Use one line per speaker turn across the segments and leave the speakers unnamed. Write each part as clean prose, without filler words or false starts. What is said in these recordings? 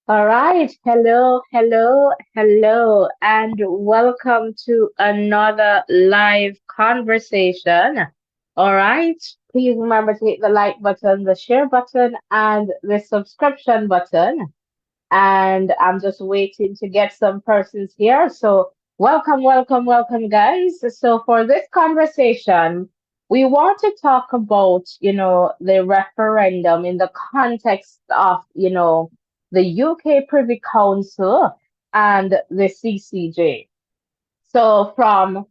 All right. Hello, hello, hello, and welcome to another live conversation. All right. Please remember to hit the like button, the share button, and the subscription button. And I'm just waiting to get some persons here. So, welcome, welcome, welcome, guys. So, for this conversation, we want to talk about, the referendum in the context of, the UK Privy Council and the CCJ. So, from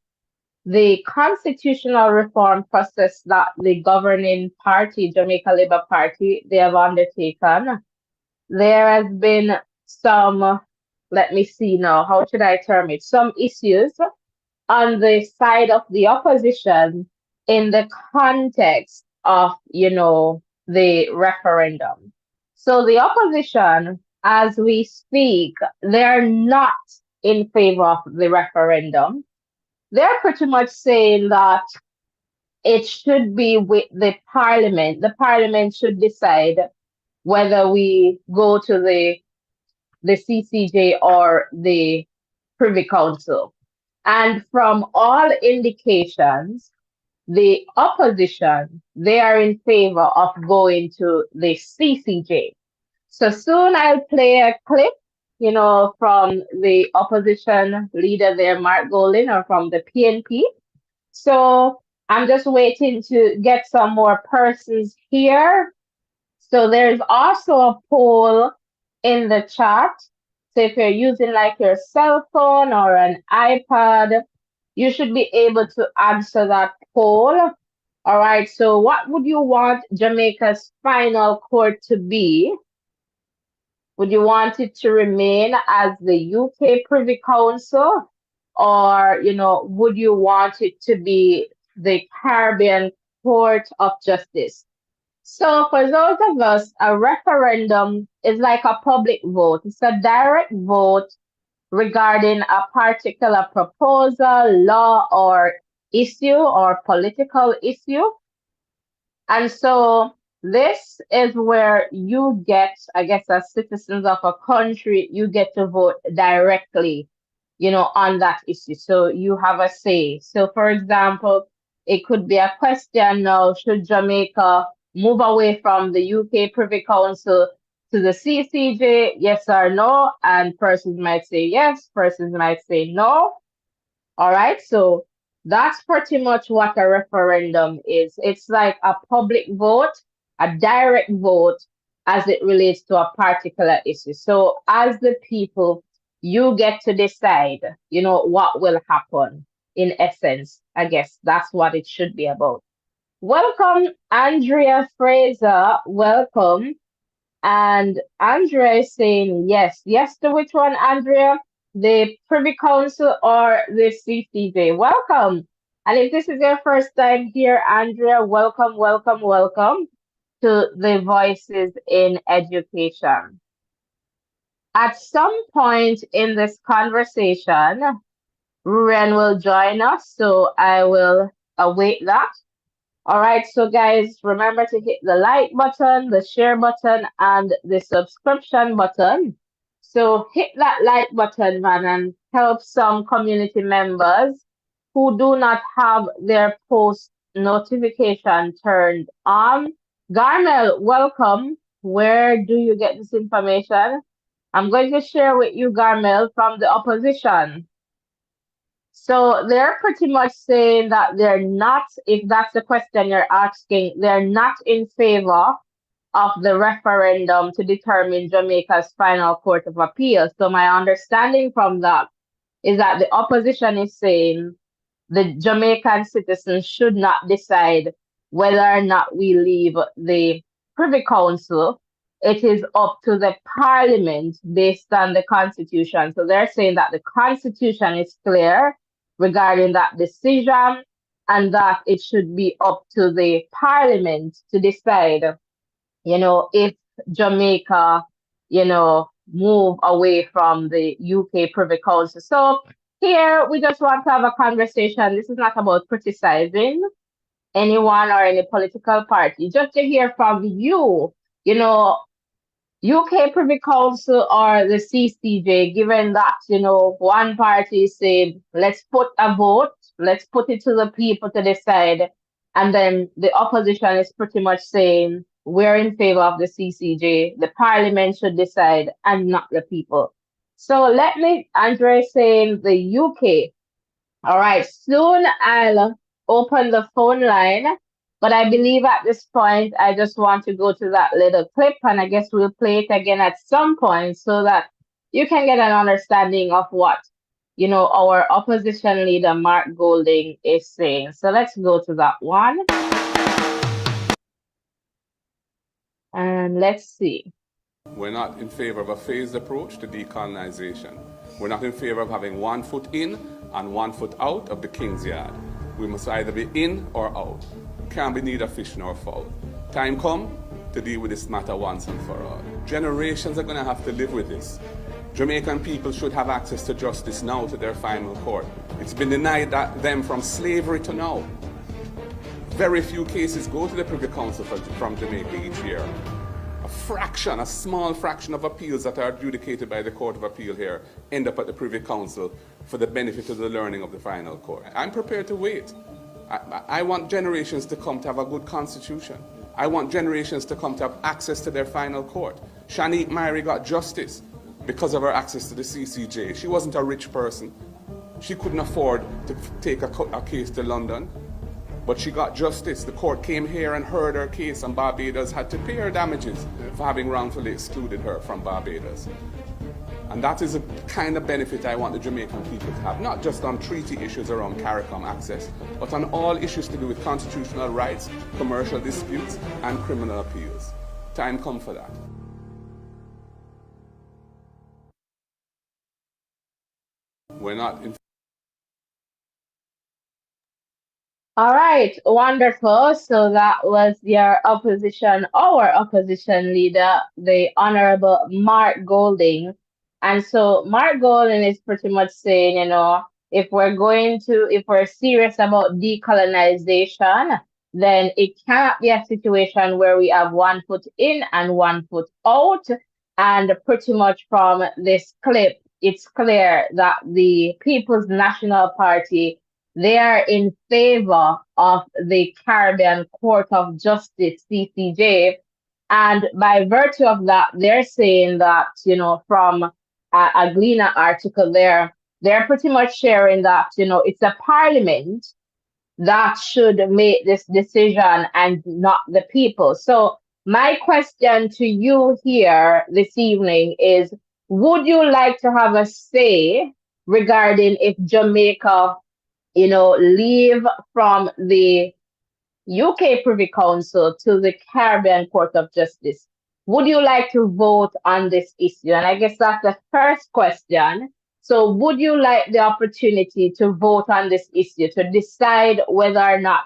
the constitutional reform process that the governing party, Jamaica Labour Party, they have undertaken, there has been some, let me see now, how should I term it? Some issues on the side of the opposition in the context of, the referendum. So the opposition, as we speak, they're not in favor of the referendum. They're pretty much saying that it should be with the parliament. The parliament should decide whether we go to the CCJ or the Privy Council. And from all indications, the opposition, they are in favor of going to the CCJ. So soon I'll play a clip, from the opposition leader there, Mark Golding, or from the PNP. So I'm just waiting to get some more persons here. So there's also a poll in the chat. So if you're using like your cell phone or an iPad, you should be able to answer that poll. All right. So what would you want Jamaica's final court to be? Would you want it to remain as the UK Privy Council? Or, would you want it to be the Caribbean Court of Justice? So for those of us, a referendum is like a public vote. It's a direct vote regarding a particular proposal, law, or issue or political issue. And so this is where you get, I guess, as citizens of a country, you get to vote directly, on that issue. So you have a say. So for example, it could be a question now, should Jamaica move away from the UK Privy Council to the CCJ, yes or no? And persons might say yes, persons might say no. All right, so that's pretty much what a referendum is. It's like a public vote, a direct vote as it relates to a particular issue. So as the people, you get to decide, what will happen in essence. I guess that's what it should be about. Welcome, Andrea Fraser. Welcome. And Andrea is saying yes. Yes to which one, Andrea? The Privy Council or the CCJ? Welcome. And if this is your first time here, Andrea, welcome, welcome, welcome. to the voices in education. At some point in this conversation, Ruren will join us, so I will await that. All right, so guys, remember to hit the like button, the share button, and the subscription button. So hit that like button, man, and help some community members who do not have their post notification turned on. Garmel, welcome. Where do you get this information? I'm going to share with you, Garmel, from the opposition. So they're pretty much saying that they're not, if that's the question you're asking, they're not in favor of the referendum to determine Jamaica's final court of appeal. So my understanding from that is that the opposition is saying the Jamaican citizens should not decide whether or not we leave the Privy Council. It is up to the Parliament based on the Constitution. So they're saying that the Constitution is clear regarding that decision and that it should be up to the Parliament to decide, if Jamaica, move away from the UK Privy Council. So here we just want to have a conversation. This is not about criticizing anyone or any political party, just to hear from you, UK Privy Council or the CCJ, given that, one party said, let's put a vote, let's put it to the people to decide. And then the opposition is pretty much saying, we're in favor of the CCJ. The Parliament should decide and not the people. So let me, Andre saying the UK. All right, soon I'll open the phone line. But I believe at this point, I just want to go to that little clip, and I guess we'll play it again at some point so that you can get an understanding of what, our opposition leader, Mark Golding, is saying. So let's go to that one. And let's see.
We're not in favor of a phased approach to decolonization. We're not in favor of having 1 foot in and 1 foot out of the King's Yard. We must either be in or out. Can't be neither fish nor fowl. Time come to deal with this matter once and for all. Generations are going to have to live with this. Jamaican people should have access to justice now to their final court. It's been denied them from slavery to now. Very few cases go to the Privy Council from Jamaica each year. A small fraction of appeals that are adjudicated by the Court of Appeal here end up at the Privy Council for the benefit of the learning of the final court. I'm prepared to wait. I want generations to come to have a good constitution. I want generations to come to have access to their final court. Shanique Myrie got justice because of her access to the CCJ. She wasn't a rich person. She couldn't afford to take a case to London, but she got justice. The court came here and heard her case, and Barbados had to pay her damages for having wrongfully excluded her from Barbados. And that is a kind of benefit I want the Jamaican people to have, not just on treaty issues around CARICOM access, but on all issues to do with constitutional rights, commercial disputes, and criminal appeals. Time come for that. We're not in.
All right, wonderful. So that was our opposition leader, the Honorable Mark Golding. And so Mark Golding is pretty much saying, if we're serious about decolonization, then it cannot be a situation where we have 1 foot in and 1 foot out. And pretty much from this clip, it's clear that the People's National Party, they are in favor of the Caribbean Court of Justice, CCJ. And by virtue of that, they're saying that, from a Gleaner article there, they're pretty much sharing that, it's a parliament that should make this decision and not the people. So my question to you here this evening is, would you like to have a say regarding if Jamaica, leave from the UK Privy Council to the Caribbean Court of Justice? Would you like to vote on this issue? And I guess that's the first question. So would you like the opportunity to vote on this issue, to decide whether or not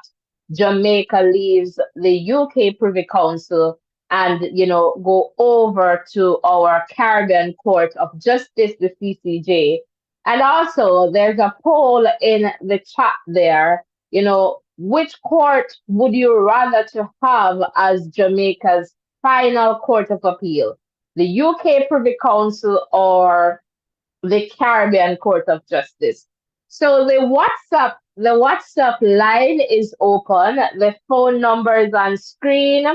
Jamaica leaves the UK Privy Council and, go over to our Caribbean Court of Justice, the CCJ. And also, there's a poll in the chat there, which court would you rather to have as Jamaica's final court of appeal? The UK Privy Council or the Caribbean Court of Justice? So the WhatsApp line is open. The phone number is on screen.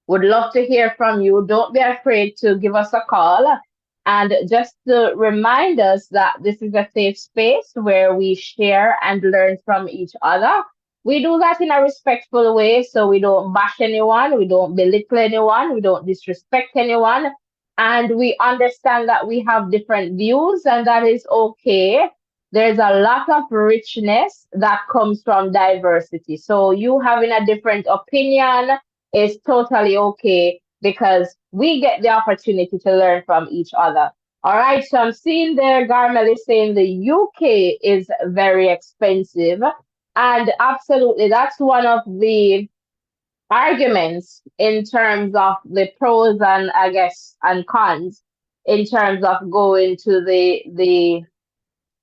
Would love to hear from you. Don't be afraid to give us a call. And just to remind us that this is a safe space where we share and learn from each other. We do that in a respectful way, so we don't bash anyone, we don't belittle anyone, we don't disrespect anyone. And we understand that we have different views, and that is okay. There's a lot of richness that comes from diversity. So you having a different opinion is totally okay because we get the opportunity to learn from each other. All right, so I'm seeing there Garmel is saying the UK is very expensive. And absolutely, that's one of the arguments in terms of the pros and I guess and cons in terms of going to the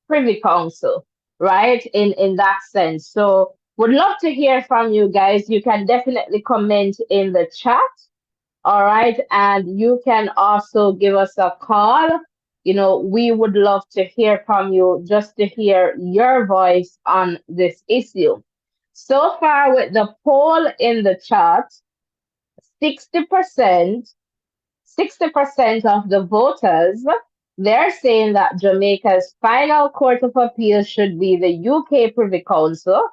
Privy Council, right? In that sense. So would love to hear from you guys. You can definitely comment in the chat. All right. And you can also give us a call. We would love to hear from you just to hear your voice on this issue. So far with the poll in the chat, 60%, 60% of the voters, they're saying that Jamaica's final court of appeal should be the UK Privy Council,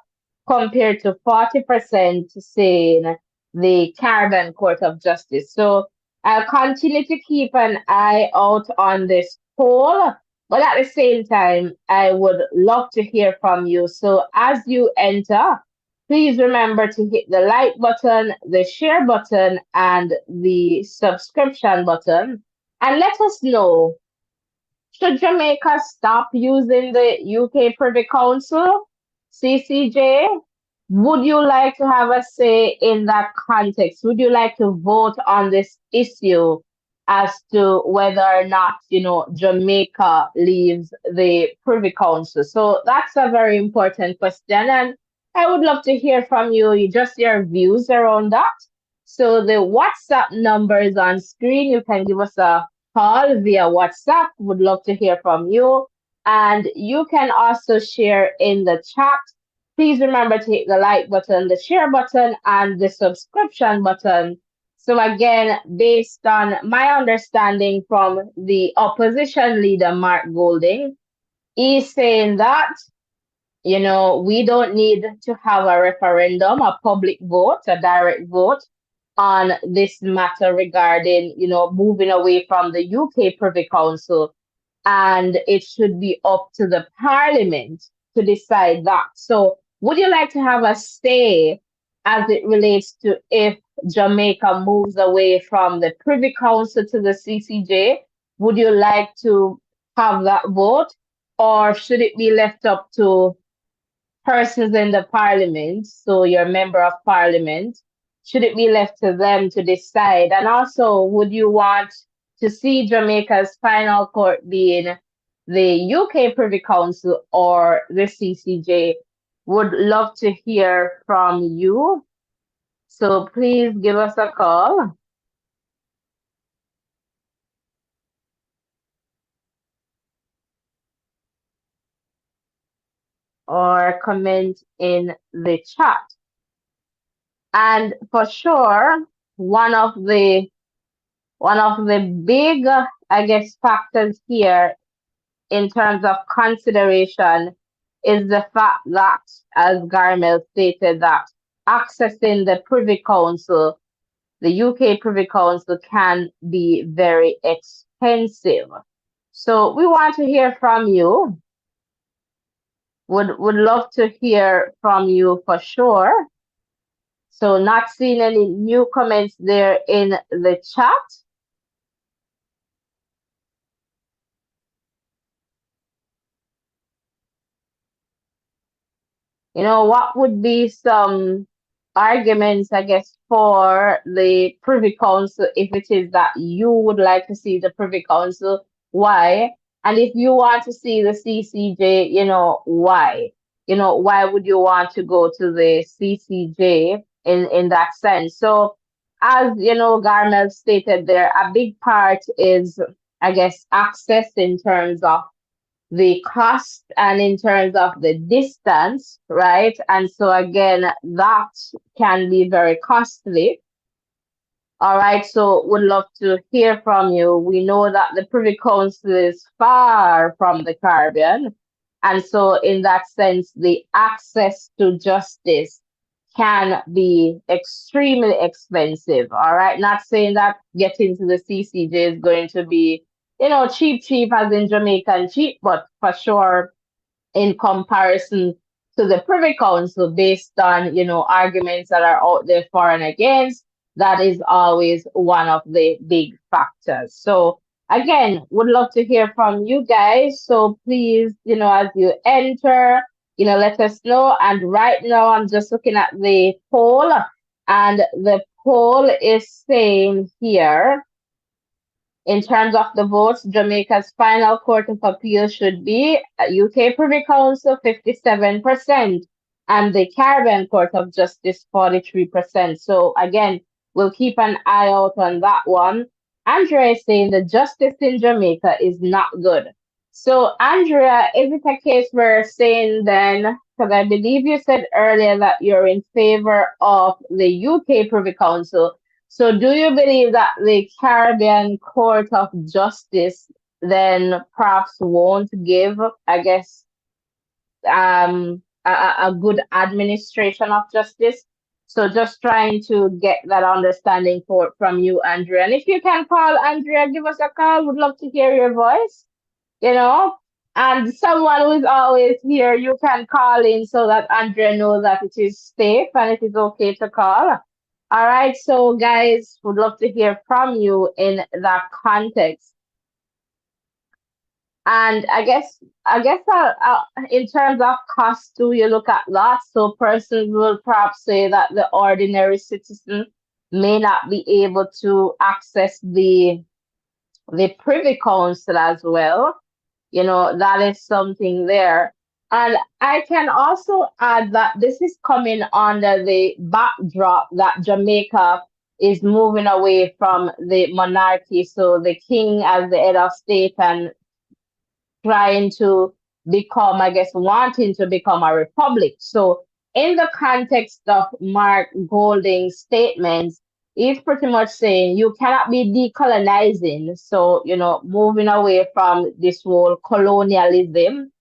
compared to 40% saying the Caribbean Court of Justice. So I'll continue to keep an eye out on this poll, but at the same time, I would love to hear from you. So as you enter, please remember to hit the like button, the share button, and the subscription button. And let us know, should Jamaica stop using the UK Privy Council, CCJ? Would you like to have a say in that context? Would you like to vote on this issue as to whether or not, Jamaica leaves the Privy Council? So that's a very important question. And I would love to hear from you, just your views around that. So the WhatsApp number is on screen. You can give us a call via WhatsApp. Would love to hear from you. And you can also share in the chat. Please remember to hit the like button, the share button, and the subscription button. So again, based on my understanding from the opposition leader, Mark Golding, he's saying that, we don't need to have a referendum, a public vote, a direct vote on this matter regarding, moving away from the UK Privy Council. And it should be up to the Parliament to decide that. So would you like to have a say as it relates to if Jamaica moves away from the Privy Council to the CCJ? Would you like to have that vote? Or should it be left up to persons in the Parliament, so your member of Parliament, should it be left to them to decide? And also, would you want to see Jamaica's final court being the UK Privy Council or the CCJ? Would love to hear from you. So please give us a call. Or comment in the chat. And for sure, one of the big, I guess, factors here in terms of consideration is the fact that, as Garmel stated, that accessing the Privy Council, the UK Privy Council, can be very expensive. So we want to hear from you. Would love to hear from you for sure. So not seeing any new comments there in the chat. What would be some arguments, I guess, for the Privy Council if it is that you would like to see the Privy Council? Why? And if you want to see the CCJ, why? Why would you want to go to the CCJ in that sense? So, as Garmel stated there, a big part is, I guess, access in terms of the cost and in terms of the distance, right? And so again, that can be very costly. All right, so would love to hear from you. We know that the Privy Council is far from the Caribbean. And so, in that sense, the access to justice can be extremely expensive. All right, not saying that getting to the CCJ is going to be, cheap, cheap as in Jamaican cheap, but for sure in comparison to the Privy Council based on, arguments that are out there for and against. That is always one of the big factors. So again, would love to hear from you guys. So please, as you enter, let us know. And right now I'm just looking at the poll, and the poll is saying here, in terms of the votes, Jamaica's final court of appeal should be UK Privy Council 57% and the Caribbean Court of Justice 43%. So again, we'll keep an eye out on that one. Andrea is saying the justice in Jamaica is not good. So Andrea, is it a case where saying then, because I believe you said earlier that you're in favor of the UK Privy Council, so do you believe that the Caribbean Court of Justice then perhaps won't give, I guess, a good administration of justice? So just trying to get that understanding from you, Andrea. And if you can call Andrea, give us a call. Would love to hear your voice, you know. And someone who is always here, you can call in so that Andrea knows that it is safe and it is okay to call. All right, so guys, would love to hear from you in that context. And in terms of cost too, you look at that. So persons will perhaps say that the ordinary citizen may not be able to access the Privy Council as well. That is something there. And I can also add that this is coming under the backdrop that Jamaica is moving away from the monarchy. So the king as the head of state and trying to become, I guess, wanting to become a republic. So in the context of Mark Golding's statements, he's pretty much saying you cannot be decolonizing. So, moving away from this whole colonialism.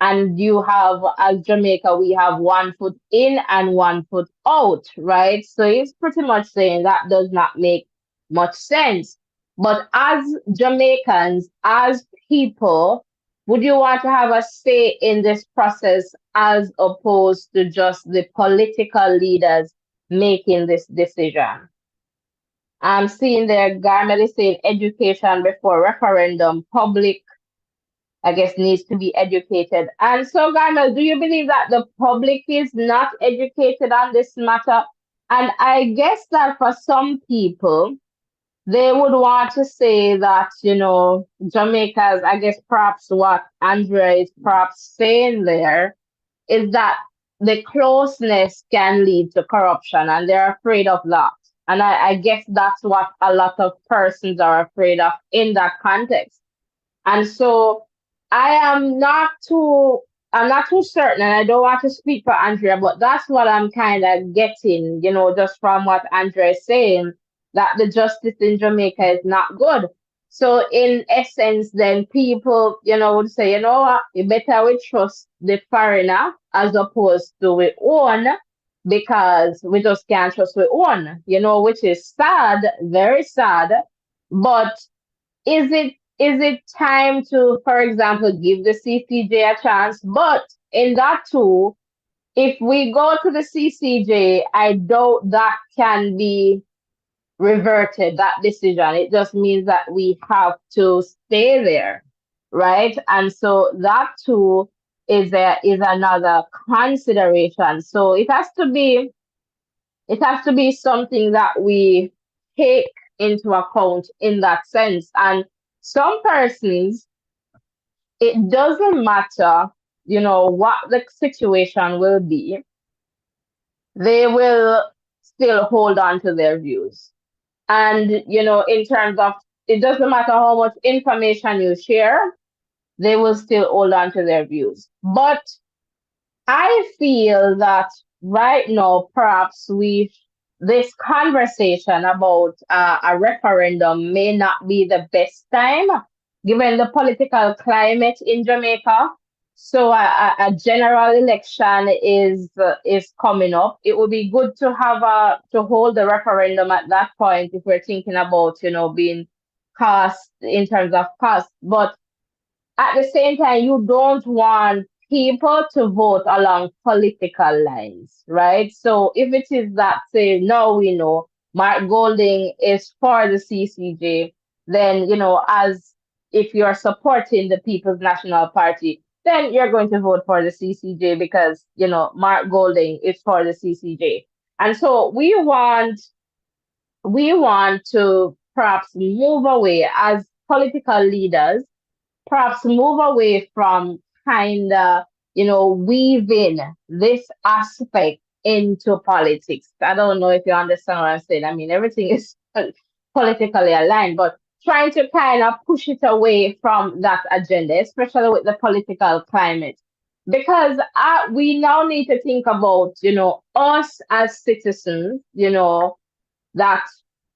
And you have, as Jamaica, we have one foot in and one foot out, right? So he's pretty much saying that does not make much sense. But as Jamaicans, as people, would you want to have a say in this process as opposed to just the political leaders making this decision? I'm seeing there, Garment is saying education before referendum, public, I guess, needs to be educated. And so, Garment, do you believe that the public is not educated on this matter? And I guess that for some people, they would want to say that, Jamaica's, I guess perhaps what Andrea is perhaps saying there is that the closeness can lead to corruption and they're afraid of that. And I guess that's what a lot of persons are afraid of in that context. And so I'm not too certain, and I don't want to speak for Andrea, but that's what I'm kind of getting, just from what Andrea is saying, that the justice in Jamaica is not good. So in essence, then people, would say, you know what, you better we trust the foreigner as opposed to we own, because we just can't trust we own, which is sad, very sad. But is it time to, for example, give the CCJ a chance? But in that too, if we go to the CCJ, I doubt that can be reverted, that decision. It just means that we have to stay there, right? And so that too, is another consideration. So it has to be something that we take into account in that sense. And some persons, it doesn't matter, what the situation will be, they will still hold on to their views. And, in terms of, it doesn't matter how much information you share, they will still hold on to their views. But I feel that right now, perhaps this conversation about a referendum may not be the best time, given the political climate in Jamaica. So a general election is coming up. It would be good to have to hold the referendum at that point if we're thinking about being cost in terms of cost, but at the same time, you don't want people to vote along political lines, right? So if it is that, say, now we know Mark Golding is for the CCJ, then, as if you're supporting the People's National Party, then you're going to vote for the CCJ because, Mark Golding is for the CCJ. And so we want to perhaps move away as political leaders, perhaps move away from kind of, weaving this aspect into politics. I don't know if you understand what I'm saying. I mean, everything is politically aligned, but trying to kind of push it away from that agenda, especially with the political climate. Because we now need to think about, us as citizens, that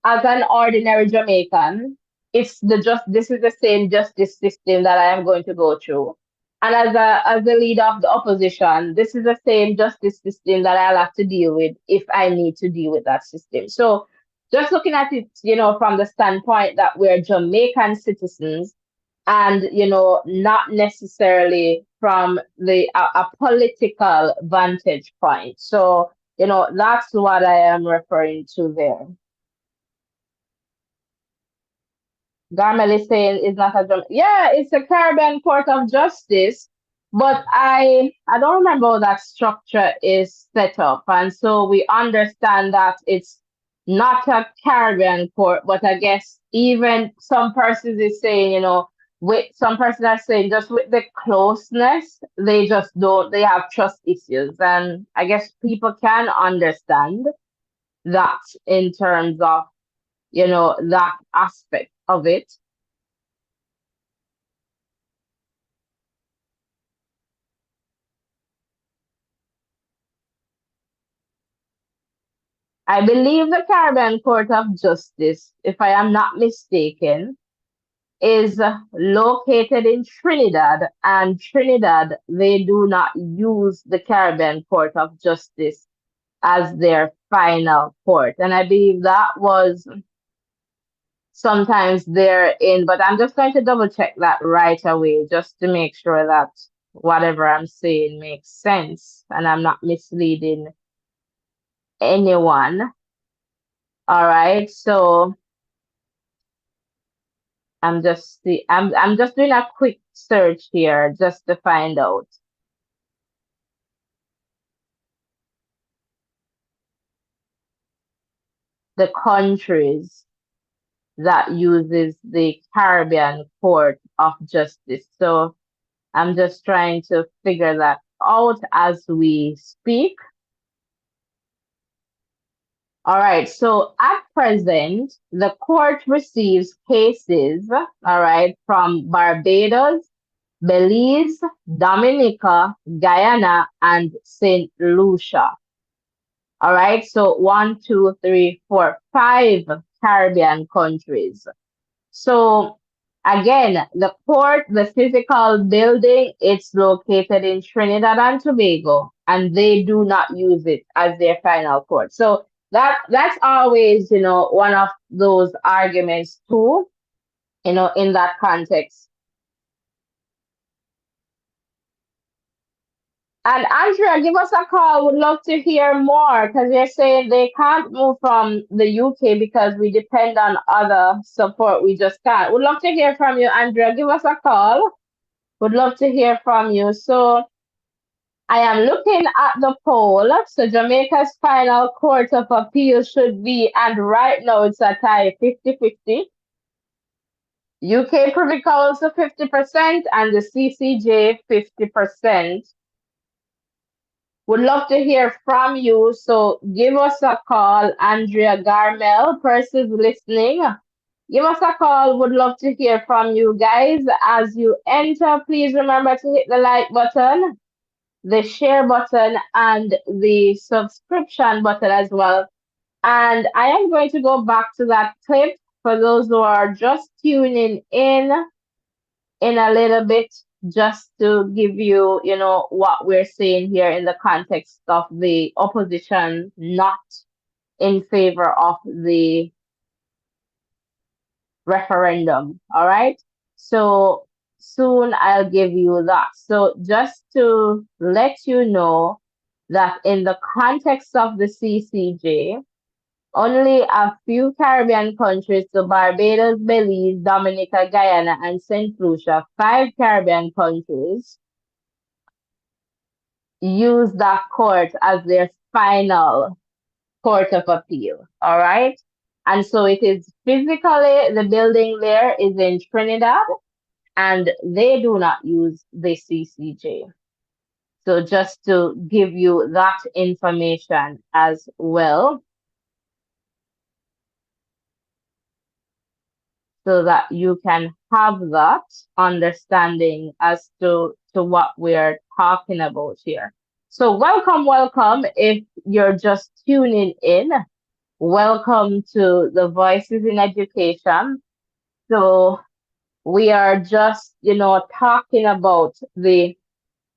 as an ordinary Jamaican, this is the same justice system that I am going to go through. And as the leader of the opposition, this is the same justice system that I'll have to deal with if I need to deal with that system. So just looking at it, from the standpoint that we're Jamaican citizens and, not necessarily from a political vantage point. So, that's what I am referring to there. Garmel is saying it's not yeah, it's a Caribbean Court of Justice, but I don't remember how that structure is set up, and so we understand that it's not a Caribbean court, but I guess even some persons is saying, with some persons are saying just with the closeness, they just don't they have trust issues, and I guess people can understand that in terms of that aspect of it. I believe the Caribbean Court of Justice, if I am not mistaken, is located in Trinidad, and Trinidad, they do not use the Caribbean Court of Justice as their final court. And I believe that was sometimes they're in, but I'm just going to double check that right away just to make sure that whatever I'm saying makes sense and I'm not misleading anyone. All right, so I'm just doing a quick search here just to find out. The countries that uses the Caribbean Court of Justice. So I'm just trying to figure that out as we speak. All right, so at present, the court receives cases, all right, from Barbados, Belize, Dominica, Guyana, and St. Lucia. All right, so 1, 2, 3, 4, 5 Caribbean countries. So again, the court, the physical building, it's located in Trinidad and Tobago, and they do not use it as their final court. So that's always, one of those arguments too, in that context. And Andrea, give us a call. Would love to hear more because they're saying they can't move from the UK because we depend on other support. We just can't. Would love to hear from you, Andrea. Give us a call. Would love to hear from you. So I am looking at the poll. So Jamaica's final court of appeal should be, and right now it's a tie 50-50. UK Privy Council 50% and the CCJ 50%. Would love to hear from you. So give us a call, Andrea Garmel, persons listening. Give us a call. Would love to hear from you guys. As you enter, please remember to hit the like button, the share button, and the subscription button as well. And I am going to go back to that clip for those who are just tuning in a little bit, just to give you, what we're saying here in the context of the opposition not in favor of the referendum. All right. So soon I'll give you that. So just to let you know that in the context of the CCJ, only a few Caribbean countries, so Barbados, Belize, Dominica, Guyana, and St. Lucia, 5 Caribbean countries, use that court as their final court of appeal. All right. And so it is physically, the building there is in Trinidad, and they do not use the CCJ. So just to give you that information as well, so that you can have that understanding as to what we're talking about here. So welcome. If you're just tuning in, welcome to the Voices in Education. So we are just, talking about the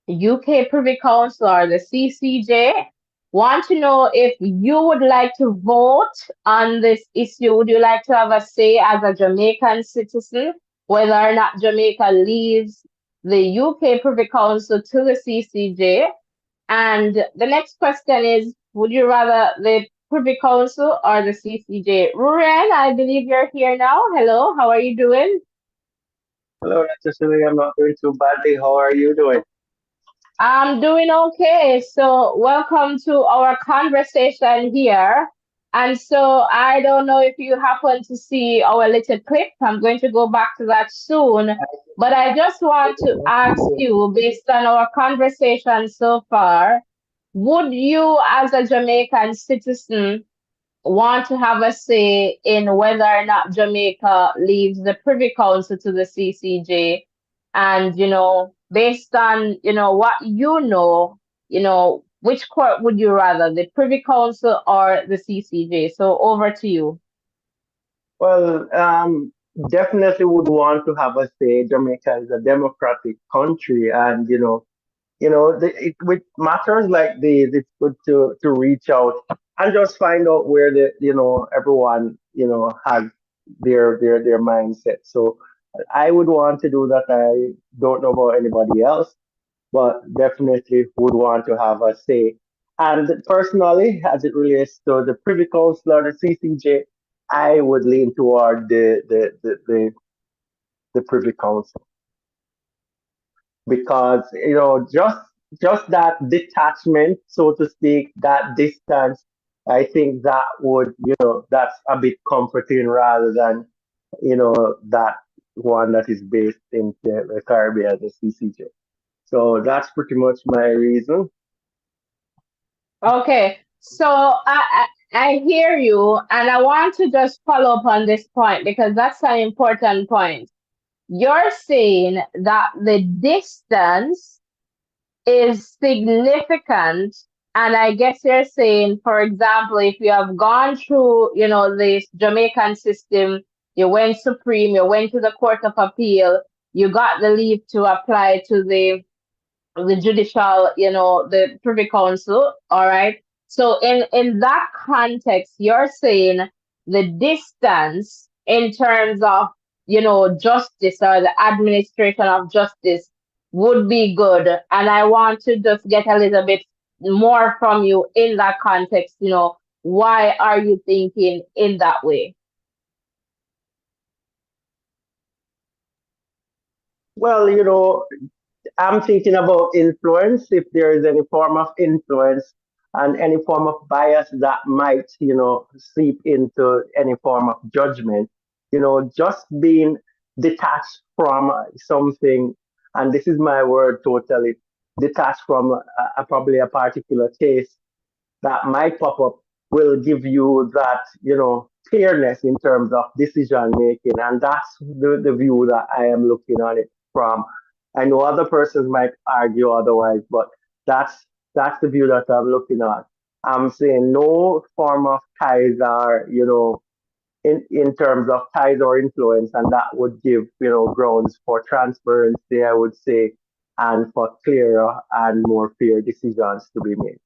UK Privy Council or the CCJ. Want to know if you would like to vote on this issue? Would you like to have a say as a Jamaican citizen whether or not Jamaica leaves the UK Privy Council to the CCJ? And the next question is, would you rather the Privy Council or the CCJ? Ruren, I believe you're here now. Hello, how are you doing?
Hello, necessarily. I'm not doing too badly. How are you doing?
I'm doing okay. So, welcome to our conversation here. And so, I don't know if you happen to see our little clip. I'm going to go back to that soon. But I just want to ask you, based on our conversation so far, would you, as a Jamaican citizen, want to have a say in whether or not Jamaica leaves the Privy Council to the CCJ? And, based on, what which court would you rather, the Privy Council or the CCJ? So over to you.
Well, definitely would want to have a say. Jamaica is a democratic country, and with matters like these, it's good to reach out and just find out where everyone has their mindset. So I would want to do that. I don't know about anybody else, but definitely would want to have a say. And personally, as it relates to the Privy Council or the CCJ, I would lean toward the Privy Council because just that detachment, so to speak, that distance. I think that would that's a bit comforting rather than that one that is based in the Caribbean, the CCJ. So that's pretty much my reason.
Okay. So I hear you, and I want to just follow up on this point because that's an important point. You're saying that the distance is significant. And I guess you're saying, for example, if you have gone through, this Jamaican system, you went Supreme, you went to the Court of Appeal, you got the leave to apply to the judicial, the Privy Council, all right? So in that context, you're saying the distance in terms of, justice or the administration of justice would be good. And I want to just get a little bit more from you in that context, why are you thinking in that way?
Well, I'm thinking about influence, if there is any form of influence and any form of bias that might, seep into any form of judgment. Just being detached from something, and this is my word totally, detached from probably a particular case that might pop up will give you that, fairness in terms of decision making. And that's the view that I am looking on it from. I know other persons might argue otherwise, but that's the view that I'm looking at. I'm saying no form of ties are, in terms of ties or influence, and that would give, grounds for transparency, I would say, and for clearer and more fair decisions to be made.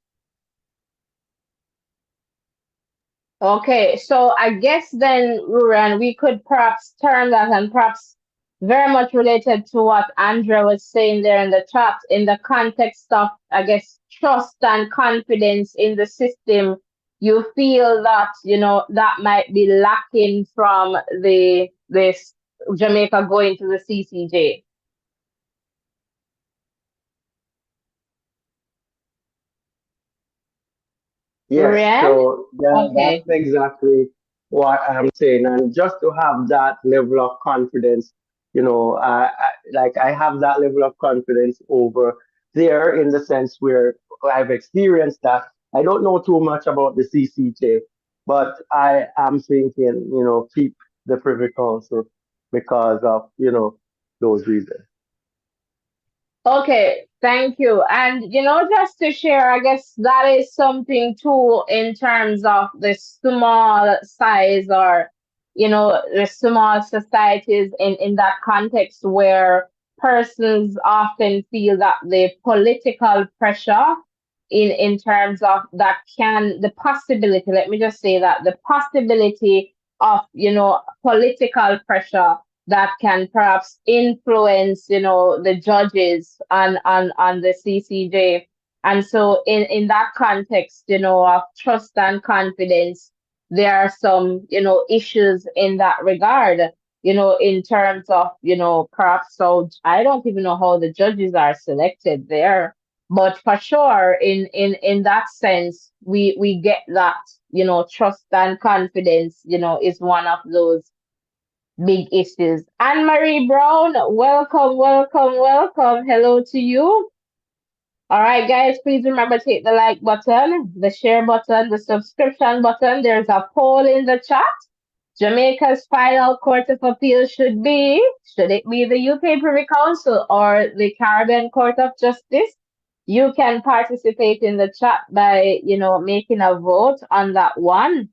Okay, so I guess then, Ruran, we could perhaps turn that and perhaps very much related to what Andrea was saying there in the chat, in the context of, I guess, trust and confidence in the system. You feel that, that might be lacking from the this Jamaica going to the CCJ.
Yes,
Ruran?
so yeah, that's
Okay.
exactly what I'm saying. And just to have that level of confidence, like I have that level of confidence over there in the sense where I've experienced that. I don't know too much about the CCJ, but I am thinking, keep the Privy Council because of, those reasons.
Okay, thank you. And just to share, I guess that is something too in terms of the small size or the small societies in that context where persons often feel that the political pressure in terms of that can the possibility, let me just say that the possibility of political pressure that can perhaps influence, the judges on the CCJ. And so in that context, of trust and confidence, there are some, issues in that regard, in terms of, perhaps so I don't even know how the judges are selected there. But for sure, in that sense, we get that, trust and confidence, is one of those big issues. Anne Marie Brown, welcome, welcome, welcome. Hello to you. All right, guys, please remember to hit the like button, the share button, the subscription button. There's a poll in the chat. Jamaica's final court of appeal should it be the UK Privy Council or the Caribbean Court of Justice? You can participate in the chat by, making a vote on that one.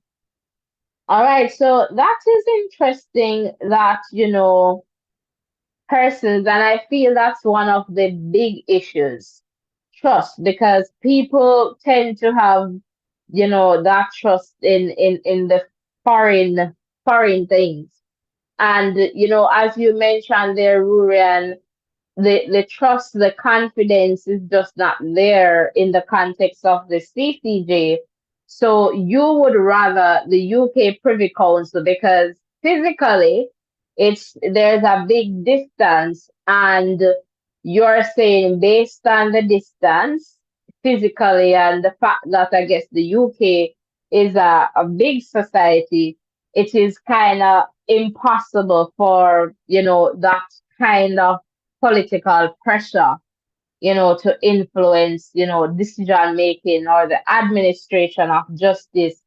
All right, so that is interesting that, persons, and I feel that's one of the big issues, trust, because people tend to have, that trust in the foreign things. And, as you mentioned there, Rurian, the trust, the confidence is just not there in the context of the CCJ. So you would rather the UK Privy Council because physically there's a big distance, and you're saying based on the distance physically and the fact that I guess the UK is a big society, it is kind of impossible for that kind of political pressure, to influence, decision making or the administration of justice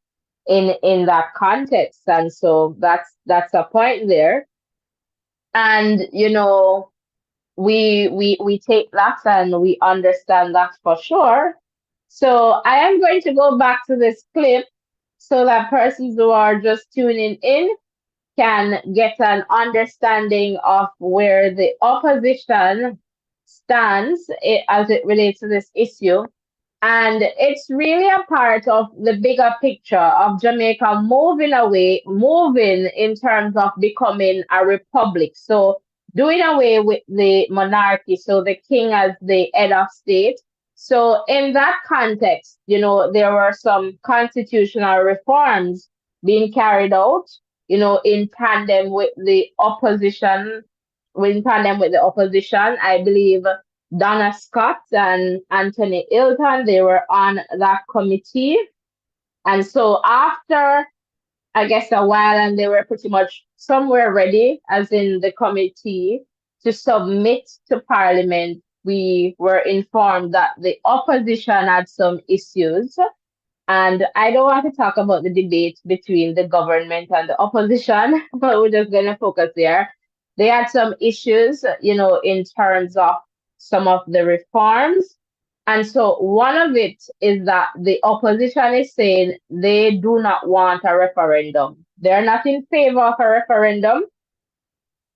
in that context. And so that's a point there. And we take that and we understand that for sure. So I am going to go back to this clip so that persons who are just tuning in can get an understanding of where the opposition stands as it relates to this issue. And it's really a part of the bigger picture of Jamaica moving in terms of becoming a republic. So doing away with the monarchy, so the king as the head of state. So in that context, there were some constitutional reforms being carried out, in tandem with the opposition, I believe Donna Scott and Anthony Hilton, they were on that committee. And so after, I guess, a while, and they were pretty much somewhere ready, as in the committee, to submit to Parliament, we were informed that the opposition had some issues. And I don't want to talk about the debate between the government and the opposition, but we're just going to focus there. They had some issues, in terms of some of the reforms. And so one of it is that the opposition is saying they do not want a referendum. They're not in favor of a referendum.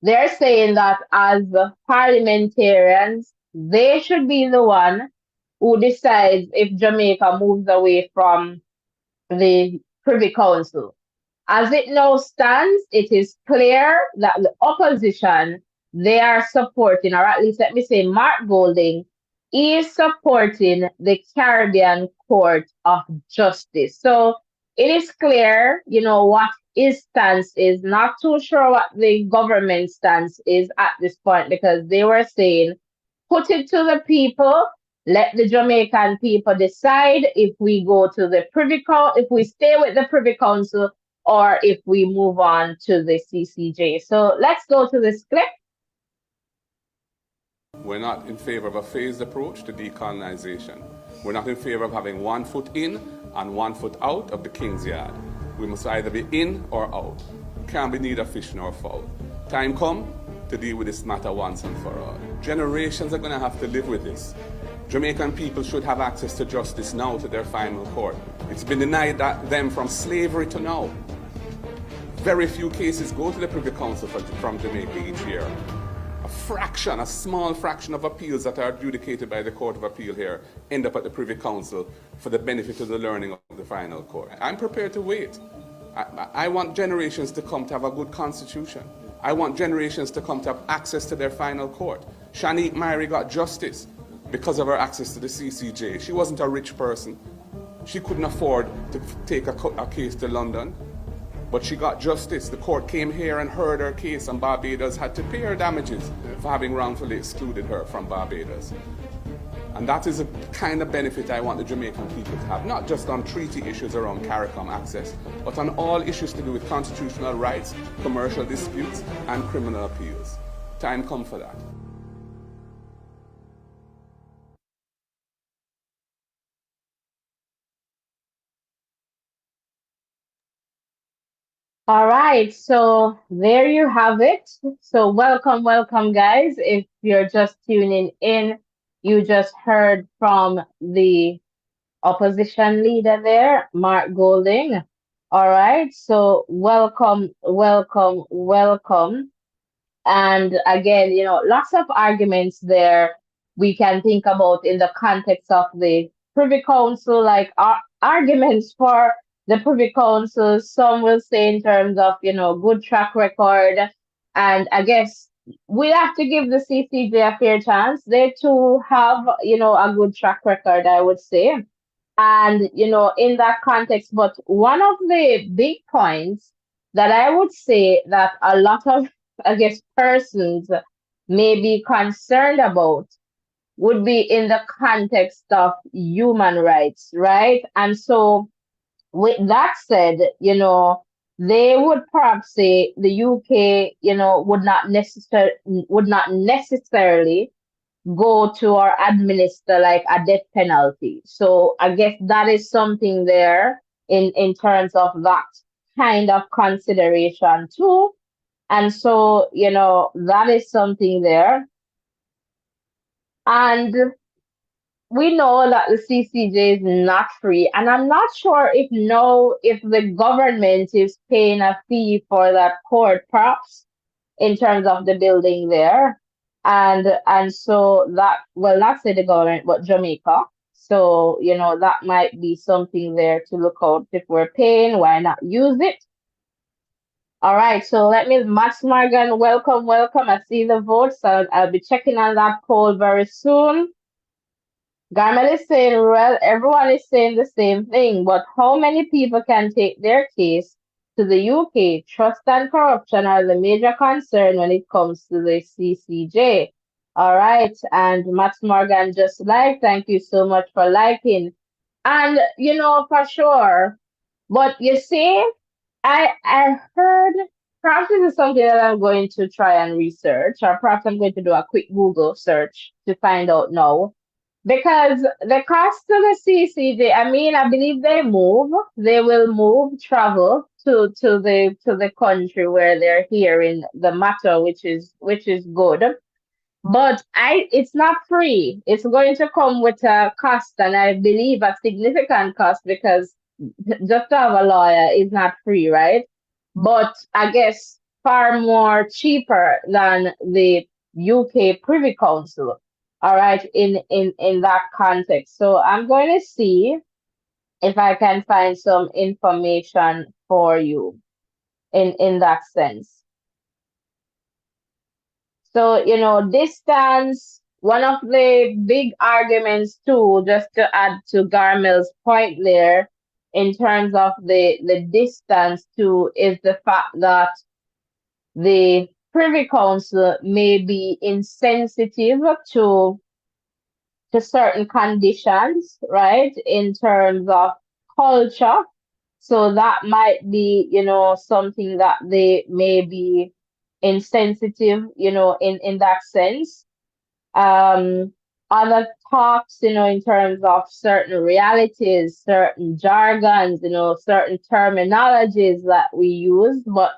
They're saying that as parliamentarians, they should be the one who decides if Jamaica moves away from the Privy Council. As it now stands, it is clear that the opposition, they are supporting, or at least let me say, Mark Golding is supporting the Caribbean Court of Justice. So it is clear, what his stance is. Not too sure what the government stance is at this point, because they were saying, put it to the people, let the Jamaican people decide if we go to the Privy Council, if we stay with the Privy Council, or if we move on to the CCJ. So let's go to this clip.
We're not in favor of a phased approach to decolonization. We're not in favor of having 1 foot in and 1 foot out of the King's Yard. We must either be in or out. Can't be neither fish nor fowl. Time come to deal with this matter once and for all. Generations are going to have to live with this. Jamaican people should have access to justice now, to their final court. It's been denied them from slavery to now. Very few cases go to the Privy Council from Jamaica each year. A small fraction of appeals that are adjudicated by the Court of Appeal here end up at the Privy Council for the benefit of the learning of the final court. I'm prepared to wait. I want generations to come to have a good constitution. I want generations to come to have access to their final court. Shanique Myrie got justice because of her access to the CCJ. She wasn't a rich person. She couldn't afford to take a case to London. But she got justice. The court came here and heard her case, and Barbados had to pay her damages for having wrongfully excluded her from Barbados. And that is a kind of benefit I want the Jamaican people to have, not just on treaty issues around CARICOM access, but on all issues to do with constitutional rights, commercial disputes, and criminal appeals. Time come for that.
All right, so there you have it. So welcome, guys. If you're just tuning in, you just heard from the opposition leader there, Mark Golding. All right, so welcome. And again, lots of arguments there we can think about in the context of the Privy Council, like arguments for the Privy Council. Some will say in terms of, good track record. And I guess we have to give the CCJ a fair chance. They too have, a good track record, I would say. And, in that context, but one of the big points that I would say that a lot of, I guess, persons may be concerned about would be in the context of human rights, right? And so with that said, they would perhaps say the UK, would not necessarily go to or administer like a death penalty. So I guess that is something there in terms of that kind of consideration too. And so, that is something there. And we know that the CCJ is not free, and I'm not sure if the government is paying a fee for that court, perhaps in terms of the building there, and so not say the government, but Jamaica. So that might be something there to look out. If we're paying, why not use it? All right, so let me, Max Morgan, welcome. I see the votes, so I'll be checking on that poll very soon. Garmel is saying, well, everyone is saying the same thing, but how many people can take their case to the UK? Trust and corruption are the major concern when it comes to the CCJ. All right. And Max Morgan just like, thank you so much for liking. And for sure. But you see, I heard perhaps this is something that I'm going to try and research, or perhaps I'm going to do a quick Google search to find out now. Because the cost to the CCJ, I mean, I believe they will move, travel to the country where they're hearing the matter, which is good. But it's not free. It's going to come with a cost, and I believe a significant cost because just to have a lawyer is not free, right? But I guess far more cheaper than the UK Privy Council. All right, in that context. So I'm going to see if I can find some information for you in that sense. So, distance, one of the big arguments too, just to add to Garmel's point there, in terms of the distance too, is the fact that the Privy Council may be insensitive to certain conditions, right, in terms of culture. So that might be, something that they may be insensitive, in that sense. Um, Other talks, in terms of certain realities, certain jargons, certain terminologies that we use, but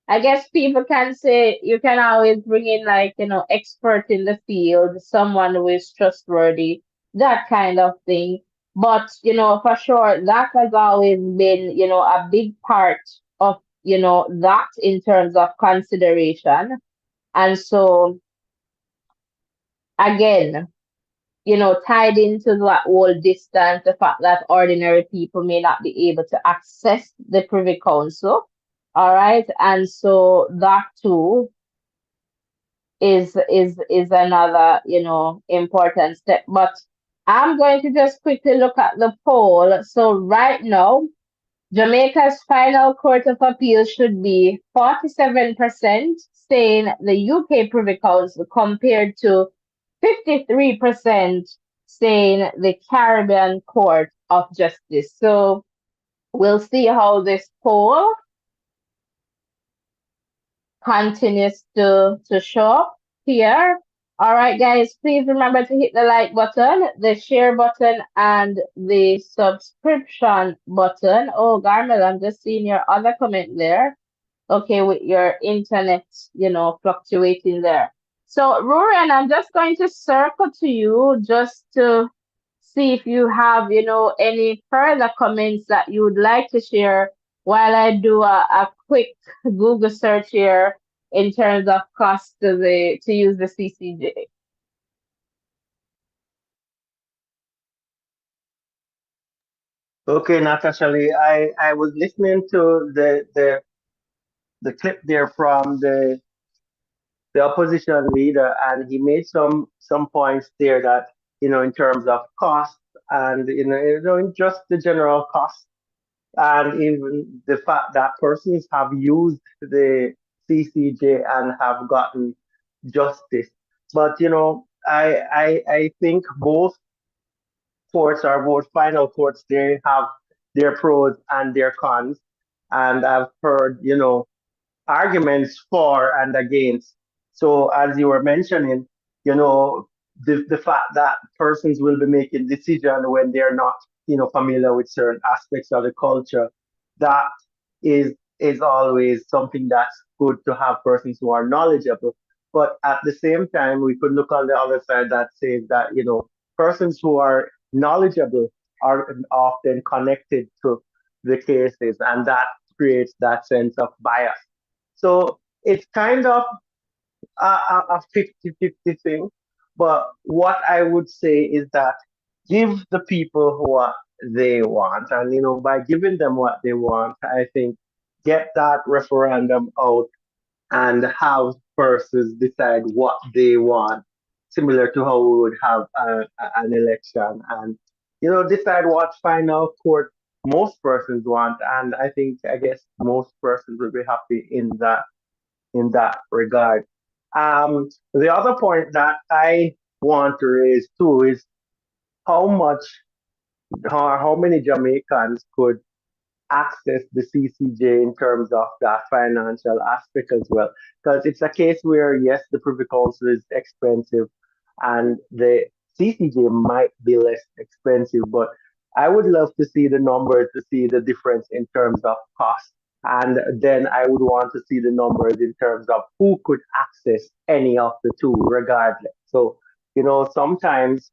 I guess people can say you can always bring in like, expert in the field, someone who is trustworthy, that kind of thing. But, for sure, that has always been, a big part of, that in terms of consideration. And so again, tied into that whole distance, the fact that ordinary people may not be able to access the Privy Council. All right. And so that too is another, important step. But I'm going to just quickly look at the poll. So right now, Jamaica's final court of appeal should be 47% saying the UK Privy Council compared to 53% saying the Caribbean Court of Justice. So we'll see how this poll continues to show up here. All right, guys, please remember to hit the like button, the share button, and the subscription button. Oh, Garmel, I'm just seeing your other comment there. Okay, with your internet, fluctuating there. So, Rory, I'm just going to circle to you just to see if you have, any further comments that you would like to share while I do a quick Google search here in terms of cost to use the CCJ.
Okay, Natasha Lee, I was listening to the clip there from the opposition leader, and he made some points there that in terms of cost and just the general cost, and even the fact that persons have used the CCJ and have gotten justice. But I think both courts are both final courts. They have their pros and their cons, and I've heard arguments for and against. So as you were mentioning, the fact that persons will be making decisions when they're not, familiar with certain aspects of the culture, that is always something that's good to have persons who are knowledgeable. But at the same time, we could look on the other side that says that, persons who are knowledgeable are often connected to the cases, and that creates that sense of bias. So it's kind of a 50-50 thing. But what I would say is that give the people what they want. And, by giving them what they want, I think get that referendum out and have persons decide what they want, similar to how we would have an election, and decide what final court most persons want. And I guess most persons will be happy in that regard. The other point that I want to raise too is how much, how many Jamaicans could access the CCJ in terms of that financial aspect as well. Because it's a case where, yes, the Privy Council is expensive and the CCJ might be less expensive, but I would love to see the numbers to see the difference in terms of cost. And then I would want to see the numbers in terms of who could access any of the two, regardless. So, sometimes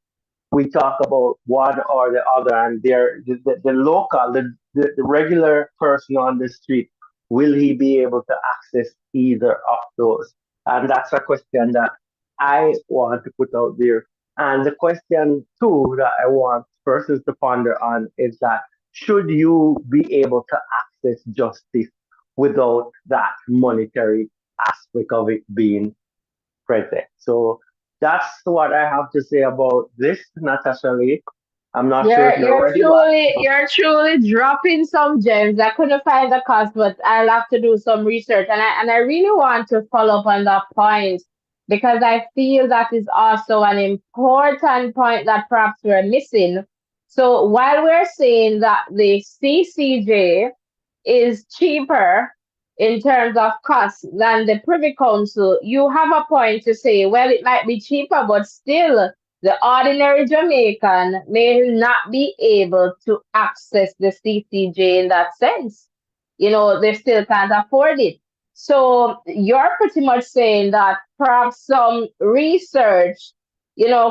we talk about one or the other, and the local, the regular person on the street, will he be able to access either of those? And that's a question that I want to put out there. And the question too that I want persons to ponder on is that should you be able to access justice without that monetary aspect of it being present? So that's what I have to say about this, Natasha Lee. I'm not sure
You're
if you're
you're
ready, but
truly you're truly dropping some gems. I couldn't find the cost, but I'll have to do some research. And I really want to follow up on that point because I feel that is also an important point that perhaps we're missing. So while we're saying that the CCJ is cheaper in terms of cost than the Privy Council, you have a point to say, well, it might be cheaper, but still, the ordinary Jamaican may not be able to access the CCJ in that sense. They still can't afford it. So you're pretty much saying that perhaps some research,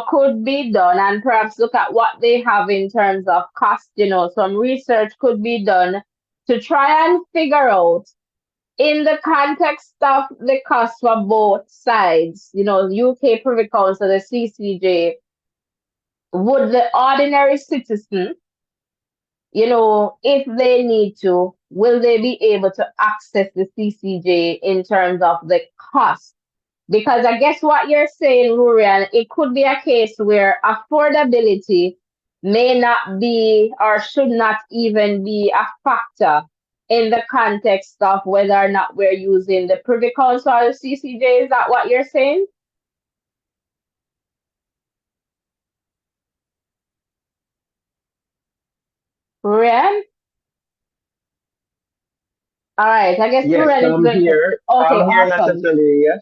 could be done and perhaps look at what they have in terms of cost, some research could be done to try and figure out in the context of the cost for both sides, UK Privy Council, the CCJ, would the ordinary citizen, if they need to, will they be able to access the CCJ in terms of the cost? Because I guess what you're saying, Rurian, it could be a case where affordability may not be or should not even be a factor in the context of whether or not we're using the Privy Council or the CCJ. Is that what you're saying, Rurian? All right, I guess
yes,
Rurian is
I'm
going to.
here.
Okay,
I'm here,
awesome.
Natasha Lee. Yes.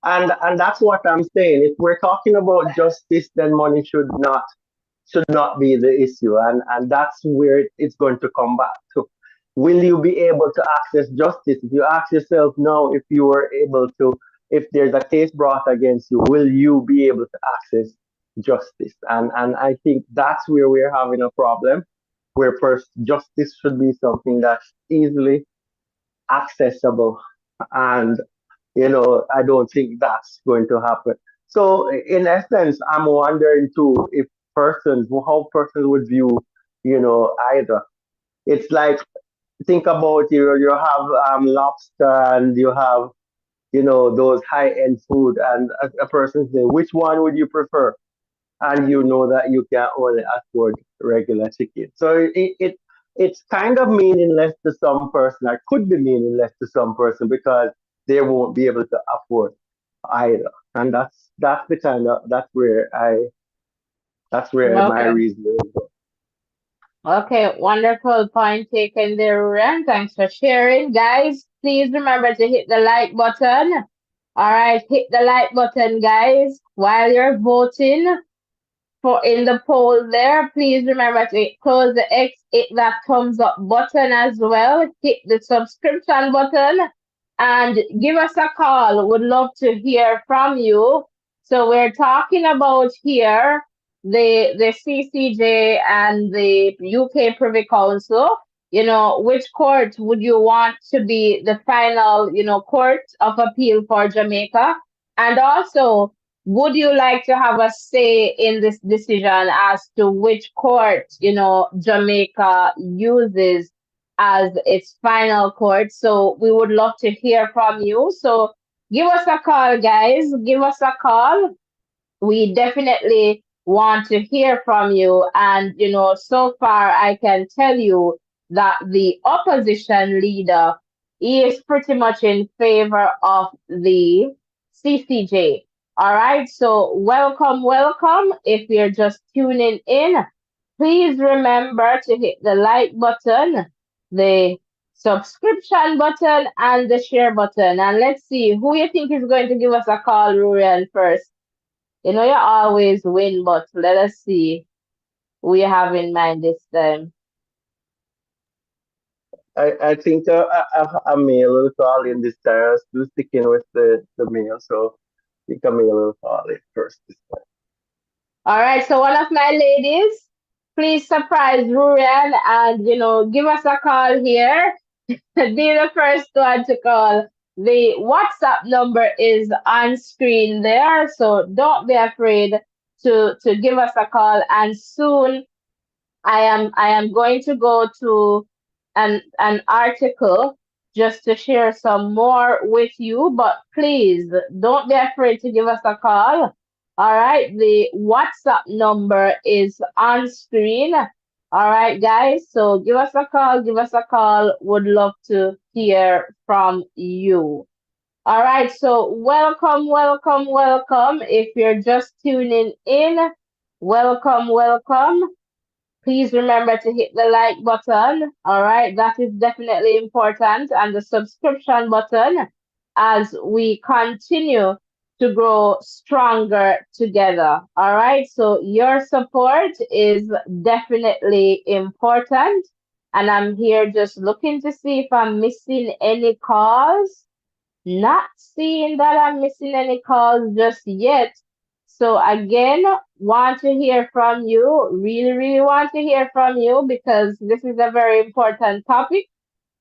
And that's what I'm saying. If we're talking about justice, then money should not be the issue, and that's where it's going to come back to. Will you be able to access justice? If you ask yourself now, if you were able to, if there's a case brought against you, will you be able to access justice? And I think that's where we're having a problem, where first justice should be something that's easily accessible, and I don't think that's going to happen. So in essence, I'm wondering too if how persons would view, either. It's like, think about, you have lobster, and you have, those high end food, and a person say, which one would you prefer? And you know that you can only afford regular chicken. So it's kind of meaningless to some person, or could be meaningless to some person, because they won't be able to afford either. And that's where my
Okay.
reasoning goes.
Okay, wonderful point taken there, Rurian. Thanks for sharing. Guys, please remember to hit the like button. All right, hit the like button, guys, while you're voting for in the poll there. Please remember to close the X, hit that thumbs up button as well. Hit the subscription button and give us a call. Would love to hear from you. So we're talking about here the CCJ and the UK Privy Council. Which court would you want to be the final, court of appeal for Jamaica? And also, would you like to have a say in this decision as to which court, Jamaica uses as its final court? So we would love to hear from you. So give us a call, guys. Give us a call. We definitely want to hear from you. And, so far I can tell you that the opposition leader is pretty much in favor of the CCJ. All right, so welcome, welcome. If you're just tuning in, please remember to hit the like button, the subscription button, and the share button. And let's see who you think is going to give us a call, Rurian, first. You know you always win, but let us see who you have in mind this time.
I think a male will call in this time. Still sticking with the male, so I think a male will call it first this time.
All right, so one of my ladies, please surprise Rurian and give us a call here. Be the first one to call. The WhatsApp number is on screen there, so don't be afraid to give us a call. And soon I am going to go to an article just to share some more with you, but please don't be afraid to give us a call. All right, the WhatsApp number is on screen. All right, guys, so give us a call, give us a call. Would love to hear from you. All right, so welcome, welcome, welcome. If you're just tuning in, welcome, welcome. Please remember to hit the like button. All right, that is definitely important, and the subscription button as we continue to grow stronger together. All right, so your support is definitely important, and I'm here just looking to see if I'm missing any calls. Not seeing that I'm missing any calls just yet. So again, want to hear from you. Really, really want to hear from you because this is a very important topic.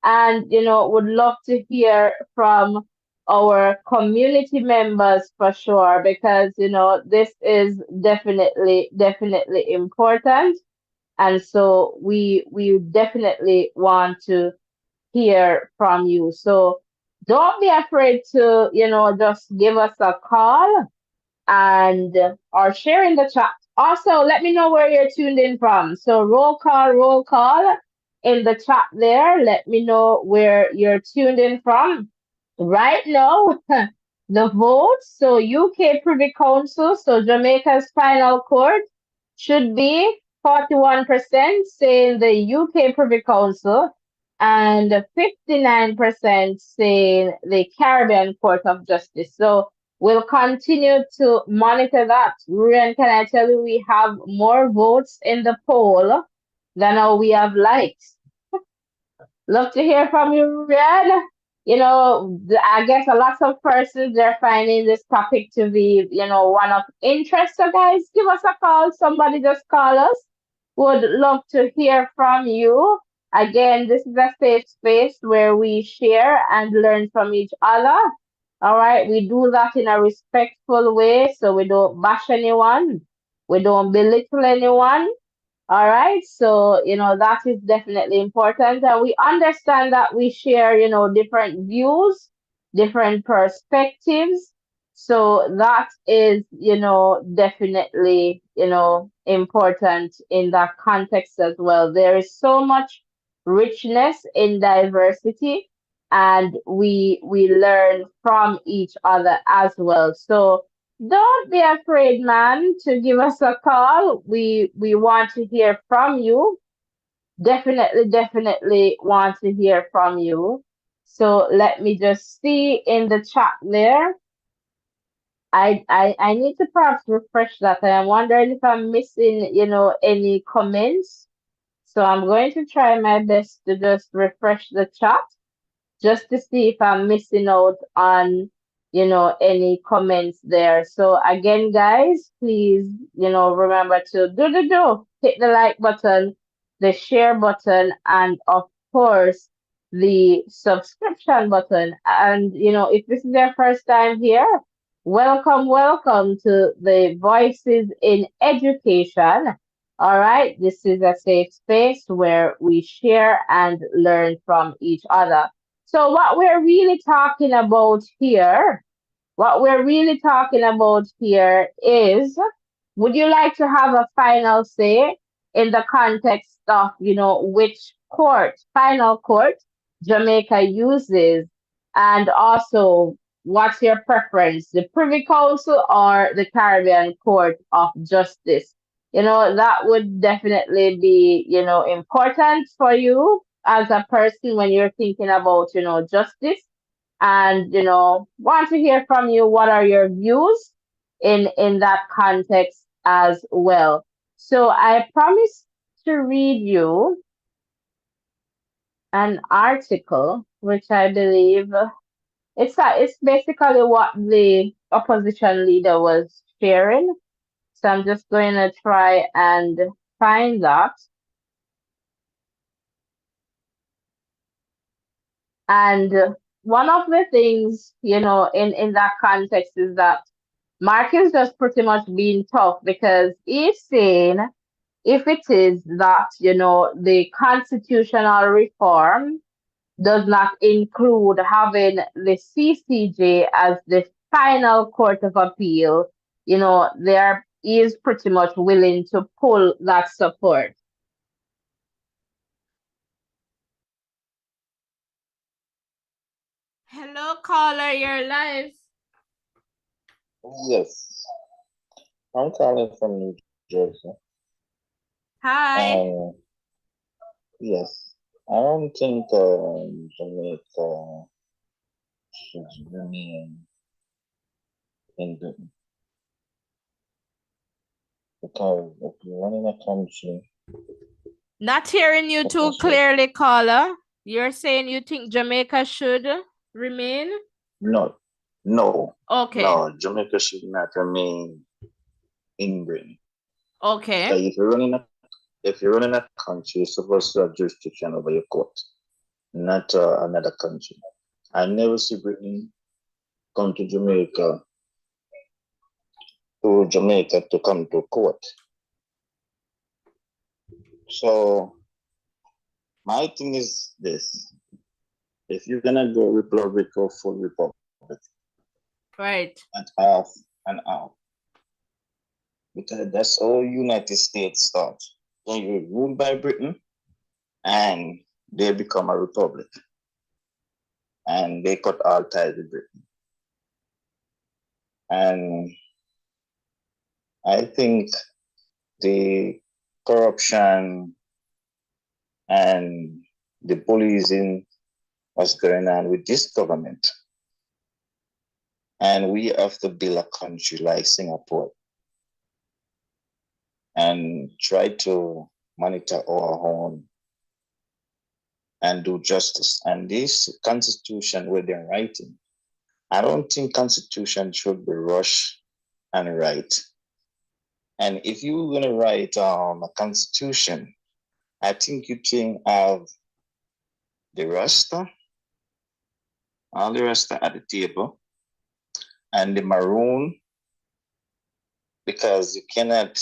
And, would love to hear from our community members for sure because, this is definitely, definitely important. And so we definitely want to hear from you. So don't be afraid to, just give us a call and or share in the chat. Also, let me know where you're tuned in from. So roll call in the chat there. Let me know where you're tuned in from. Right now, the votes, so UK Privy Council, so Jamaica's final court should be 41% saying the UK Privy Council and 59% saying the Caribbean Court of Justice. So we'll continue to monitor that. Ruren, can I tell you, we have more votes in the poll than we have likes. Love to hear from you, Ruren. I guess a lot of persons they're finding this topic to be, one of interest. So guys, give us a call. Somebody just call us. Would love to hear from you. Again, this is a safe space where we share and learn from each other. All right, we do that in a respectful way, so we don't bash anyone, we don't belittle anyone. All right, so that is definitely important, and we understand that we share different views, different perspectives. So that is definitely important in that context as well. There is so much richness in diversity, and we learn from each other as well. So don't be afraid, man, to give us a call. We want to hear from you. Definitely, definitely want to hear from you. So let me just see in the chat there. I need to perhaps refresh that. I am wondering if I'm missing, any comments. So I'm going to try my best to just refresh the chat just to see if I'm missing out on, any comments there. So again, guys, please, remember to hit the like button, the share button, and of course, the subscription button. And, if this is your first time here, welcome, welcome to the Voices in Education. All right, this is a safe space where we share and learn from each other. So what we're really talking about here, is, would you like to have a final say in the context of, which final court Jamaica uses, and also what's your preference, the Privy Council or the Caribbean Court of Justice? That would definitely be, important for you as a person when you're thinking about, justice. And, want to hear from you. What are your views in that context as well? So I promised to read you an article, which I believe it's basically what the opposition leader was sharing. So I'm just going to try and find that. And one of the things, in that context is that Mark is just pretty much being tough because he's saying if it is that, the constitutional reform does not include having the CCJ as the final court of appeal, there is pretty much willing to pull that support. Hello, caller, you're live.
Yes, I'm calling from New Jersey.
Hi.
Yes, I don't think Jamaica should remain in Britain because if you run in a country,
Not hearing you too clearly, caller. You're saying you think Jamaica should remain?
no,
Okay.
no, Jamaica should not remain in Britain.
Okay.
So if you're running a country, you're supposed to have jurisdiction over your court, not another country. I never see Britain come to Jamaica to come to court. So my thing is this: if you're gonna go republic or full republic,
right,
and half and half, because that's all United States start when you're ruled by Britain, and they become a republic, and they cut all ties with Britain, and I think the corruption and the policing what's going on with this government. And we have to build a country like Singapore and try to monitor our own and do justice. And this constitution where they're writing, I don't think constitution should be rushed and write. And if you're gonna write a constitution, I think you can have all the rest at the table, and the maroon, because you cannot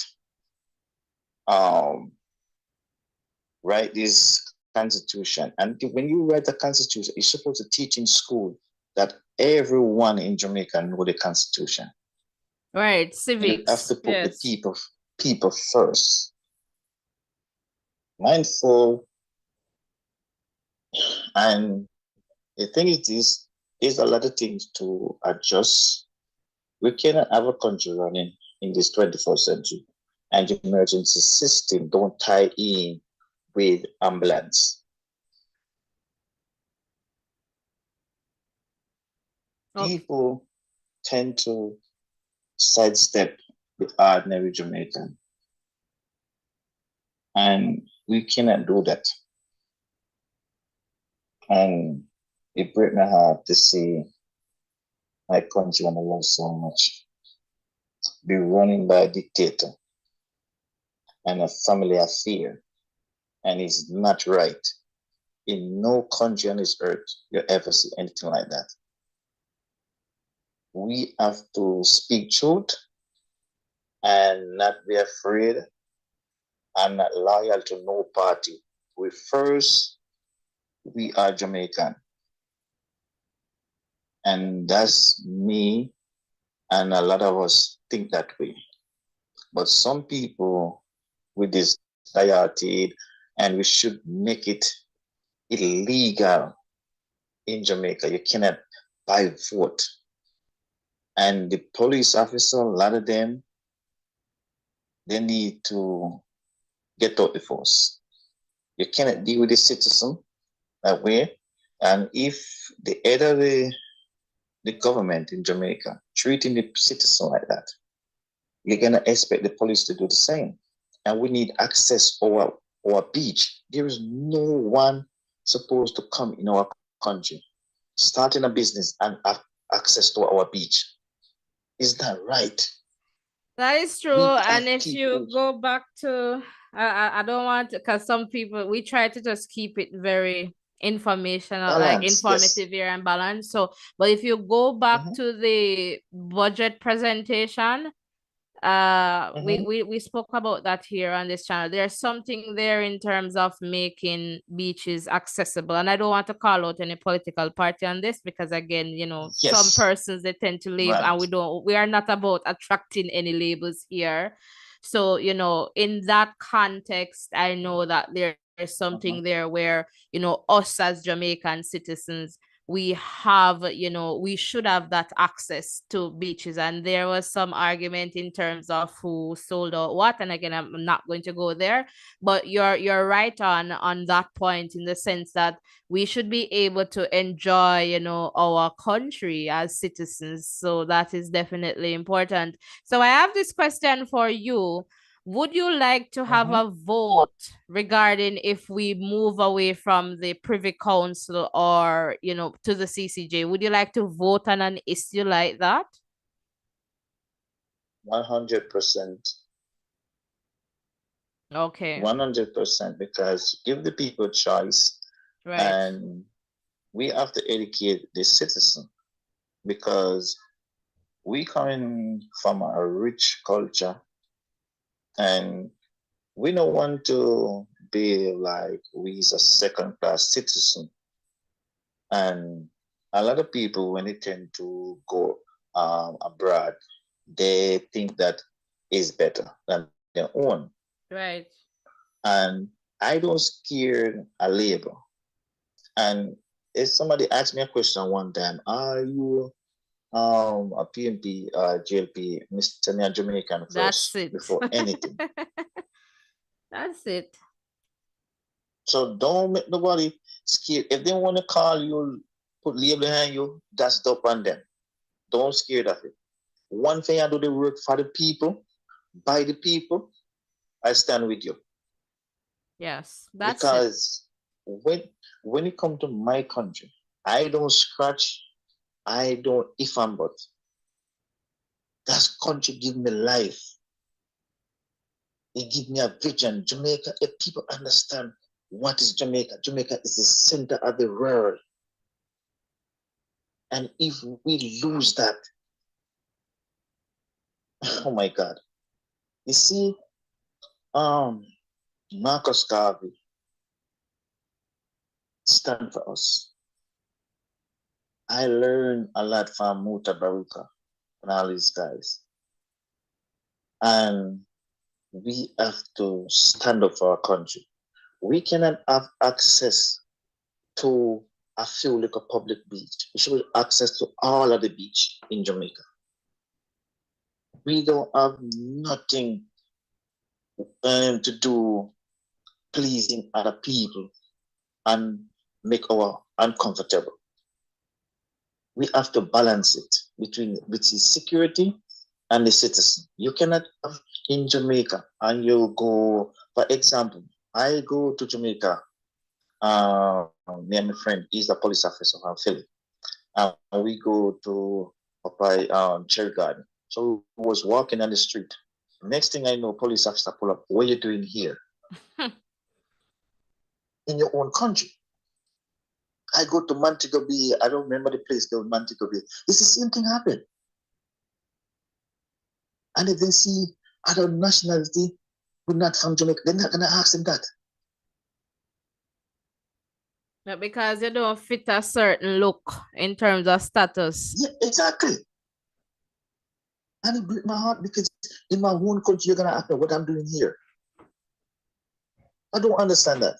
write this constitution. And when you write the constitution, you're supposed to teach in school that everyone in Jamaica know the constitution.
Right, civics.
You have to put the people first. Mindful. And the thing is this, there's a lot of things to adjust. We cannot have a country running in this 21st century and the emergency system don't tie in with ambulance. People tend to sidestep the ordinary Jamaican. And we cannot do that. And it breaks my heart to see my country when I love so much be running by a dictator and a family affair. And it's not right. In no country on this earth you ever see anything like that. We have to speak truth and not be afraid and not loyal to no party. We are Jamaican. And that's me, and a lot of us think that way. But some people with this dietary, and we should make it illegal in Jamaica. You cannot buy vote And the police officer, a lot of them, they need to get out the force. You cannot deal with the citizen that way. And if the head of the government in Jamaica treating the citizen like that, you're gonna expect the police to do the same. And we need access to our beach. There is no one supposed to come in our country, starting a business and have access to our beach. Is that right?
That is true. And if you go back to, I don't want to, because some people, we try to just keep it very informational, like informative here and balanced. So, but if you go back to the budget presentation, we spoke about that here on this channel. There's something there in terms of making beaches accessible, and I don't want to call out any political party on this, because again, you know, some persons, they tend to label, and we are not about attracting any labels here. So, you know, in that context, I know that there's something there where, you know, us as Jamaican citizens, we have, you know, we should have that access to beaches. And there was some argument in terms of who sold out what, and again, I'm not going to go there, but you're right on that point, in the sense that we should be able to enjoy, you know, our country as citizens. So that is definitely important. So I have this question for you. Would you like to have a vote regarding if we move away from the Privy Council or, you know, to the CCJ? Would you like to vote on an issue like that?
100%.
Okay.
100%, because give the people choice.
Right.
And we have to educate the citizen, because we coming from a rich culture, and we don't want to be like we's a second-class citizen. And a lot of people, when they tend to go abroad, they think that is better than their own.
Right.
And I don't scare a label. And if somebody asked me a question one time, are you a PNP, GLP, Mr. Nia Jamaican first before anything?
That's it.
So don't make nobody scared. If they want to call you, put label behind you, that's up on them. Don't scare of it. One thing, I do the work for the people, by the people, I stand with you.
Yes, that's
because when it comes to my country, I don't scratch, I don't if and but. That country give me life. It give me a vision. Jamaica, if people understand what is Jamaica, Jamaica is the center of the world. And if we lose that, oh my God. You see, Marcus Garvey stand for us. I learned a lot from Muta Baruka and all these guys. And we have to stand up for our country. We cannot have access to a few like a public beach. We should have access to all of the beach in Jamaica. We don't have nothing to do pleasing other people and make our uncomfortable. We have to balance it between security and the citizen. You cannot have in Jamaica and you go, for example, I go to Jamaica, me and my friend, he's a police officer from Philly. And we go to Cherry Garden. So we was walking on the street. Next thing I know, police officer pull up, what are you doing here? In your own country. I go to Montego Bay, I don't remember the place called Montego Bay. It's the same thing happened. And if they see other nationality, we're not from Jamaica, they're not gonna ask them that.
But because you don't fit a certain look in terms of status.
Yeah, exactly. And it breaks my heart because in my own country, you're gonna ask me what I'm doing here. I don't understand that.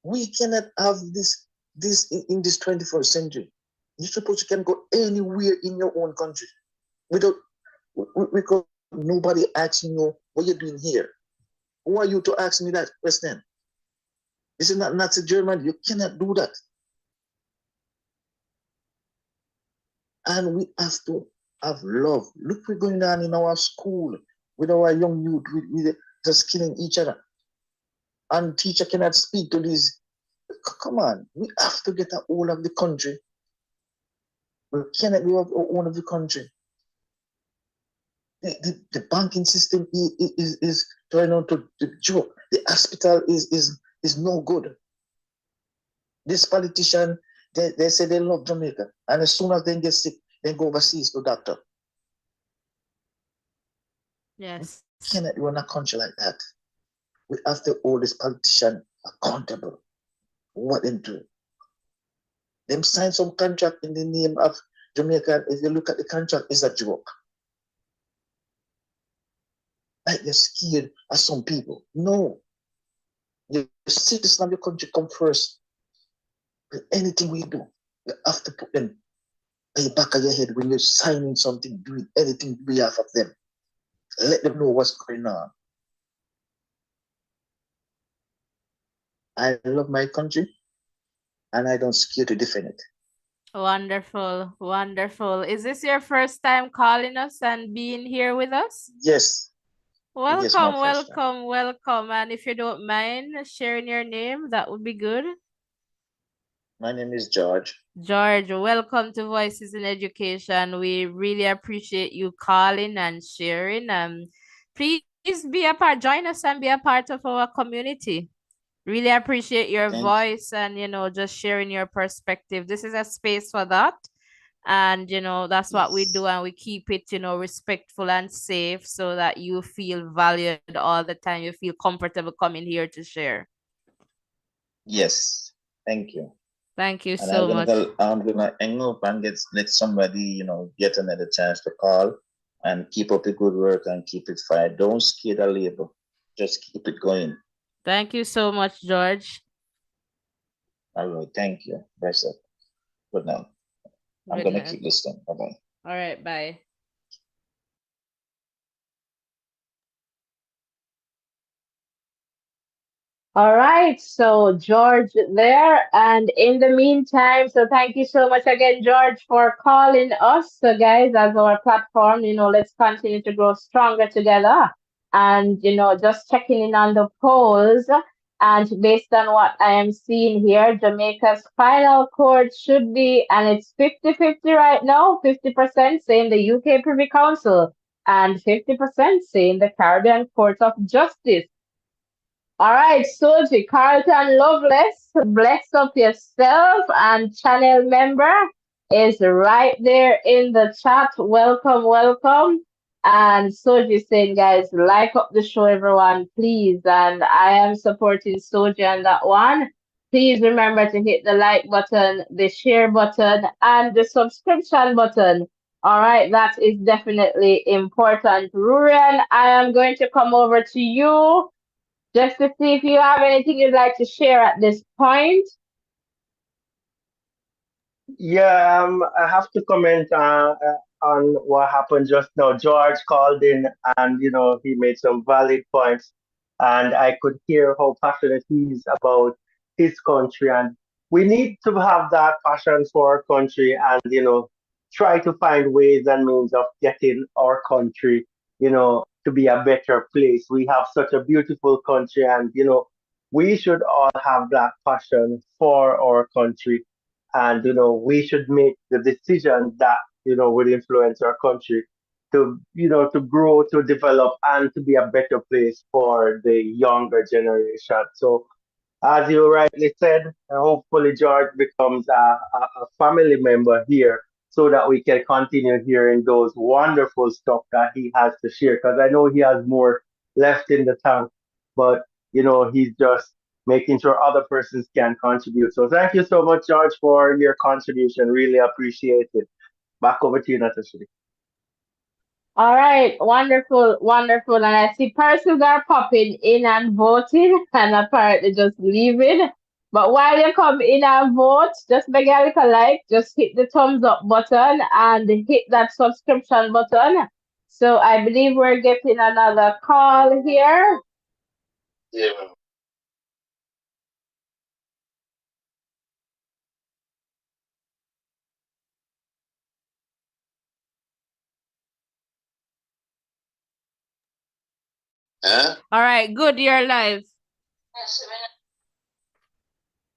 We cannot have this in this 21st century. You suppose you can go anywhere in your own country without because nobody asking you what you're doing here. Who are you to ask me that question? This is not Nazi Germany. You cannot do that. And we have to have love. Look what's going on in our school with our young youth, with just killing each other. And teacher cannot speak to these. Come on, we have to get a hold of the country. We cannot be a hold of the country. The banking system is trying out to joke. The hospital is no good. This politician, they say they love Jamaica, and as soon as they get sick, they go overseas to doctor.
Yes.
We cannot run a country like that. We have to hold this politician accountable. What them do? Them sign some contract in the name of Jamaica. If you look at the contract, it's a joke. Like they're scared of some people. No. The citizen of your country come first. With anything we do, you have to put them in the back of your head when you're signing something, doing anything on behalf of them. Let them know what's going on. I love my country and I don't scare to defend it.
Wonderful, wonderful. Is this your first time calling us and being here with us?
Yes.
Welcome,
Yes, my first time.
welcome. And if you don't mind sharing your name, that would be good.
My name is George.
George, welcome to Voices in Education. We really appreciate you calling and sharing. Please be a part, join us and be a part of our community. Really appreciate your voice and, just sharing your perspective. This is a space for that. And, that's what we do. And we keep it, respectful and safe so that you feel valued all the time. You feel comfortable coming here to share.
Yes. Thank you.
Thank you so much.
I'm gonna hang up and let somebody, get another chance to call and keep up the good work and keep it fire. Don't scare the labor. Just keep it going.
Thank you so much, George.
All right. Thank you. Rest up. Good night. I'm gonna keep listening. Bye-bye.
All right. Bye. All right, so George there, and in the meantime, so thank you so much again, George, for calling us. So guys, as our platform, let's continue to grow stronger together. And, just checking in on the polls. And based on what I am seeing here, Jamaica's final court should be, and it's 50-50 right now, 50% saying the UK Privy Council and 50% saying the Caribbean Court of Justice. All right, Soji, Carlton Loveless, bless up yourself, and channel member is right there in the chat. Welcome, welcome. And Soji saying, guys, like up the show, everyone, please. And I am supporting Soji on that one. Please remember to hit the like button, the share button, and the subscription button. All right, that is definitely important. Rurian, I am going to come over to you just to see if you have anything you'd like to share at this point.
Yeah, I have to comment on what happened just now. George called in and, he made some valid points. And I could hear how passionate he is about his country. And we need to have that passion for our country and, try to find ways and means of getting our country, to be a better place. We have such a beautiful country and, we should all have that passion for our country and we should make the decisions that will influence our country to to grow, to develop, and to be a better place for the younger generation. So as you rightly said, hopefully George becomes a family member here so that we can continue hearing those wonderful stuff that he has to share, because I know he has more left in the tank, but he's just making sure other persons can contribute. So thank you so much, George, for your contribution. Really appreciate it. Back over to you, Natasha.
All right, wonderful, wonderful. And I see persons are popping in and voting and apparently just leaving. But while you come in and vote, just make a little like, just hit the thumbs up button and hit that subscription button. So I believe we're getting another call here.
Yeah. Huh?
All right, good, you're live.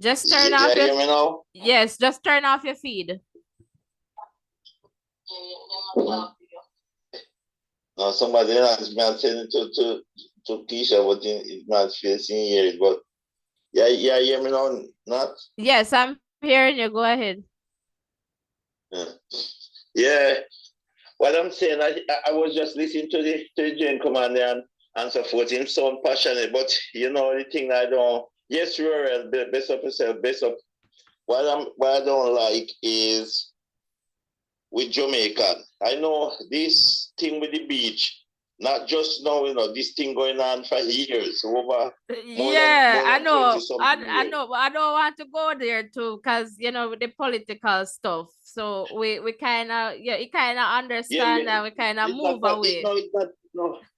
Just turn
You
off
hear
your
me now?
yes, just turn off your feed.
No, somebody else might send it to Keisha, but it's not facing here. But yeah, hear me now? Not?
Yes, I'm hearing you. Go ahead.
Yeah. What I'm saying, I was just listening to the Jane Commander and so forth. Him sound passionate, but you know the thing I don't. Yes, rural, best of yourself, best of. What I don't like is with Jamaica. I know this thing with the beach, not just now, you know, this thing going on for years, over
Yeah,
more
I
than
know.
20 something
I
years.
know, but I don't want to go there too, because you know, with the political stuff. So we kind of, yeah, you kind of understand that we kind of move away.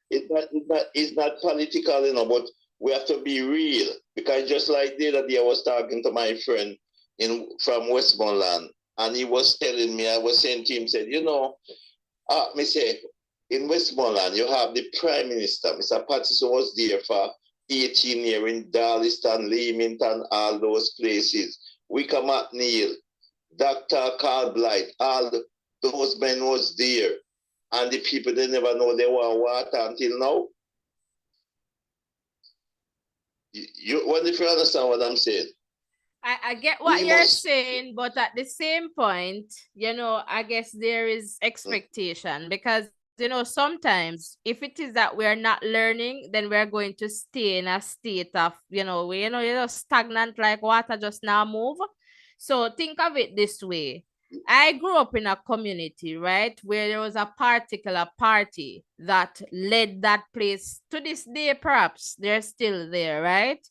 It's not political, you know, but we have to be real. Because just like the other day, I was talking to my friend from Westmoreland, and he was telling me, I was saying to him, said, you know, me say, in Westmoreland, you have the Prime Minister, Mr. Patterson was there for 18 years in Darliston, Leamington, all those places. Wickham McNeil, Dr. Carl Blight, all those men was there. And the people, they never know they want water until now. You wonder if you understand what I'm saying?
I get what you're saying, but at the same point, you know, I guess there is expectation because, you know, sometimes if it is that we're not learning, then we're going to stay in a state of, you know, stagnant like water just now move. So think of it this way. I grew up in a community, right, where there was a particular party that led that place to this day, perhaps they're still there, right?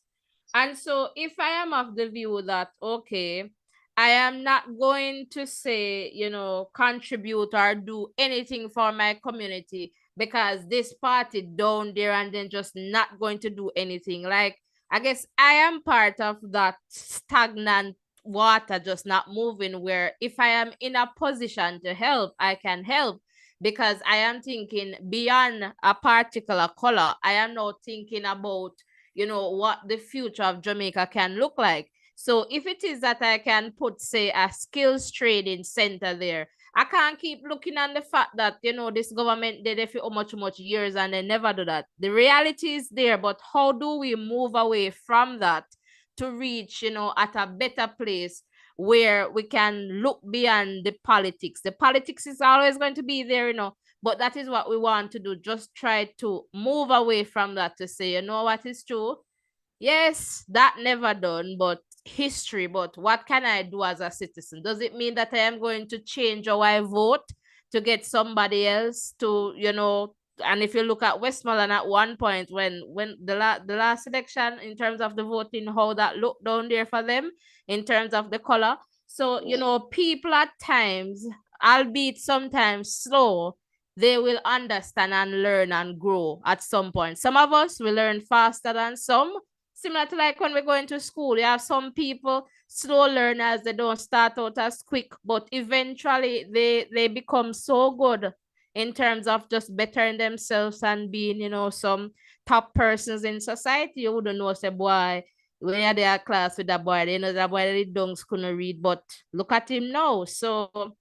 And so if I am of the view that, okay, I am not going to say, you know, contribute or do anything for my community because this party down there and then just not going to do anything. Like, I guess I am part of that stagnant water just not moving where if I am in a position to help, I can help because I am thinking beyond a particular color. I am now thinking about, you know, what the future of Jamaica can look like. So if it is that I can put, say, a skills training center there, I can't keep looking at the fact that, you know, this government did it for how much years and they never do that. The reality is there, but how do we move away from that to reach, you know, at a better place where we can look beyond the politics? The politics is always going to be there, you know, but that is what we want to do. Just try to move away from that to say, you know what is true? Yes, that never done, but history. But what can I do as a citizen? Does it mean that I am going to change how I vote to get somebody else to, you know? And if you look at Westmoreland at one point, when the last election in terms of the voting, how that looked down there for them in terms of the color. So, you know, people at times, albeit sometimes slow, they will understand and learn and grow at some point. Some of us will learn faster than some. Similar to like when we're going to school, you have some people, slow learners, they don't start out as quick, but eventually they become so good in terms of just bettering themselves and being, you know, some top persons in society. You wouldn't know, say, boy, when you're there at class with that boy, they know that boy the dunks couldn't read, but look at him now. So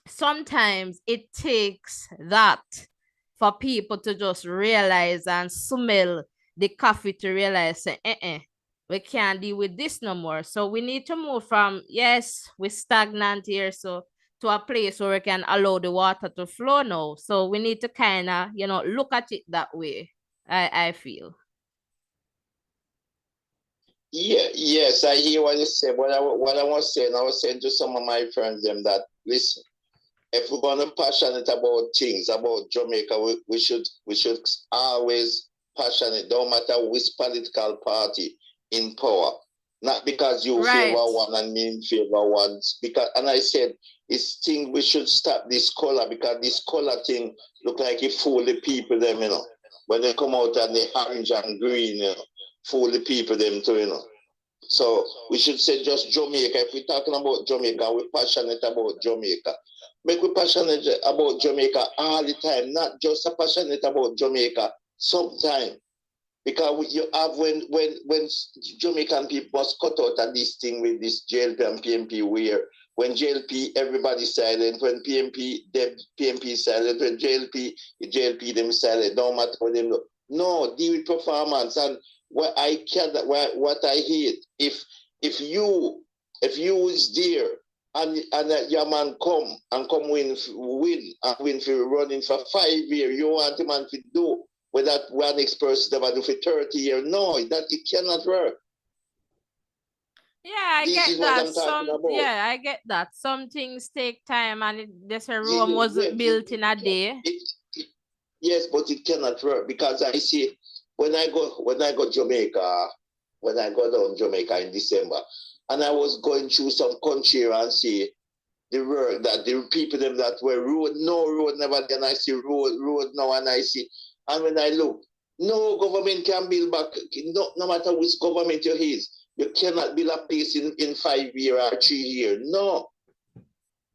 sometimes it takes that for people to just realize and smell the coffee to realize, we can't deal with this no more. So we need to move from, yes, we're stagnant here, so to a place where we can allow the water to flow now. So we need to kind of, you know, look at it that way, I feel.
Yeah, yes, I hear what you say. What I was saying to some of my friends them that, listen, if we're gonna passionate about things about Jamaica, we should always passionate, don't matter which political party in power. Not because you
Right.
favor one and me in favor one. Because, and I said, it's thing we should stop this color, because this color thing look like it fool the people them, you know. When they come out and the orange and green, you know, fool the people them too, you know. So we should say just Jamaica. If we're talking about Jamaica, we're passionate about Jamaica. Make we passionate about Jamaica all the time, not just passionate about Jamaica sometimes. Because you have when Jamaican people must cut out of this thing with this JLP and PMP, where when JLP everybody silent, when PMP PMP silent, when JLP them silent, don't matter what them do. No, deal with performance. And what I hate, if you is there and your man come win for running for 5 years, you want the man to do what that one next person never do for 30 years. No, that it cannot work.
Yeah, I
This
get
is
that.
what I'm talking about.
Yeah, I get that. Some things take time, and this Rome wasn't built in a day.
Yes, but it cannot work, because I see when I go Jamaica, when I go down Jamaica in December, and I was going through some country and see the work that the people them that were no road never, then I see road now, and I see, and when I look, no government can build back, no matter which government you is, you cannot build a place in 5 years or 3 years. No,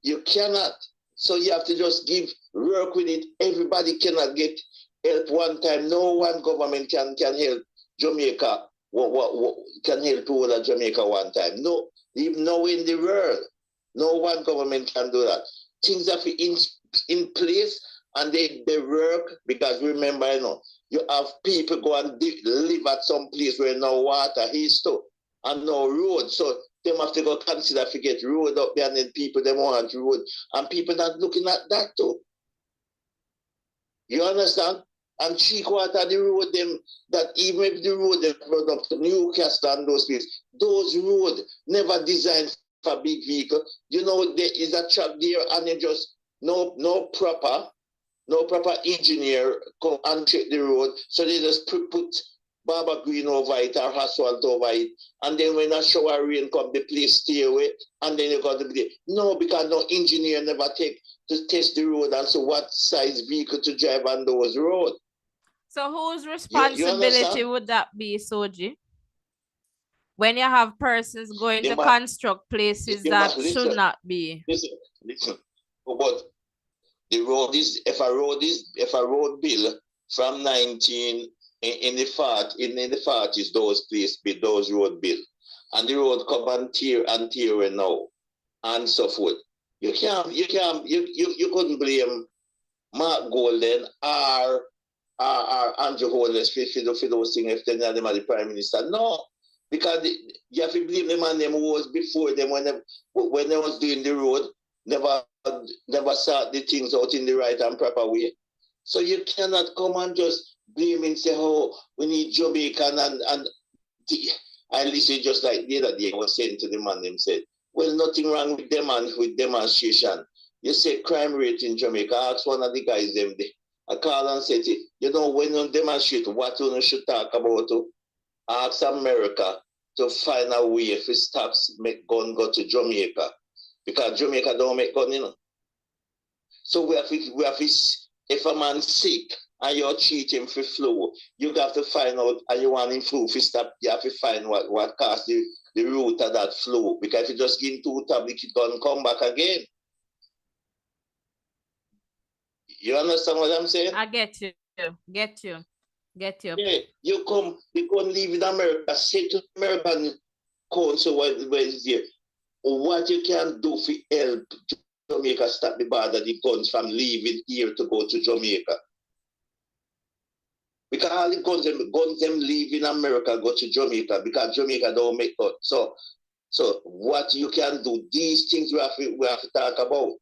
you cannot. So you have to just work with it. Everybody cannot get help one time. No one government can help Jamaica. What can help all of Jamaica one time? No, even now in the world, no one government can do that. Things are in place, and they work, because remember, you have people go and live at some place where no water is too, and no road. So they have to go consider to get road up there, and then people they want road, and people not looking at that too. You understand? And 3/4 of the road them, that even if the road they run up to Newcastle and those places, those roads never designed for big vehicle. You know, there is a track there, and they just no proper engineer come and check the road. So they just put Baba Green over it or asphalt over it. And then when a shower rain come, the place stay away, and then you got to be there. No, because no engineer never take to test the road and so what size vehicle to drive on those roads.
So whose responsibility would that be, Soji? When you have persons going to construct places that should not be.
Listen. But the road is, if a road bill from 19 in the 40s, those road bill, and the road come and tear now, and so forth. You couldn't blame Mark Golden or Andrew Holness for those things if they're them are the Prime Minister. No, because you have to believe the man them was before them when they was doing the road, never sort the things out in the right and proper way. So you cannot come and just blame and say, oh, we need Jamaican and I listen just like the other day I was saying to the man, them said, well, nothing wrong with them and with demonstration. You say crime rate in Jamaica. I asked one of the guys them there. I called and said, when you demonstrate, what you should talk about? Ask America to find a way if it stops make gun go to Jamaica. Because Jamaica don't make gun, So we have to, if a man sick and you're treating for flu, you have to find out, and you want him flu to stop, you have to find what caused the root of that flu. Because if you just give 2 tablets, it can come back again. You understand what I'm saying?
I get you.
Yeah, you come live in America, say to American council what is there, what you can do for help Jamaica stop the border the guns from leaving here to go to Jamaica. Because all the guns them leave in America go to Jamaica because Jamaica don't make guns. So what you can do, these things we have to talk about.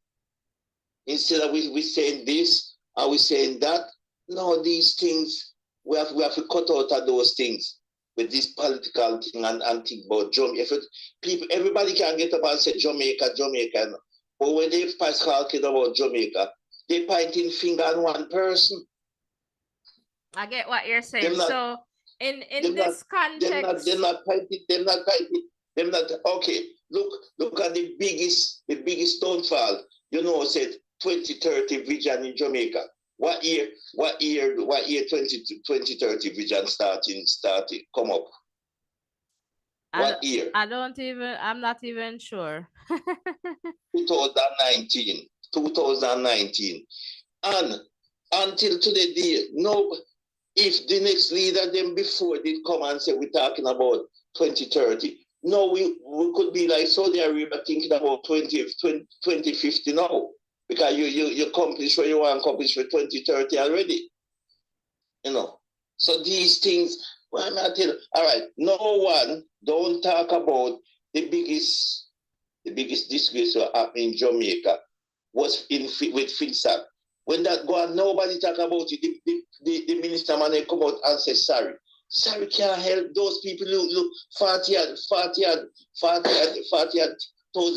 Instead of we saying this and we saying that, no, these things we have to cut out of those things with this political thing and think about Jamaica. Everybody can get up and say Jamaica. But when they pass talking about Jamaica, they pointing finger on one person.
I get what you're saying. in
Them not,
this context,
them not fighting, them not okay. Look at the biggest downfall. You know, said 2030 vision in Jamaica. What year 2030 vision started come up? What year?
I'm not even sure.
2019. And until today, no, if the next leader them before did come and say we're talking about 2030, no, we could be like Saudi Arabia thinking about 2050 now. Because you accomplish what you want to accomplish for 2030 already. You know. So these things, well, I'm not telling, all right, no one don't talk about the biggest disgrace that happened in Jamaica was with FinSAC. When that go on, nobody talk about it. The minister man they come out and say sorry. Sorry can't help those people who 40,000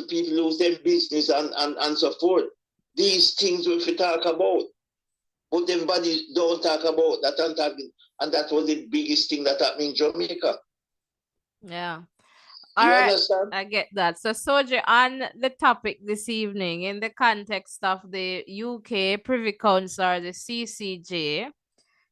people lose their business and so forth. These things we talk about. But them body don't talk about that and that was the biggest thing that happened in Jamaica.
Yeah.
You
All right,
understand?
I get that. So, Soji, on the topic this evening, in the context of the UK Privy Council or the CCJ,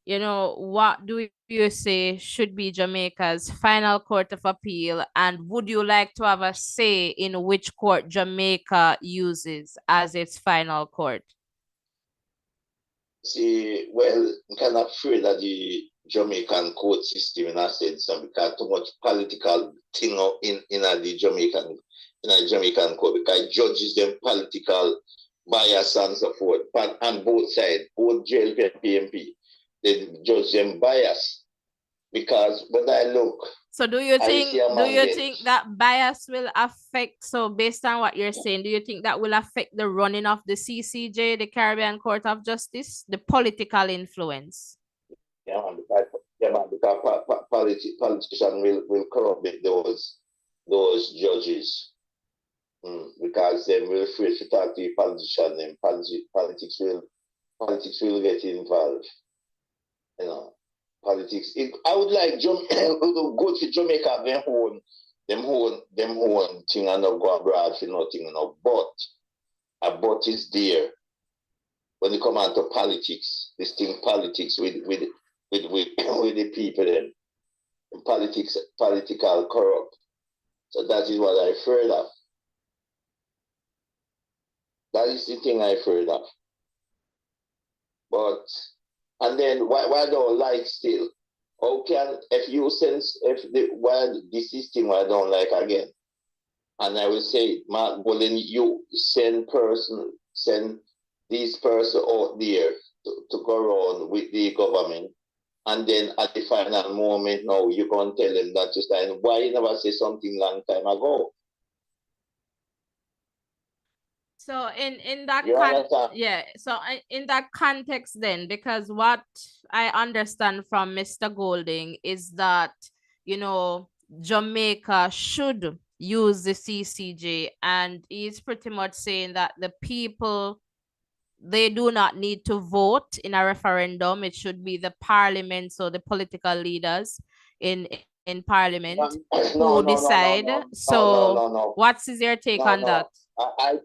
you know, what do you say should be Jamaica's final court of appeal? And would you like to have a say in which court Jamaica uses as its final court?
See, well, I'm kind of afraid that the Jamaican court system in a sense, because too much political thing in the Jamaican court, because judges them political bias and so forth, on both sides, both JLP and PMP, they judge them bias. Because when I look,
so do you think that bias will affect, so based on what you're saying, do you think that will affect the running of the CCJ, the Caribbean Court of Justice, the political influence?
Yeah, because politicians will corrupt those judges. Because they will free to talk to the politician, and politics will get involved. You know. Politics. I would like go to Jamaica, them own thing and not go abroad for nothing, you know. But a but is there when you come on to politics. This thing politics with the people then. Political corrupt. So that is what I've heard of. That is the thing I've heard of. But and then why don't like still? How can this system I don't like again? And I will say, Mark, well then you send this person out there to go around with the government, and then at the final moment now you can tell them that just and why you never say something long time ago?
So in that in that context then, because what I understand from Mr. Golding is that, you know, Jamaica should use the CCJ, and he's pretty much saying that the people, they do not need to vote in a referendum. It should be the parliament, so the political leaders in parliament who decide. So what's your take on that?
I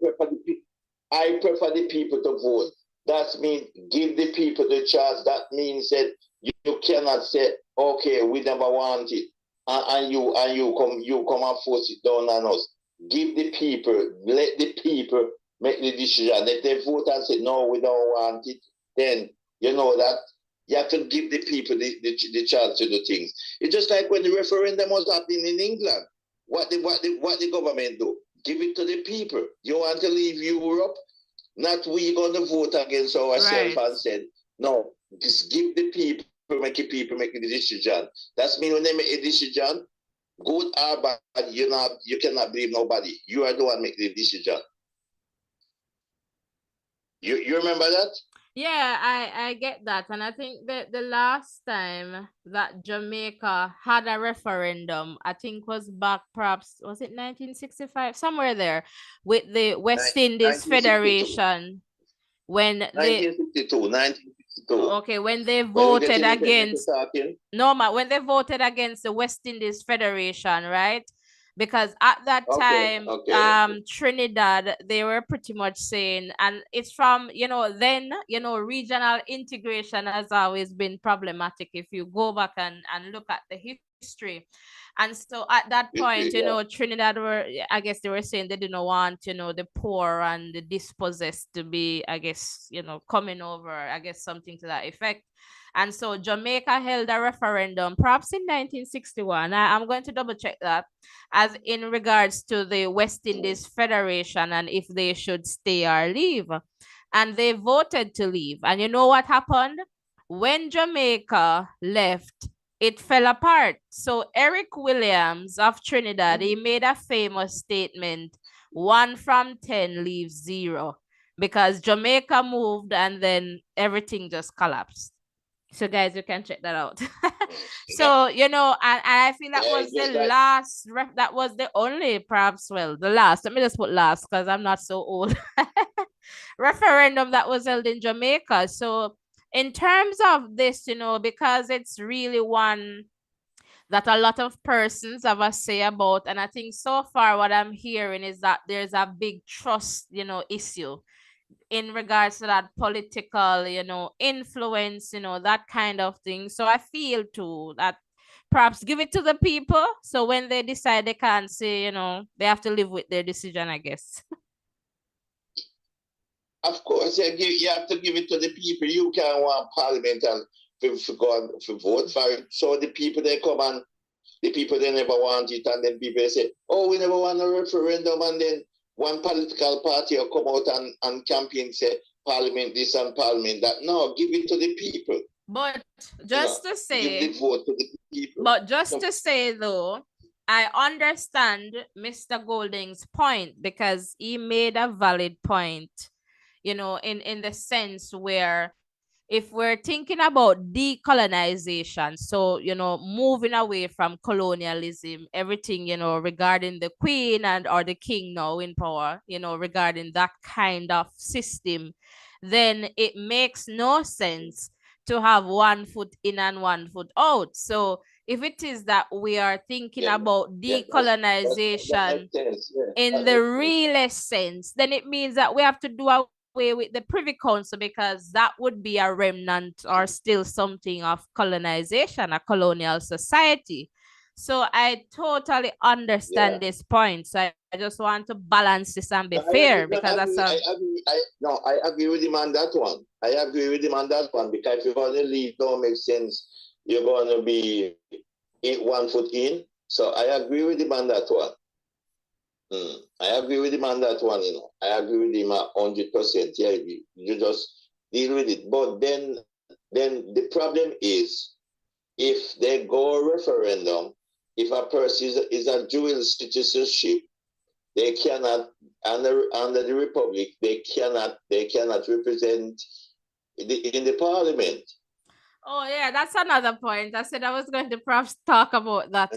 prefer the people to vote. That means give the people the chance. That means that you cannot say, okay, we never want it, and you come and force it down on us. Give the people, let the people make the decision. If they vote and say no, we don't want it, then you know that you have to give the people the chance to do things. It's just like when the referendum was happening in England. What the government do? Give it to the people. You want to leave Europe? Not we going to vote against ourselves and said, no, just give the people, make the people make the decision. That's mean when they make a decision, good or bad, you cannot blame nobody. You are the one make the decision. You remember that?
Yeah, I get that. And I think that the last time that Jamaica had a referendum, I think was back perhaps, was it 1965? Somewhere there, with the West Indies Federation. When
1962.
Okay, when they
When we
voted
get independent,
against
we're talking.
no, when they voted against the West Indies Federation, right? Because at that time, Trinidad, they were pretty much saying, and it's from, then, regional integration has always been problematic if you go back and look at the history. And so at that point, Trinidad I guess they were saying they didn't want, the poor and the dispossessed to be, I guess, coming over, I guess something to that effect. And so Jamaica held a referendum, perhaps in 1961. I'm going to double check that, as in regards to the West Indies Federation and if they should stay or leave. And they voted to leave. And you know what happened? When Jamaica left, it fell apart. So Eric Williams of Trinidad, he made a famous statement, 1 from 10 leaves 0, because Jamaica moved and then everything just collapsed. So guys, you can check that out. So, and I feel that was the last, that was the only, perhaps, well, the last, let me just put last because I'm not so old, referendum that was held in Jamaica. So in terms of this, because it's really one that a lot of persons have a say about, and I think so far what I'm hearing is that there's a big trust, issue in regards to that political, influence, that kind of thing. So I feel too that perhaps give it to the people. So when they decide, they can't say, they have to live with their decision, I guess.
Of course, you have to give it to the people. You can't want parliament and to vote for it. So the people, they come and the people, they never want it. And then people say, oh, we never want a referendum. And then one political party will come out and campaign, say, parliament this and parliament that. No, give it to the people.
But just to say,
give the vote to the people.
But just to say, though, I understand Mr. Golding's point, because he made a valid point, in the sense where if we're thinking about decolonization, so, moving away from colonialism, everything, regarding the queen or the king now in power, regarding that kind of system, then it makes no sense to have 1 foot in and 1 foot out. So if it is that we are thinking about decolonization in the realest sense, then it means that we have to do away with the Privy Council, because that would be a remnant or still something of colonization, a colonial society. So I totally understand this point. So I just want to balance this and be fair, because
I agree with him on that one. I agree with him on that one, because if you're going to leave, don't make sense. You're going to be 1 foot in. So I agree with him on that one. I agree with him on that one, I agree with him 100%. Yeah, you just deal with it. But then the problem is, if they go referendum, if a person is a dual citizenship, they cannot, under the republic, they cannot represent in the parliament.
Oh yeah, that's another point. I said I was going to perhaps talk about that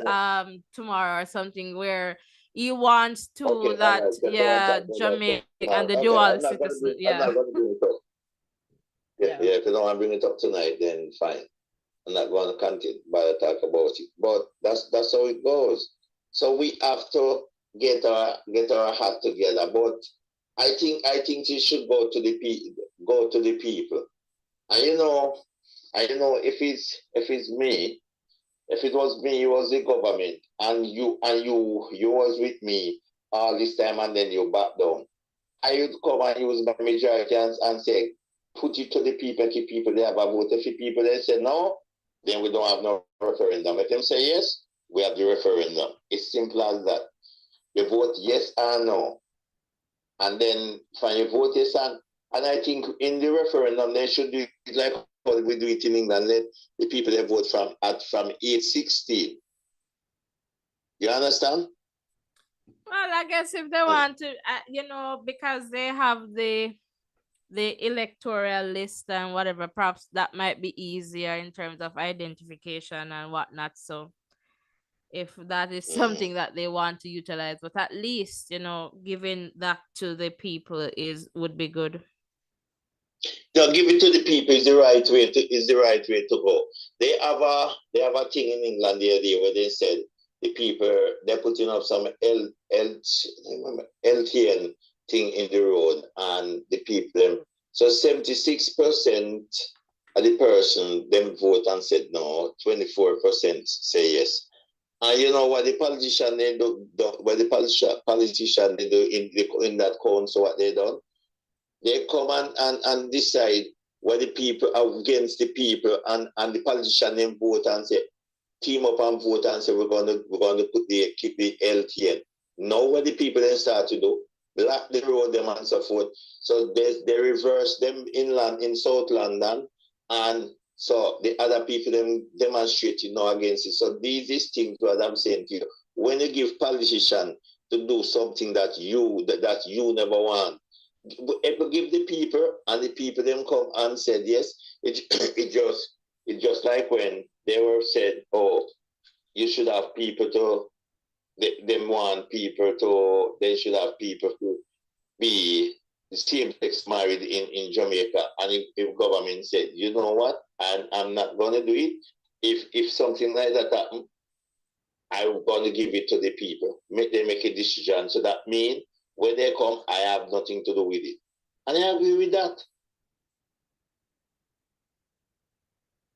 tomorrow or something, where he wants to Jamaica and the dual citizen.
I'm not going to bring it up. Yeah, if you don't want to bring it up tonight, then fine. I'm not going to continue to talk about it. But that's how it goes. So we have to get our hat together. But I think it should go to the people. And if it's me, if it was me, it was the government, and you was with me all this time, and then you back down, I would come and use my majority and say, put it to the people, keep people they have a vote. If the people they say no, then we don't have no referendum. If them say yes, we have the referendum. It's simple as that. You vote yes or no, and then when you vote yes, and I think in the referendum they should do it like we do it in England. Let the people they vote from age 16. You understand?
Well, I guess if they want to, because they have the electoral list and whatever, perhaps that might be easier in terms of identification and whatnot. So if that is something that they want to utilize, but at least, giving that to the people would be good.
No, give it to the people is the right way to go. They have a thing in England the other day where they said the people they're putting up some LTN thing in the road and the people so 76% of the person them vote and said no, 24% say yes. And you know what the politician they do what the politician they do in that council what they done? They come and decide what the people are against the people and the politician then vote and say, team up and vote and say we're gonna keep the LTN. Now what the people then start to do, block the road them and so forth. So they reverse them inland in South London and so the other people them demonstrating now against it. So these things what I'm saying to you. When you give politician to do something that you never want, give the people and the people them come and said yes. It just like when they were said, oh, you should have people to they should have people to be same-sex married in Jamaica. And if government said, you know what, I'm not gonna do it. If something like that happen, I'm gonna give it to the people. They make a decision. So that means when they come, I have nothing to do with it. And I agree with that.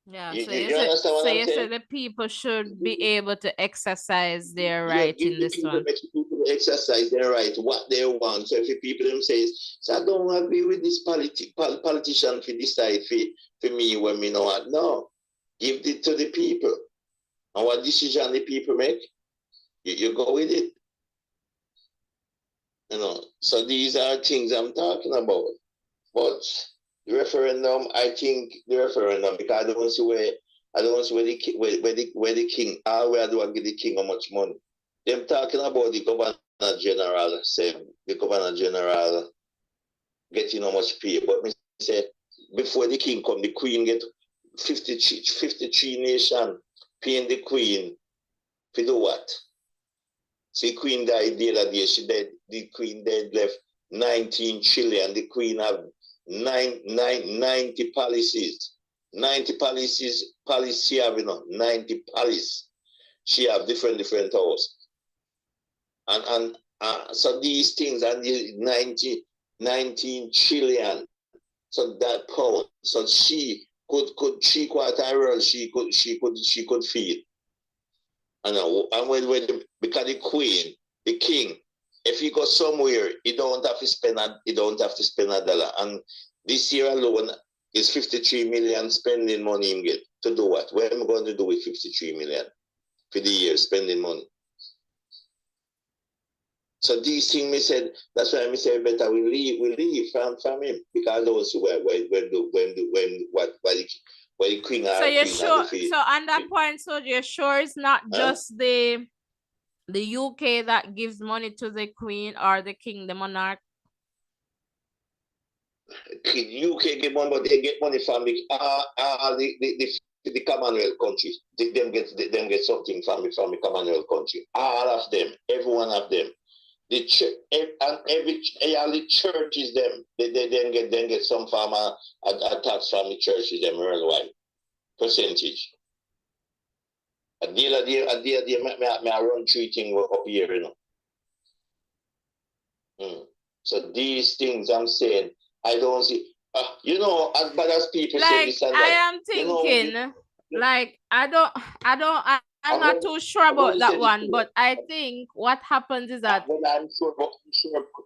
Yeah,
You
so
understand what I'm
you
saying?
said the people should be able to exercise their right
give
in
the
this
people,
one.
make people exercise their right, what they want. So if the people them says, so I don't agree with this politician to decide for me when me know what. No, give it to the people. And what decision the people make, you go with it. You know, so these are things I'm talking about. But the referendum, I think the referendum, because I don't see where the king, where do I give the king how much money? Them talking about the governor general, say the governor general getting how much pay. But me say before the king come, the queen get 53 nation paying the queen for do what? See, queen died the other day. She died. The queen died left 19 trillion. The queen have 90 palaces. 90 palaces. Palace she have, 90 palace. She have different houses. And so these things and the 19 trillion. So that pound. So she could 3/4 world she could feed. And when because the queen, the king, if he goes somewhere, he don't have to spend a dollar. And this year alone is 53 million spending money in get to do what? What am I going to do with 53 million for the year spending money? So these things me said, that's why I say better we leave from him because I don't see where the queen are.
So you're sure? So on that point, so you're sure it's not just the UK that gives money to the queen or the king, the monarch?
UK get money, but they get money from the Commonwealth countries. Them get something from the Commonwealth country. All of them, every one of them. The church and all the churches them they then get some form of a tax from the churches them worldwide percentage. A deal me run 3 things up here, So these things I'm saying, I don't see. As bad as people say this and that.
I am thinking, I'm not too sure about that one, but I think what happens is that.
Well, I'm sure about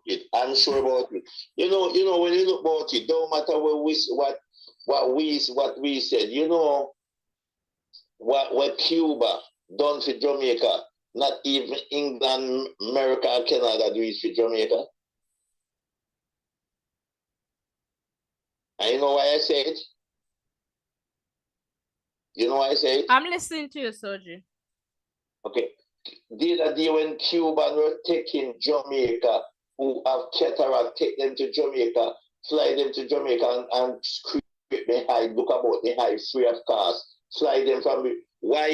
it. I'm sure about it. When you look about it, don't matter what we said. What Cuba done for Jamaica, not even England, America, Canada do it for Jamaica. And you know why I say it? You know why I say it?
I'm listening to you, Soji.
Okay. The other day when Cuban were taking Jamaica, who have cataract, take them to Jamaica, fly them to Jamaica and scrape the hide, look about the hide free of cost, fly them from why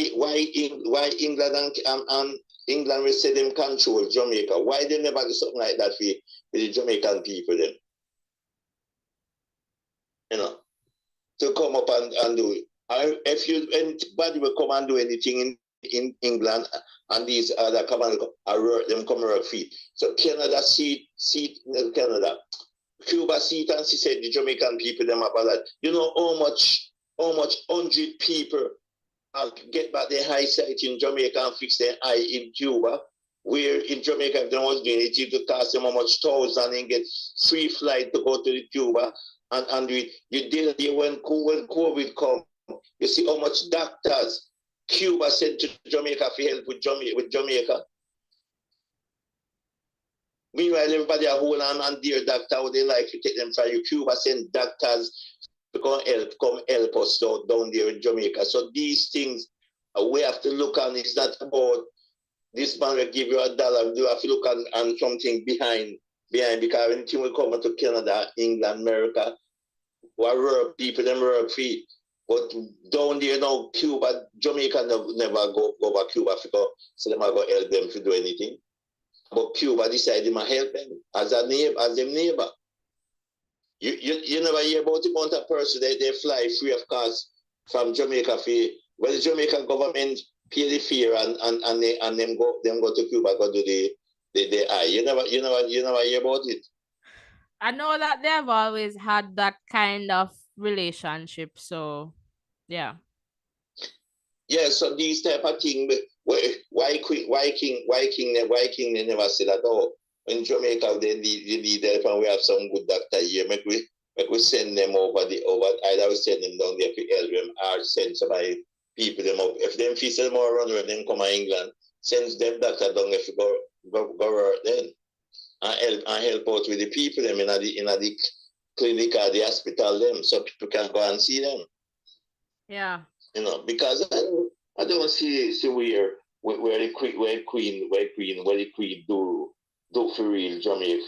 England and England will say them control Jamaica? Why they never do something like that for the Jamaican people then? you know, to come up and do it. If anybody will come and do anything in England and these other come and come work feet. So Canada seat Canada. Cuba seat and she said the Jamaican people them about that. You know how much 100 people get back their eyesight in Jamaica and fix their eye in Cuba. Where in Jamaica if they was doing it, it would cost them how much thousand and get free flight to go to the Cuba and do it. You did it when COVID come. You see how much doctors Cuba sent to Jamaica for help with Jamaica. Meanwhile, everybody are hold on and dear doctor, how they like to take them from you. Cuba send doctors to come help us down there in Jamaica. So these things we have to look on. It's not about this man will give you $1. You have to look on something behind because anything will come to Canada, England, America, where work people them work free. But down there now, Cuba, Jamaica never go back Cuba because so they might go help them to do anything. But Cuba decided to help them as a neighbor, as their neighbor. You never hear about the amount of person they fly free of cost from Jamaica for well the Jamaican government pay the fare and them go to Cuba go do the eye. You never hear about it.
I know that they've always had that kind of relationship, so yeah.
Yeah, so these type of thing why King they never said at all. In Jamaica they need help and we have some good doctor here. Make we send them over either we send them down there to help them or send somebody people them up. If them feel them more run with them come to England, send them doctor down if you go work then. And help out with the people them in the clinic or the hospital them so people can go and see them.
Yeah.
You know, because I don't see where the queen do for real Jamaica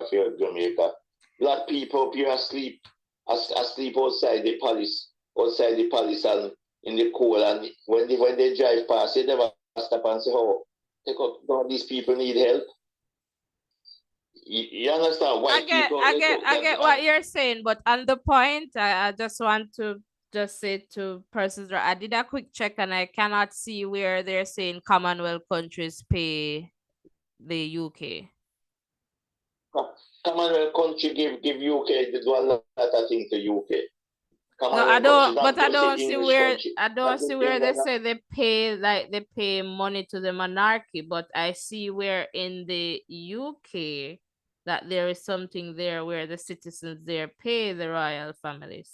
for Jamaica. Black people up here asleep outside the palace and in the cold and when they drive past they never stop and say, oh, don't these people need help? You understand why
I get what you're saying, but on the point, I just want to just say to persons I did a quick check and I cannot see where they're saying Commonwealth countries pay the UK.
Commonwealth country give UK they do a lot of things to UK.
No, I don't. But I don't see where they say they pay money to the monarchy. But I see where in the UK that there is something there where the citizens there pay the royal family.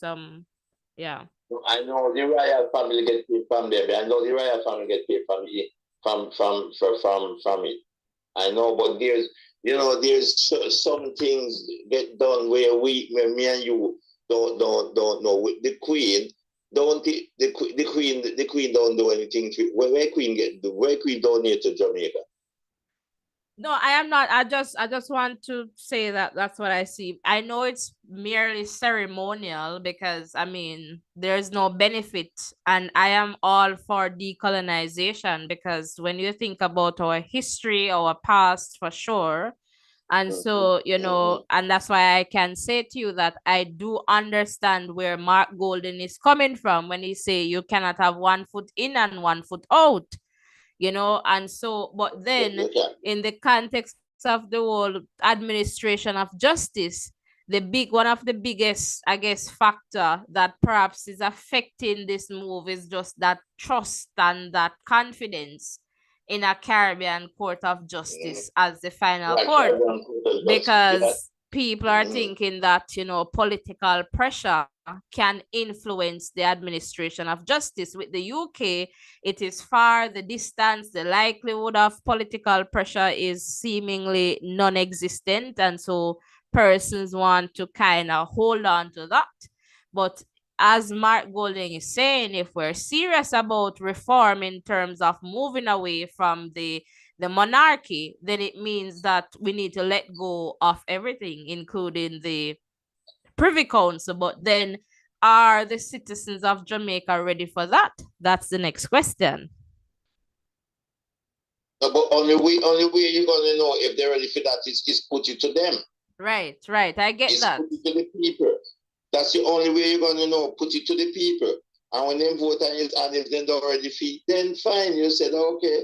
Yeah.
I know the royal family get paid from there. I know the royal family get paid from it. I know, but there's some things get done where me and you don't know. With the queen, the queen don't do anything. Where queen donate to Jamaica?
No, I am not. I just want to say that that's what I see. I know it's merely ceremonial because I mean there's no benefit, and I am all for decolonization because when you think about our history, our past for sure. And so, and that's why I can say to you that I do understand where Mark Golden is coming from when he say you cannot have 1 foot in and 1 foot out. And so, but then in the context of the whole administration of justice, one of the biggest, I guess, factor that perhaps is affecting this move is just that trust and that confidence in a Caribbean court of justice as the final court, because people are thinking that, political pressure can influence the administration of justice. With the UK, it is far the distance, the likelihood of political pressure is seemingly non-existent. And so persons want to kind of hold on to that. But as Mark Golding is saying, if we're serious about reform in terms of moving away from the monarchy, then it means that we need to let go of everything, including the Privy Council. But then are the citizens of Jamaica ready for that? That's the next question.
No, but only way you're gonna know if they're ready for that is put it to them.
Right. I get that.
Put it to the people. That's the only way you're going to know. Put it to the people. And when they vote and if they don't already defeat, then fine. You said, okay,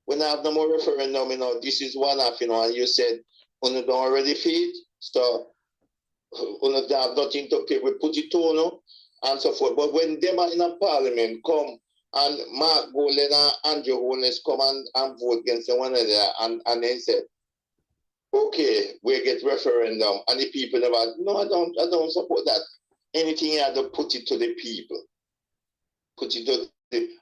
when I have no more referendum, this is one off, and you said, when you don't already defeat, so when you have nothing to pay, we put it to, and so forth. But when them are in a parliament come and Mark Golden and Andrew Holness come and vote against one another and then say, okay, we get referendum, and the people never, no, I don't support that. Anything you have to put it to the people. Put it to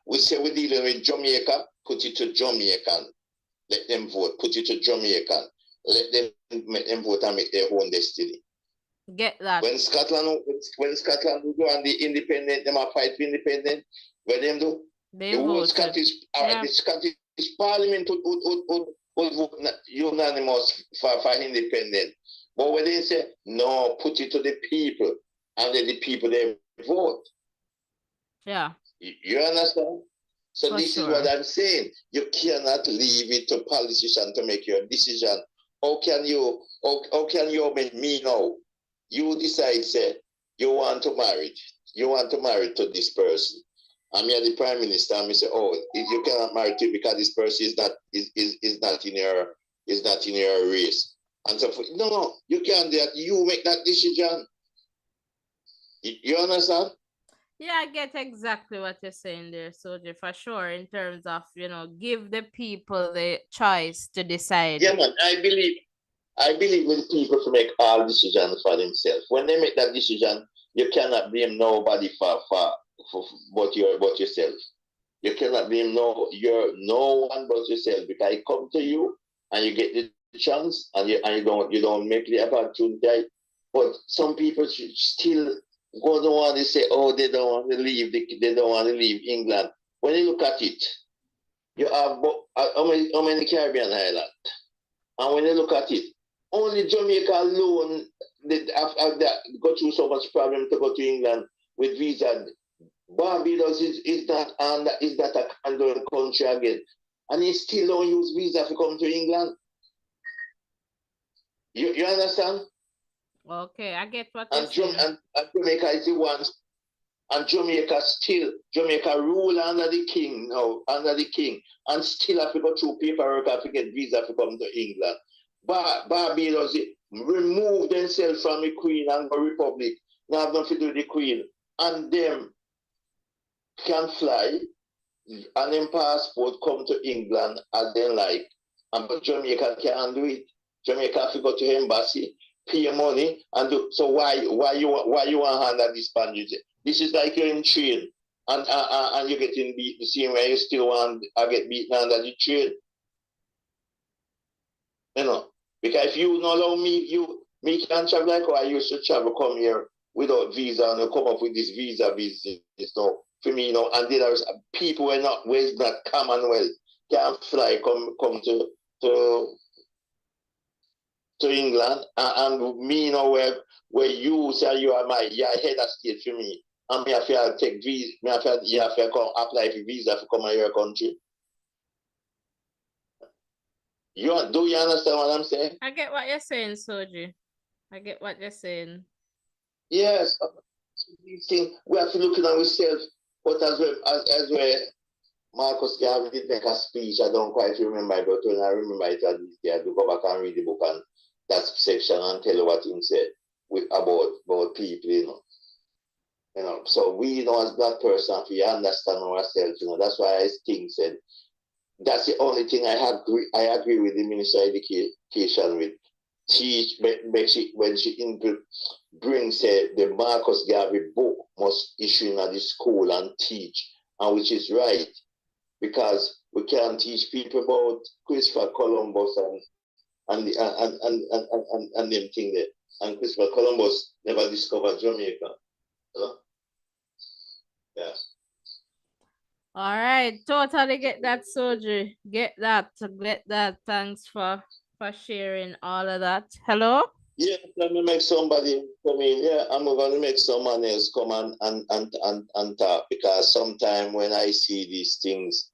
we say we're dealing with Jamaica, put it to Jamaican. Let them vote, put it to Jamaican. Let them make them vote and make their own destiny.
Get that.
When Scotland will go and the independent, them are fight for independent, what them do?
They
the whole
voted.
the Scottish Parliament would vote unanimous for independent. But when they say, no, put it to the people, and let the people they vote.
Yeah.
You understand? So
For
this
sure.
is what I'm saying. You cannot leave it to politicians to make your decision. How can you make me know? You decide, say, you want to marry. You want to marry to this person. I'm here the prime minister, and I say, oh, you cannot marry to because this person is not in your race. And so forth. No, you can't do that. You make that decision. You understand?
Yeah, I get exactly what you're saying there, Soji, for sure, in terms of, give the people the choice to decide.
Yeah, man, I believe in people to make all decisions for themselves. When they make that decision, you cannot blame nobody for but yourself. You cannot blame no one but yourself, because it come to you and you get the chance and you don't make the opportunity. But some people still go the one they say, oh, they don't want to leave. They don't want to leave England. When you look at it, you have how many Caribbean islands, and when you look at it, only Jamaica alone after that go through so much problem to go to England with visa. Barbados is not a candle country again, and he still don't use visa to come to England. You understand?
Okay, I get what you're saying.
And Jamaica is the one, and Jamaica rule under the king now, and still have to go through paperwork to get visa to come to England. Barbados remove themselves from the Queen and the Republic. Now have nothing to do with the Queen, and them can fly and then passport come to England as they like, and but Jamaica can't do it. Jamaica have to go to embassy, pay money, and do. So why you want hand at this bandage? This is like you're in train and you're getting beat the same way you still want to get beaten under the train. Because if you not allow me can travel like how I used to travel, come here without visa, and you come up with this visa business. So for me, and then there's people who not Commonwealth can't fly come to England, and me where you say you're head of state for me, and me have to take visa, you have to come apply for visa to come to your country. Do you understand what I'm saying?
I get what you're saying, Soji. I get what you're saying.
Yes, these things we have to look at ourselves. But as well, Marcus Garvey did make a speech. I don't quite remember it, but when I remember it, at least I have to go back and read the book and that section and tell you what he said about people, So we, as black person, we understand ourselves, That's why I think said that's the only thing I agree with the Minister of Education with. Teach when she brings the Marcus Garvey book must issue in the school and teach, and which is right, because we can't teach people about Christopher Columbus and them thing there. And Christopher Columbus never discovered Jamaica. Yeah.
All right, totally get that, Soji. Get that. Thanks for sharing all of that. Hello?
Yeah, let me make somebody come in. Yeah, I'm going to make someone else come and talk, because sometimes when I see these things,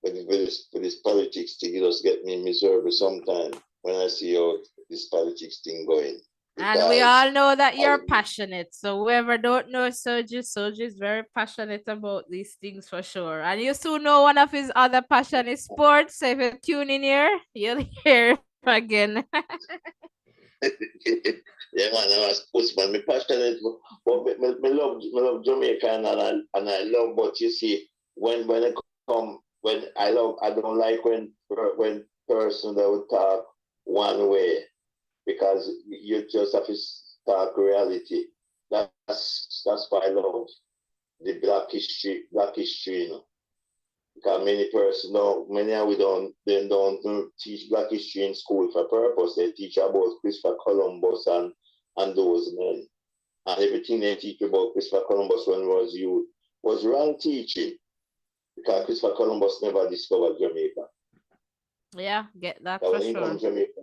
with this politics thing, it just get me miserable sometimes when I see how this politics thing going.
And we all know that you're
I-
passionate. So whoever don't know Soji, Soji is very passionate about these things for sure. And you soon know one of his other passion is sports. So if you tune in here, you'll hear him again.
yeah, man, I'm a sportsman. Me passionate, but me love Jamaica and I love. But you see, when it come, I don't like when person that would talk one way because you just have to talk reality. That's why I love the black history, you know. Because many of we don't teach black history in school for purpose. They teach about Christopher Columbus and those men. And everything they teach about Christopher Columbus when he was youth was wrong teaching. Because Christopher Columbus never discovered Jamaica.
Yeah, get that
But
for
when he
sure.
come Jamaica,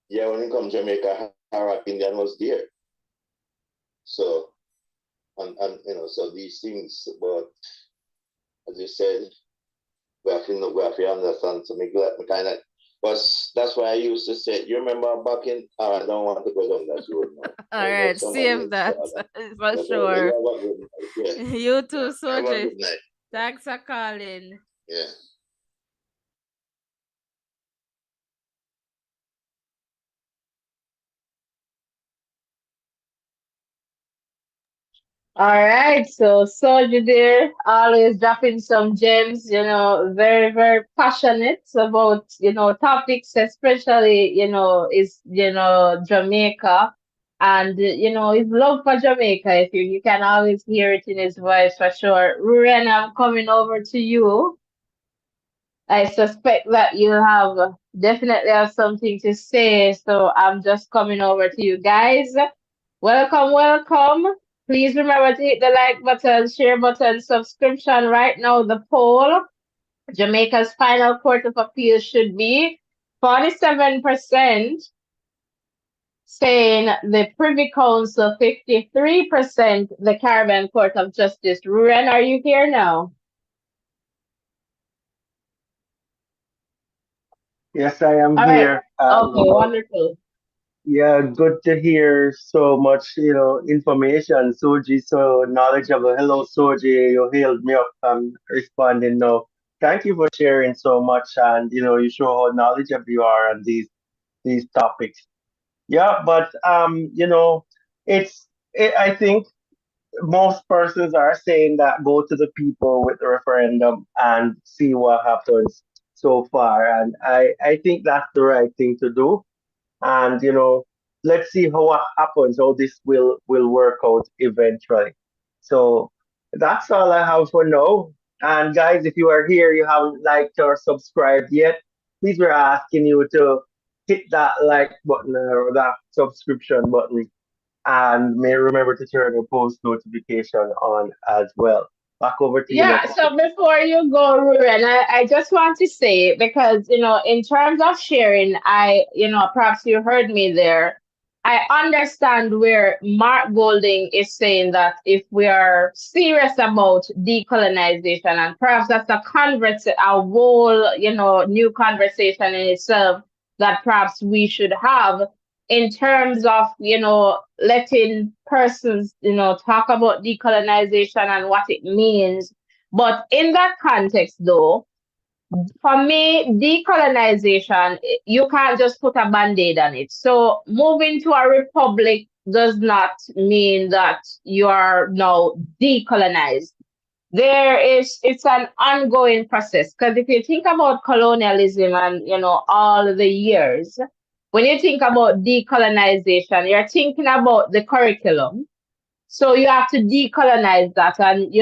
when he come Jamaica, Harap Indian was there. So and you know, so these things, but as you said, we have to understand. So me kind of, but that's why I used to say. You remember back in? I don't want to go down that road now.
All right, save that for sure.
Yeah.
You too,
Have a
Soji.
good night.
Thanks for calling.
Yeah.
All right, so Soji there, always dropping some gems, very, very passionate about, topics, especially, is, Jamaica and, his love for Jamaica. If you can always hear it in his voice for sure. Ruren, I'm coming over to you. I suspect that you definitely have something to say, so I'm just coming over to you guys. Welcome, welcome. Please remember to hit the like button, share button, subscription. Right now, the poll, Jamaica's final court of appeal should be 47% saying the Privy Council, 53% the Caribbean Court of Justice. Ruren, are you here now?
Yes, I am
All right.
here.
Okay, wonderful.
Yeah, good to hear so much, information. Soji, so knowledgeable. Hello, Soji. You hailed me up. I'm responding now. Thank you for sharing so much, and you show how knowledgeable you are on these topics. Yeah, but I think most persons are saying that go to the people with the referendum and see what happens so far, and I think that's the right thing to do. And let's see how what happens, how this will work out eventually. So that's all I have for now. And guys, if you are here, you haven't liked or subscribed yet, please, we're asking you to hit that like button or that subscription button, and may remember to turn your post notification on as well. Back over to you,
Yeah,
Nicole.
so before you go, Ruren, I just want to say, because, in terms of sharing, perhaps you heard me there. I understand where Mark Golding is saying that if we are serious about decolonization, and perhaps that's a whole, new conversation in itself that perhaps we should have in terms of, letting persons, talk about decolonization and what it means. But in that context, though, for me, decolonization, you can't just put a band-aid on it. So moving to a republic does not mean that you are now decolonized. It's an ongoing process, because if you think about colonialism and all the years, when you think about decolonization, you're thinking about the curriculum. So you have to decolonize that. And,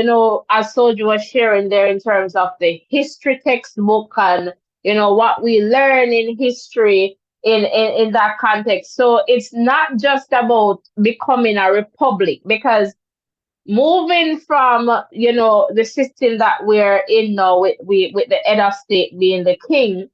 as Soju was sharing there in terms of the history textbook and, what we learn in history in that context. So it's not just about becoming a republic, because moving from, the system that we're in now with the head of state being the king,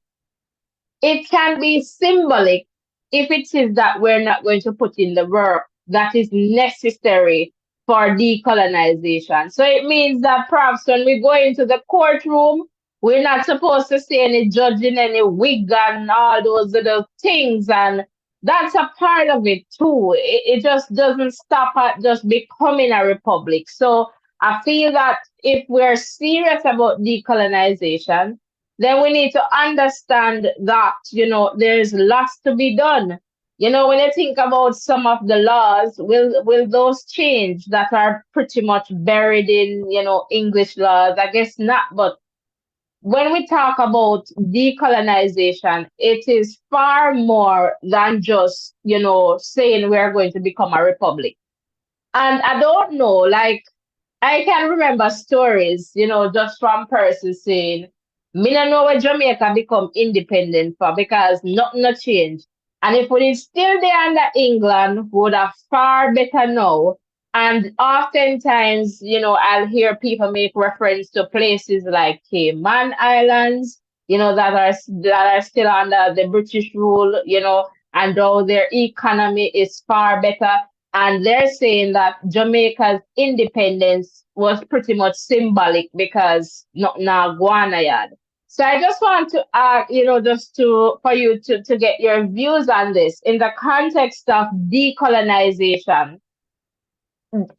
it can be symbolic if it is that we're not going to put in the work that is necessary for decolonization. So it means that perhaps when we go into the courtroom, we're not supposed to see any judge in any wig and all those little things, and that's a part of it too. It just doesn't stop at just becoming a republic. So I feel that if we're serious about decolonization, then we need to understand that, there's lots to be done. When you think about some of the laws, will those change that are pretty much buried in, English laws? I guess not, but when we talk about decolonization, it is far more than just, saying we're going to become a republic. And I don't know, like, I can remember stories, just from persons saying, me no know where Jamaica become independent for because nothing no change. And if we still there under England, we would have far better know. And oftentimes, I'll hear people make reference to places like Cayman Islands, that are still under the British rule, and though their economy is far better. And they're saying that Jamaica's independence was pretty much symbolic because not now Guana yard. So I just want to just for you to get your views on this in the context of decolonization.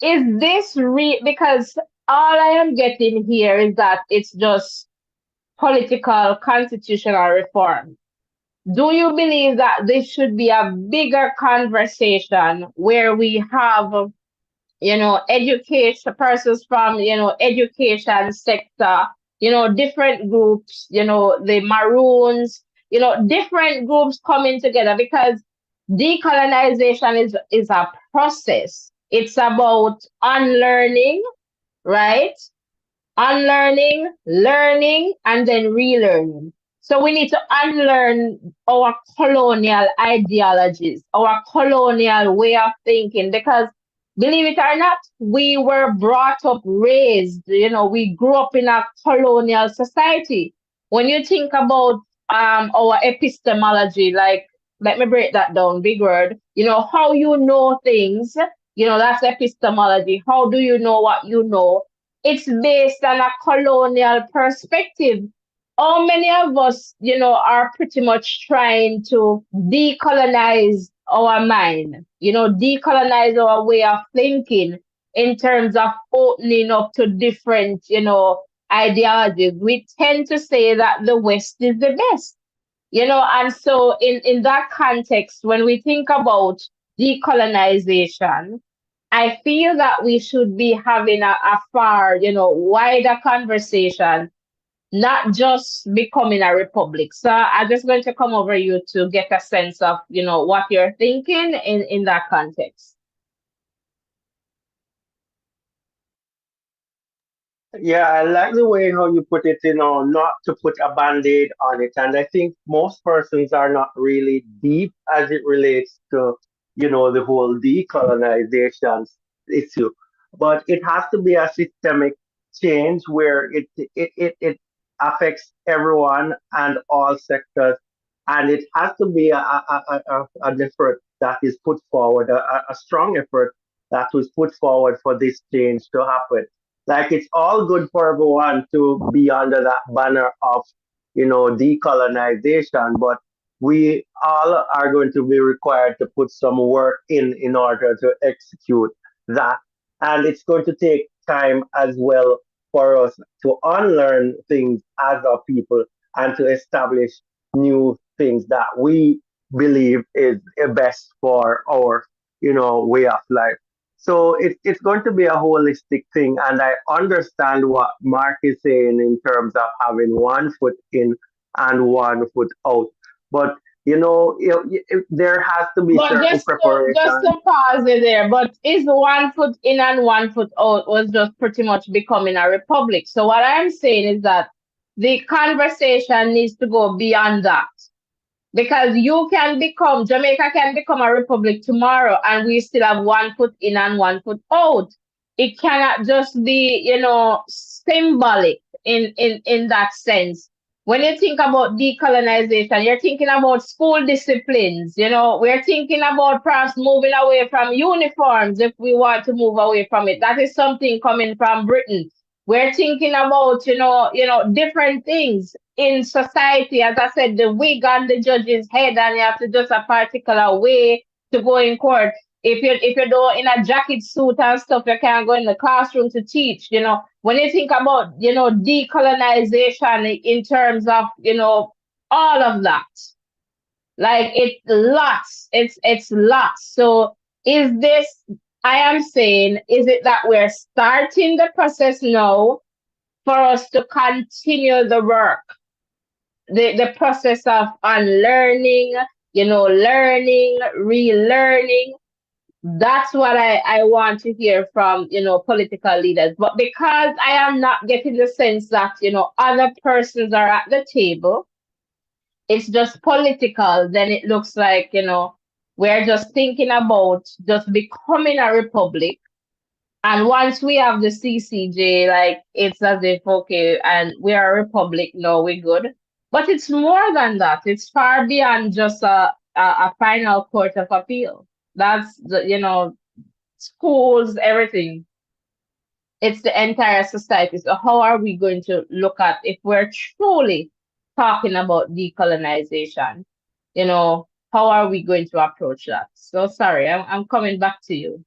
Is this because all I am getting here is that it's just political constitutional reform. Do you believe that this should be a bigger conversation where we have, education persons from, education sector, different groups, the Maroons, different groups coming together because decolonization is a process. It's about unlearning, right? Unlearning, learning, and then relearning. So we need to unlearn our colonial ideologies, our colonial way of thinking, because believe it or not, we were brought up, raised, we grew up in a colonial society. When you think about our epistemology, like, let me break that down, big word, how you know things, that's epistemology. How do you know what you know? It's based on a colonial perspective. How many of us, are pretty much trying to decolonize our mind, decolonize our way of thinking in terms of opening up to different, ideologies? We tend to say that the West is the best, and so in that context, when we think about decolonization, I feel that we should be having a far, wider conversation, not just becoming a republic. So I'm just going to come over you to get a sense of, what you're thinking in that context.
Yeah, I like the way how you put it, not to put a band-aid on it. And I think most persons are not really deep as it relates to, the whole decolonization issue. But it has to be a systemic change where it affects everyone and all sectors. And it has to be an effort that is put forward, a strong effort that was put forward for this change to happen. Like it's all good for everyone to be under that banner of, decolonization, but we all are going to be required to put some work in order to execute that. And it's going to take time as well for us to unlearn things as a people and to establish new things that we believe is best for our, way of life. So it's going to be a holistic thing. And I understand what Mark is saying in terms of having one foot in and one foot out. But, there has to be
But
certain
just
preparation.
to pause it there, but is one foot in and one foot out was just pretty much becoming a republic. So what I'm saying is that the conversation needs to go beyond that. Because Jamaica can become a republic tomorrow and we still have one foot in and one foot out. It cannot just be, symbolic in that sense. When you think about decolonization, you're thinking about school disciplines, we're thinking about perhaps moving away from uniforms if we want to move away from it. That is something coming from Britain. We're thinking about, different things. in society, as I said, the wig on the judge's head, and you have to just a particular way to go in court. If you do in a jacket suit and stuff, you can't go in the classroom to teach. When you think about decolonization in terms of all of that, like it's lots. It's lots. So is this? I am saying, is it that we're starting the process now for us to continue the work, the process of unlearning, learning, relearning? That's what I want to hear from, political leaders. But because I am not getting the sense that, other persons are at the table, it's just political, then it looks like, we're just thinking about just becoming a republic. And once we have the CCJ, like it's as if, okay, and we are a republic, no, we're good. But it's more than that. It's far beyond just a final court of appeal. That's schools, everything. It's the entire society. So how are we going to look at if we're truly talking about decolonization? How are we going to approach that? So sorry, I'm coming back to you.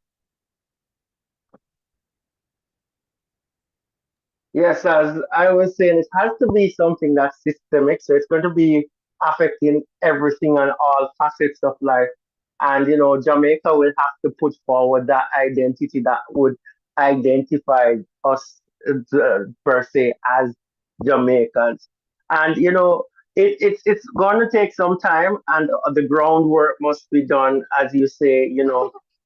Yes, as I was saying, it has to be something that's systemic. So it's going to be affecting everything and all facets of life. And, Jamaica will have to put forward that identity that would identify us per se as Jamaicans. And, it's going to take some time, and the groundwork must be done, as you say,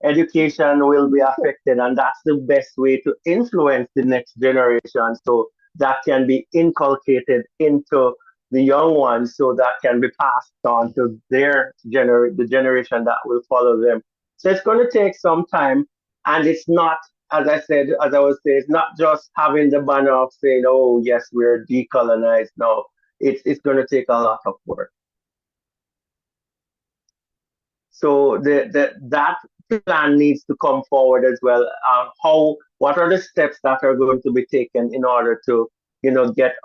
education will be affected, and that's the best way to influence the next generation, so that can be inculcated into the young ones, so that can be passed on to the generation that will follow them. So it's going to take some time, and it's not, as I was saying, it's not just having the banner of saying, oh yes, we're decolonized. No, it's going to take a lot of work. So that plan needs to come forward as well. What are the steps that are going to be taken in order to, get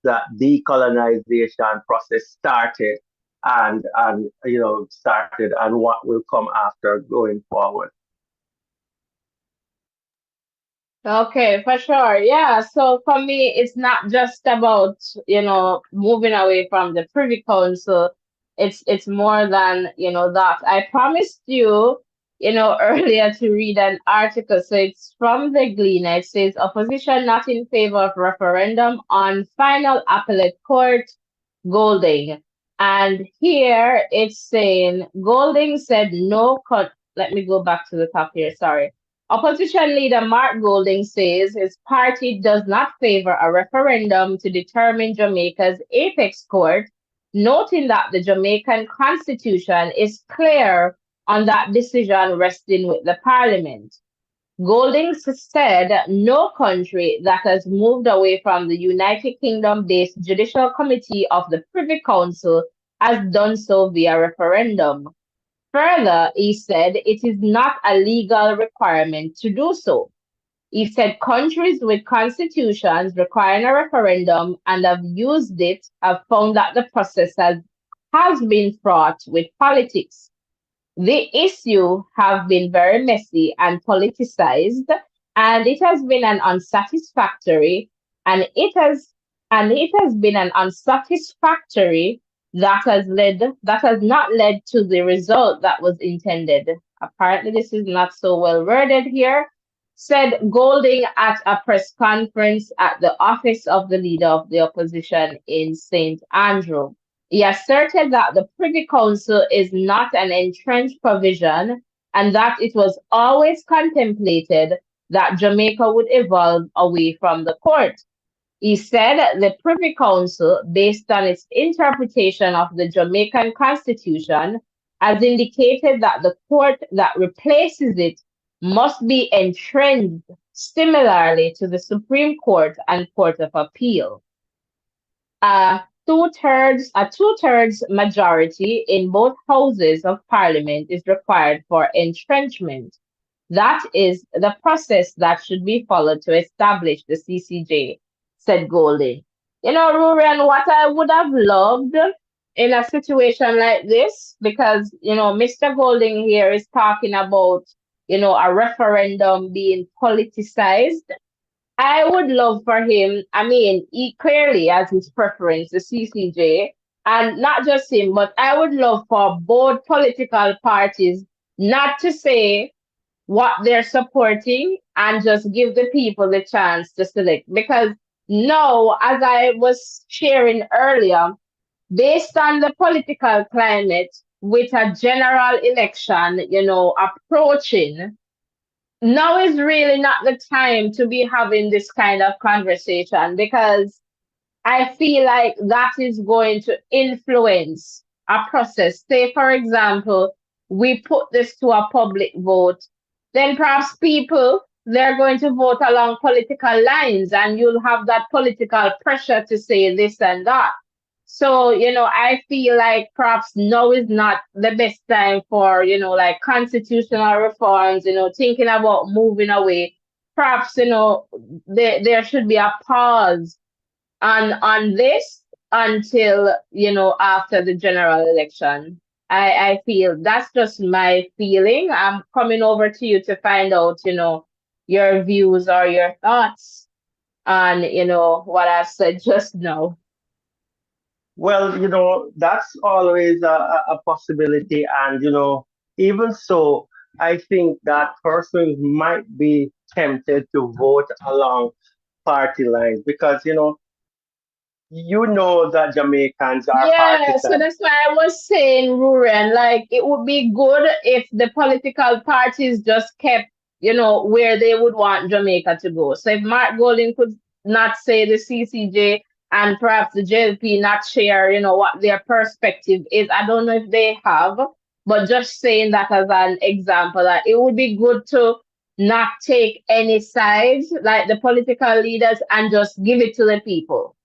that decolonization process started, and what will come after going forward.
Okay, for sure. Yeah. So for me, it's not just about, moving away from the Privy Council. It's more than, that. I promised you, earlier to read an article. So it's from the Gleaner. It says opposition not in favor of referendum on final appellate court, Golding. And here it's saying Golding said no let me go back to the top here, sorry. Opposition leader Mark Golding says his party does not favor a referendum to determine Jamaica's apex court, noting that the Jamaican Constitution is clear on that decision resting with the parliament. Golding said no country that has moved away from the United Kingdom-based Judicial Committee of the Privy Council has done so via referendum. Further, he said it is not a legal requirement to do so. He said countries with constitutions requiring a referendum and have used it have found that the process has been fraught with politics. The issue have been very messy and politicized, and it has been an unsatisfactory, and it has been an unsatisfactory that has not led to the result that was intended. Apparently, this is not so well worded here, said Golding at a press conference at the office of the leader of the opposition in St. Andrew. He asserted that the Privy Council is not an entrenched provision and that it was always contemplated that Jamaica would evolve away from the court. He said the Privy Council, based on its interpretation of the Jamaican Constitution, has indicated that the court that replaces it must be entrenched similarly to the Supreme Court and Court of Appeal. A two-thirds majority in both houses of parliament is required for entrenchment. That is the process that should be followed to establish the CCJ, said Golding. Ruren, what I would have loved in a situation like this, because, Mr. Golding here is talking about, a referendum being politicized. I would love for him, I mean, he clearly has his preference, the CCJ, and not just him, but I would love for both political parties not to say what they're supporting and just give the people the chance to select. Because now, as I was sharing earlier, based on the political climate with a general election, approaching, now is really not the time to be having this kind of conversation, because I feel like that is going to influence a process. Say, for example, we put this to a public vote, then perhaps people, they're going to vote along political lines, and you'll have that political pressure to say this and that. So, I feel like perhaps now is not the best time for, like constitutional reforms, thinking about moving away. Perhaps, there should be a pause on this until, after the general election. I feel that's just my feeling. I'm coming over to you to find out, your views or your thoughts on, what I said just now.
Well, that's always a possibility. And, even so, I think that persons might be tempted to vote along party lines because, that Jamaicans are
Yeah, so
partisan.
that's why I was saying, Ruren, like it would be good if the political parties just kept, where they would want Jamaica to go. So if Mark Golding could not say the CCJ and perhaps the JLP not share, what their perspective is, I don't know if they have, but just saying that as an example, that it would be good to not take any sides, like the political leaders, and just give it to the people.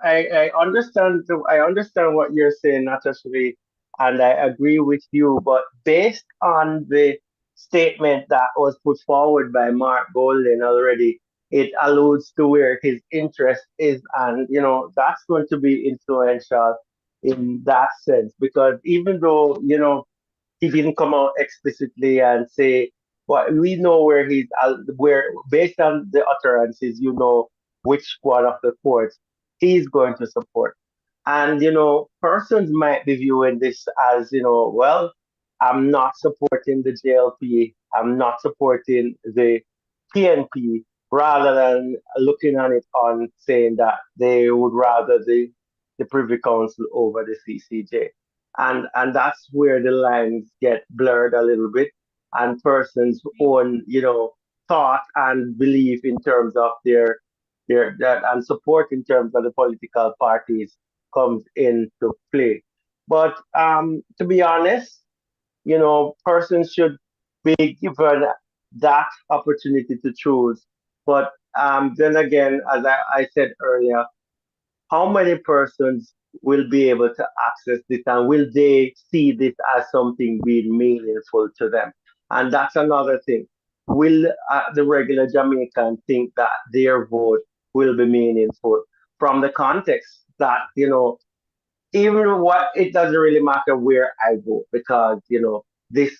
I understand what you're saying, Natasha, and I agree with you. But based on the statement that was put forward by Mark Golden already, it alludes to where his interest is, and that's going to be influential in that sense. Because even though he didn't come out explicitly and say, well, we know where based on the utterances, which one of the courts he's going to support. And, persons might be viewing this as, well, I'm not supporting the JLP, I'm not supporting the PNP, rather than looking on it on saying that they would rather the Privy Council over the CCJ. And that's where the lines get blurred a little bit, and persons own, thought and belief in terms of their that and support in terms of the political parties comes into play. But to be honest, persons should be given that opportunity to choose. But then again, as I said earlier, how many persons will be able to access this, and will they see this as something being meaningful to them? And that's another thing. Will the regular Jamaican think that their vote will be meaningful from the context that, even what it doesn't really matter where I vote, because, this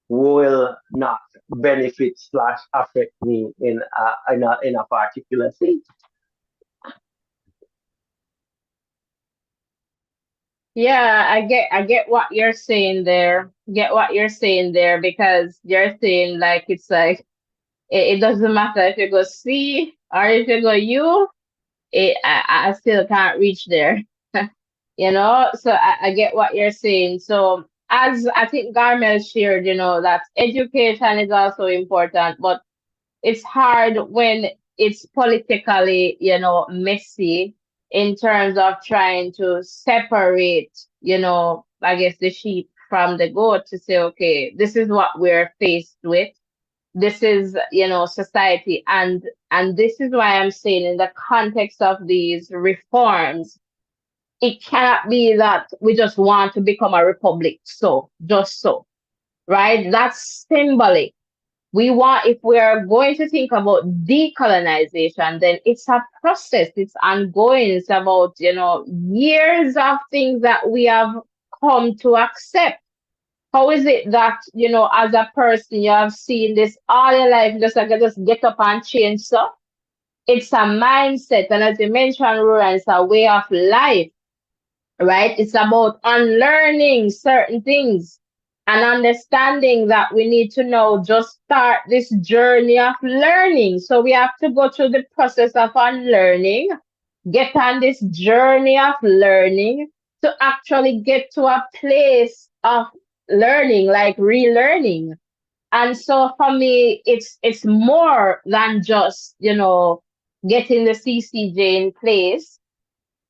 will not benefit slash affect me in a particular seat.
Yeah, I get what you're saying there. Get what you're saying there, because you're saying like it's like it doesn't matter if you go C or if you go U, I still can't reach there. So I get what you're saying. So as I think Garmel shared, that education is also important, but it's hard when it's politically, messy in terms of trying to separate, I guess the sheep from the goat, to say, okay, this is what we're faced with. This is, society. And this is why I'm saying, in the context of these reforms, it cannot be that we just want to become a republic. So just so. right? That's symbolic. We want, if we are going to think about decolonization, then it's a process, it's ongoing, it's about, years of things that we have come to accept. How is it that, as a person, you have seen this all your life, just like just get up and change stuff? It's a mindset. And as you mentioned, Rura, it's a way of life, right? It's about unlearning certain things and understanding that we need to now just start this journey of learning. So we have to go through the process of unlearning, get on this journey of learning to actually get to a place of learning, like relearning. And so for me, it's more than just, getting the CCJ in place.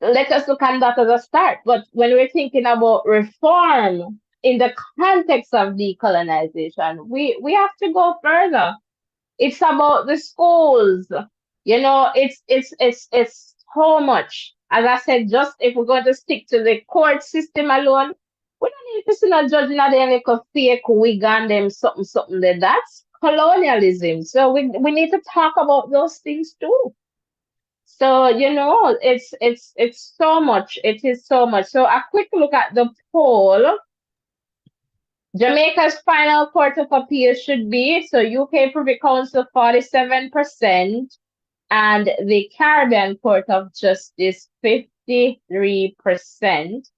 Let us look at that as a start. But when we're thinking about reform in the context of decolonization, we have to go further. It's about the schools. It's so much. As I said, just if we're going to stick to the court system alone, we don't need to see no judge in there like a fake wig and them something something there. That's colonialism. So we need to talk about those things too. So, it's so much. It is so much. So a quick look at the poll. Jamaica's final court of appeal should be, so UK Privy Council 47%, and the Caribbean Court of Justice 53%.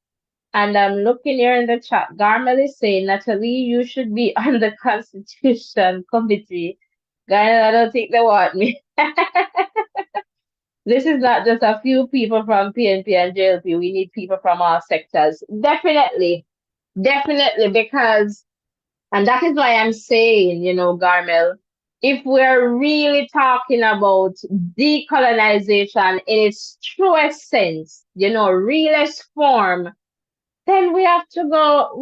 And I'm looking here in the chat. Garmel is saying, Natalie, you should be on the Constitution Committee. Guys, I don't think they want me. This is not just a few people from PNP and JLP. We need people from all sectors. Definitely. Definitely. Because, and that is why I'm saying, Garmel, if we're really talking about decolonization in its truest sense, realest form, then we have to go.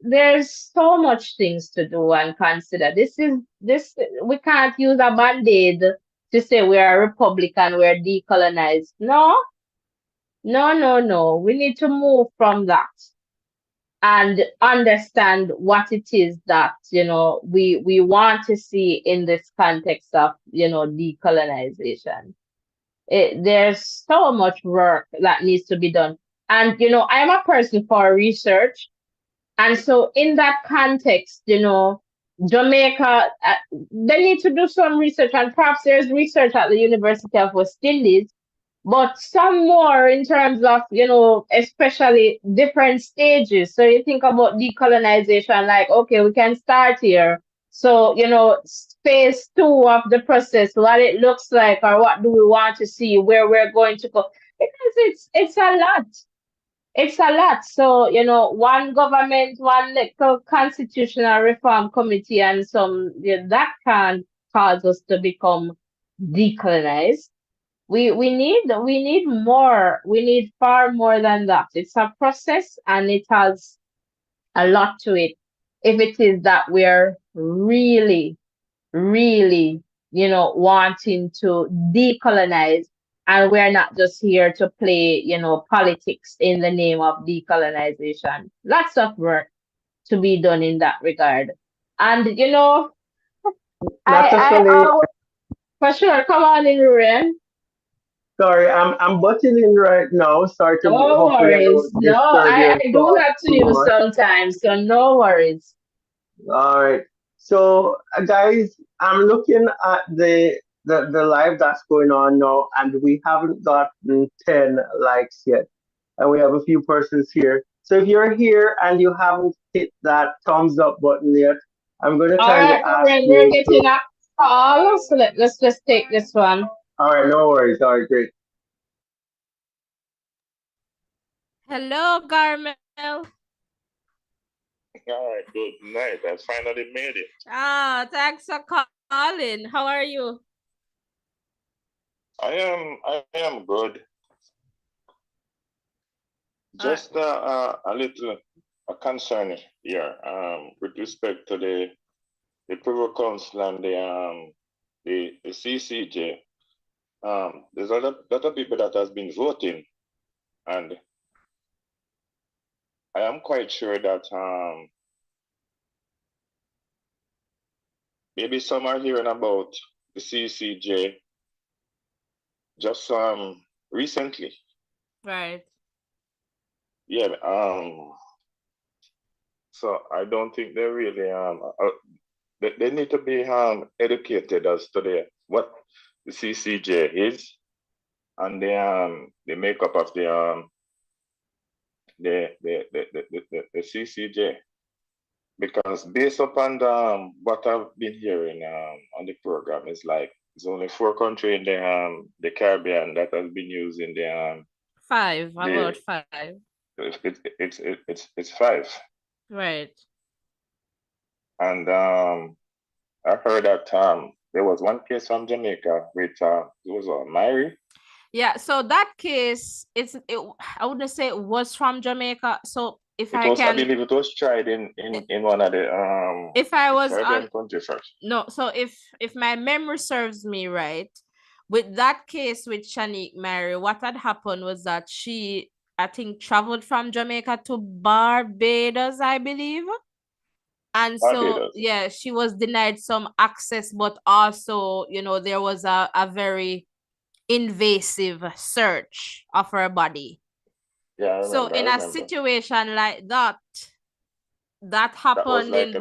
There's so much things to do and consider. We can't use a band-aid to say we're a republican, we're decolonized. No, no, no, no. We need to move from that and understand what it is that we want to see in this context of decolonization. There's so much work that needs to be done. And I am a person for research, and so in that context, Jamaica, they need to do some research, and perhaps there's research at the University of West Indies, but some more in terms of, especially different stages. So you think about decolonization, like, okay, we can start here. So, phase 2 of the process, what it looks like, or what do we want to see, where we're going to go. Because it's a lot. It's a lot. So, one government, one little constitutional reform committee, and some, that can cause us to become decolonized. We need more. We need far more than that. It's a process, and it has a lot to it. If it is that we're really, really, wanting to decolonize, and we're not just here to play, politics in the name of decolonization. Lots of work to be done in that regard. And
Not
I
actually.
always, for sure, come on in, Ruren.
Sorry, I'm butting in right now. Sorry to
No
hopefully I
worries.
don't
No,
disturb
I
your
do
thoughts
that to
too
you
much.
sometimes, so no worries.
All right. So, guys, I'm looking at the live that's going on now, and we haven't gotten 10 likes yet, and we have a few persons here. So, if you're here and you haven't hit that thumbs up button yet, I'm going to
All
kindly
right,
ask
Ruren, we're
you
getting
to.
a call, so let's just take this one.
All right, no worries. All right, great.
Hello, Garmel.
All right, good night. I finally made it.
Thanks for calling. How are you?
I am good. Just a little concern here with respect to the Privy Council and the CCJ. There's a lot of people that has been voting, and I am quite sure that maybe some are hearing about the CCJ just recently.
Right.
Yeah. So I don't think they really they need to be educated as to what the CCJ is and the makeup of the CCJ. Because based upon what I've been hearing on the program, is like it's only 4 countries in the Caribbean that has been using the
5, about 5.
It's 5.
Right.
And I heard that there was one case from Jamaica with it was Mary.
Yeah, so that case, I wouldn't say it was from Jamaica. So if I
believe it was tried in one of the
if I was
Caribbean countries first.
No, so if my memory serves me right, with that case with Shanique Mary, what had happened was that she, I think, traveled from Jamaica to Barbados, I believe. And so, yeah, she was denied some access, but also, there was a very invasive search of her body.
Yeah,
so in a situation like that happened in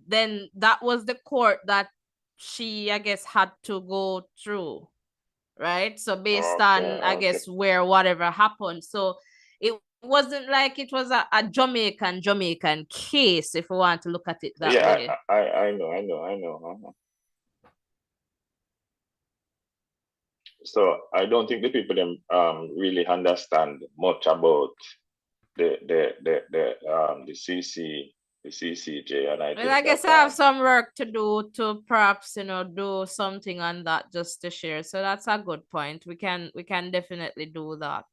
then that was the court that she, I guess, had to go through, right? So based on, I guess, where whatever happened. So it wasn't like it was a Jamaican case, if we want to look at it that way.
I know. So I don't think the people really understand much about the CCJ, and
I guess I have some work to do to perhaps do something on that just to share. So that's a good point. We can definitely do that.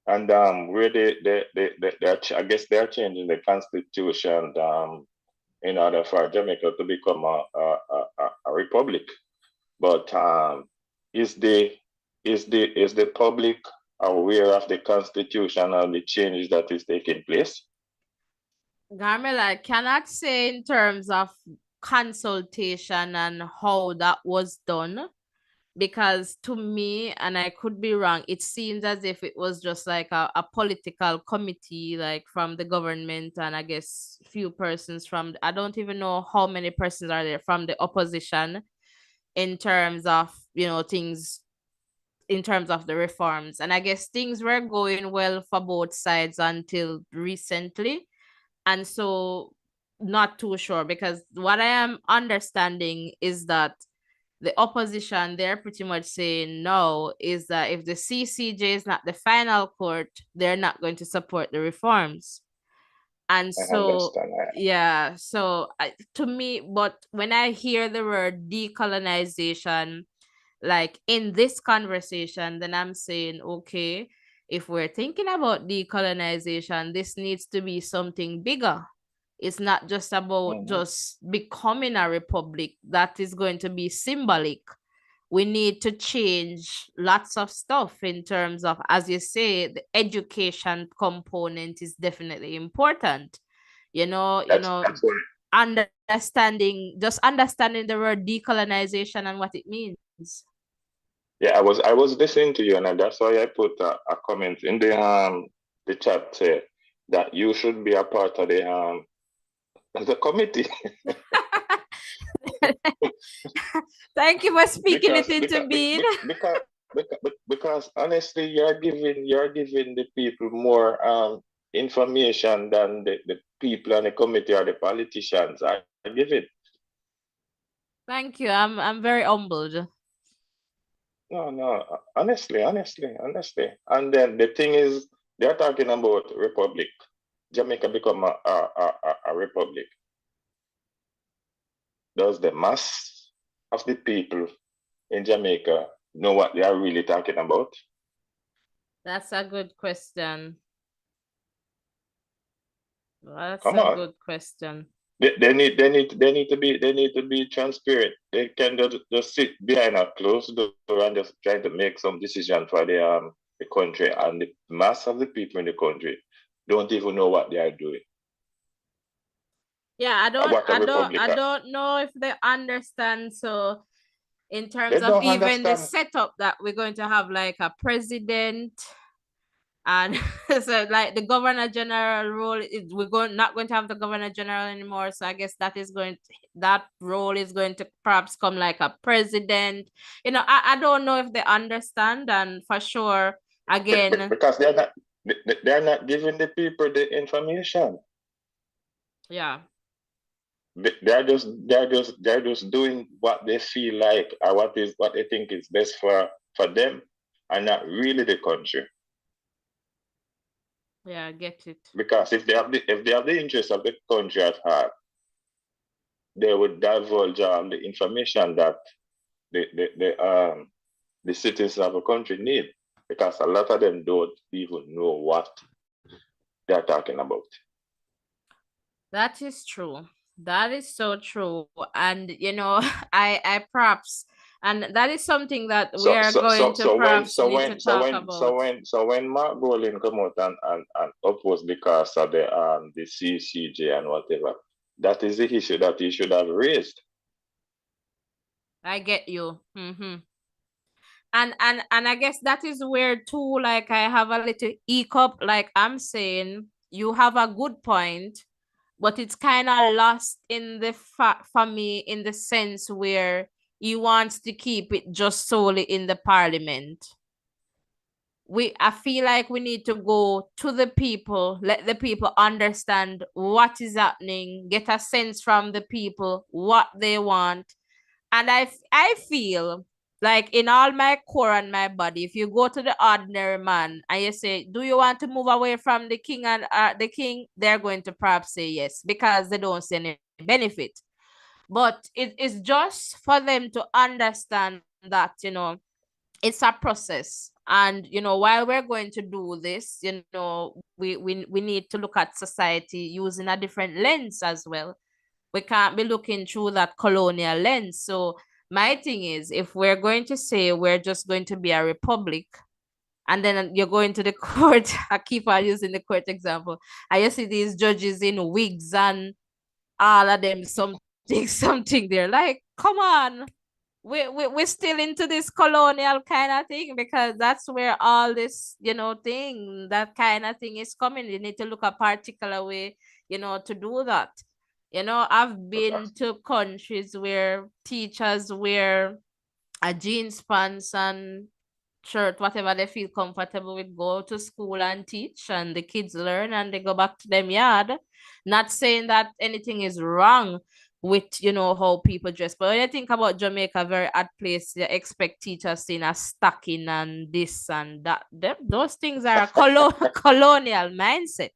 And where I guess they're changing the constitution in order for Jamaica to become a republic. But is the public aware of the constitution and the changes that is taking place?
Garmel, I cannot say in terms of consultation and how that was done, because to me, and I could be wrong, it seems as if it was just like a political committee, like from the government, and I guess few persons from, I don't even know how many persons are there from the opposition, in terms of things, in terms of the reforms. And I guess things were going well for both sides until recently. And so not too sure, because what I am understanding is that the opposition, they're pretty much saying no, is that if the CCJ is not the final court, they're not going to support the reforms. And so, yeah, so to me, but when I hear the word decolonization, like in this conversation, then I'm saying, okay, if we're thinking about decolonization, this needs to be something bigger. It's not just about just becoming a republic that is going to be symbolic. We need to change lots of stuff in terms of, as you say, the education component is definitely important. Understanding the word decolonization and what it means.
Yeah, I was listening to you, and that's why I put a comment in the chat that you should be a part of the committee.
Thank you for speaking it into being.
Because honestly, you're giving the people more information than the people on the committee or the politicians. I give it.
Thank you. I'm very humbled.
No, honestly. And then the thing is, they're talking about republic. Jamaica become a republic. Does the mass of the people in Jamaica know what they are really talking about?
That's a good question. That's a good question.
They need to be transparent. They can just sit behind a closed door and just try to make some decision for the country, and the mass of the people in the country don't even know what they are doing.
Yeah,
what a republic.
I don't know if they understand. So in terms
They
of
don't
even the
understand.
setup that we're going to have like a president and so like the governor general role is not going to have the governor general anymore. So I guess that role is going to perhaps come like a president. I don't know if they understand, and for sure again
Because they're not giving the people the information.
yeah.
They're just doing what they feel like or what they think is best for them and not really the country.
Yeah, I get it.
Because if they have the interest of the country at heart, they would divulge the information that the citizens of a country need. Because a lot of them don't even know what they're talking about.
That is true. That is so true. And I perhaps, and that is something that we are going to perhaps need to talk about.
So when Mark Bolin come out and oppose because of the CCJ and whatever, that is the issue that he should have raised.
I get you. Mm-hmm. And I guess that is where too, like I have a little hiccup. Like I'm saying, you have a good point, but it's kind of lost in the for me in the sense where he wants to keep it just solely in the parliament. I feel like we need to go to the people, let the people understand what is happening, get a sense from the people what they want. And I feel like in all my core and my body, if you go to the ordinary man and you say, do you want to move away from the king and the king, they're going to perhaps say yes, because they don't see any benefit. But it is just for them to understand that, it's a process. And, while we're going to do this, we need to look at society using a different lens as well. We can't be looking through that colonial lens. So my thing is, if we're going to say we're just going to be a republic, and then you're going to the court, I keep on using the court example, and you see these judges in wigs and all of them something there. Like, come on. We're still into this colonial kind of thing, because that's where all this, that kind of thing is coming. You need to look a particular way, to do that. I've been to countries where teachers wear a jeans pants and shirt, whatever they feel comfortable with, go to school and teach, and the kids learn and they go back to them yard. Not saying that anything is wrong with, how people dress, but when you think about Jamaica, very odd place, you expect teachers in a stocking and this and that. Those things are a colonial mindset.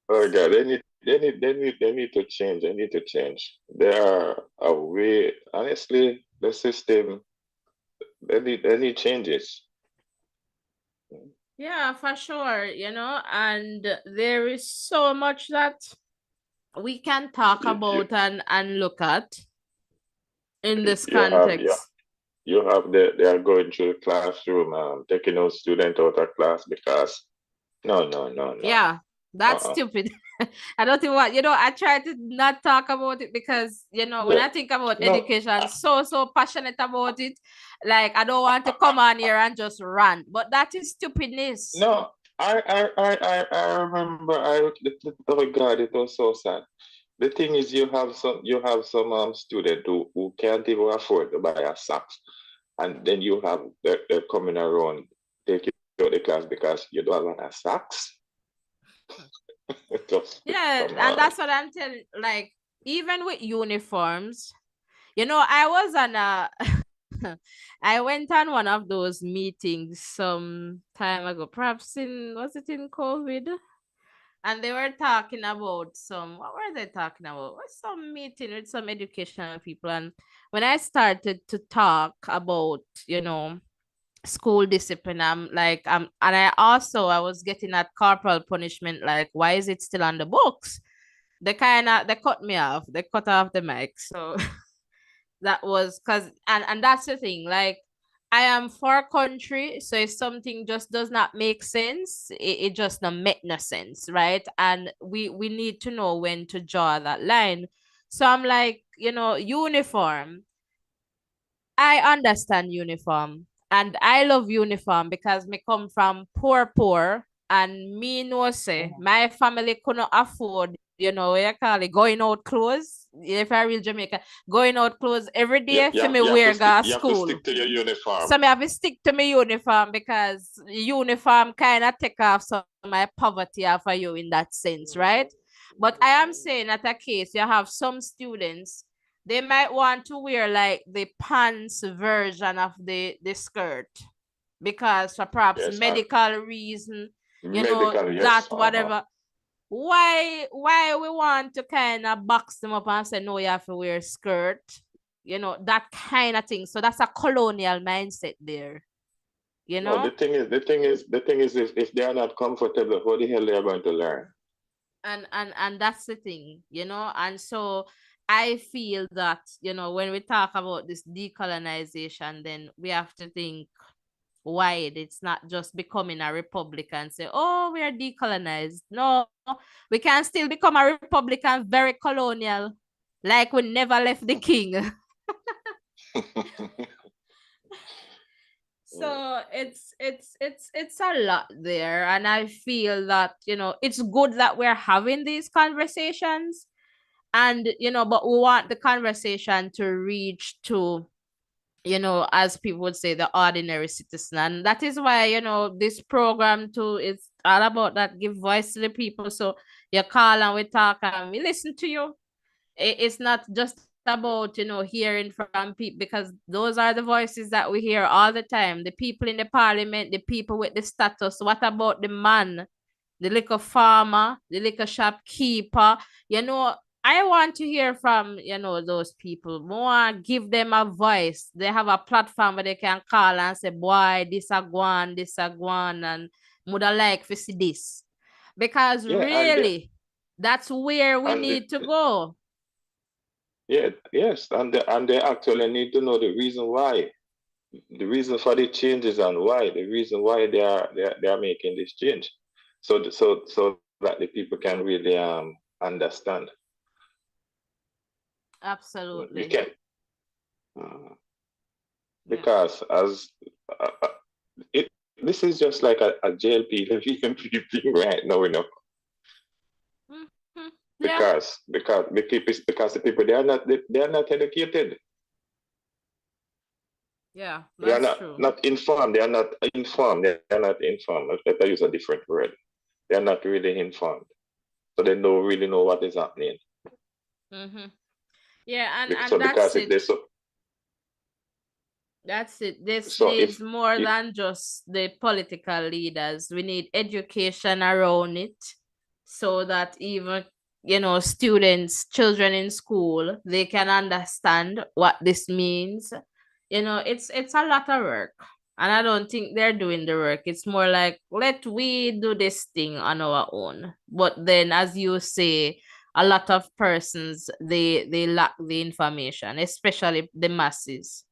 Oh God, they need to change. They need to change. They are a way. Honestly, the system. They need changes.
Yeah, for sure. And there is so much that we can talk about and look at in this context.
You have they are going through the classroom, taking those students out of class because no.
Yeah, that's stupid. I don't think I try to not talk about it because, when I think about education, I'm so passionate about it. Like, I don't want to come on here and just rant, but that is stupidness.
No, I remember oh God, it was so sad. The thing is, you have some student who can't even afford to buy a socks, and then you have they're coming around taking out the class because you don't have a socks.
Yeah, and that's what I'm telling. Like, even with uniforms, I was on a I went on one of those meetings some time ago, perhaps was it in COVID? And they were talking about what were they talking about? Some meeting with some educational people. And when I started to talk about, school discipline, and I was getting at corporal punishment, like, why is it still on the books? They cut me off. They cut off the mic. So that was and that's the thing. Like,
I am for country, so if something just does not make sense, it just not make no sense, right? And we need to know when to draw that line. So I'm like, uniform. I understand uniform, and I love uniform because me come from poor, and me know say my family couldn't afford, what you call it, going out clothes. If I real Jamaica, going out clothes every day for me
You have
wear
to stick.
go
You have to
school.
stick to your uniform.
So me have to stick to my uniform because uniform kind of take off some of my poverty off of you in that sense, right? But I am saying at a case you have some students, they might want to wear like the pants version of the skirt because for perhaps
Yes.
medical reason,
Medical.
that
Yes.
whatever. Why we want to kind of box them up and say no, you have to wear skirt, that kind of thing. So that's a colonial mindset there,
No, the thing is, if they are not comfortable, how the hell they are going to learn?
and that's the thing, and so I feel that, when we talk about this decolonization, then we have to think wide. It's not just becoming a republic and say, oh, we are decolonized. No, we can still become a republic very colonial, like we never left the king. So it's a lot there, and I feel that it's good that we're having these conversations, and but we want the conversation to reach to, as people would say, the ordinary citizen. And that is why, this program too is all about that, give voice to the people. So you call and we talk and we listen to you. It's not just about, hearing from people, because those are the voices that we hear all the time. The people in the parliament, the people with the status. What about the man, the liquor farmer, the liquor shopkeeper? I want to hear from, those people more, give them a voice. They have a platform where they can call and say, boy, this a guan, and would I like to see this? Because
Yeah, and
really, that's where we
and
need to go.
yeah, yes, and they actually need to know the reason why, the reason for the changes, and why, the reason why they are making this change, so that the people can really understand. We
Absolutely.
can because as it this is just like a JLP thing right now,
Yeah.
because the people, they are not educated.
Yeah,
They are
that's true.
not informed. They are not informed. They are not informed. Let I use a different word. They are not really informed, so they don't really know what is happening.
Mm-hmm. Yeah,
So
and
because
that's
if they
it.
so
That's it. This
so
needs more
if
than just the political leaders. We need education around it so that even, students, children in school, they can understand what this means. It's a lot of work. And I don't think they're doing the work. It's more like, let we do this thing on our own. But then, as you say, a lot of persons, they lack the information, especially the masses.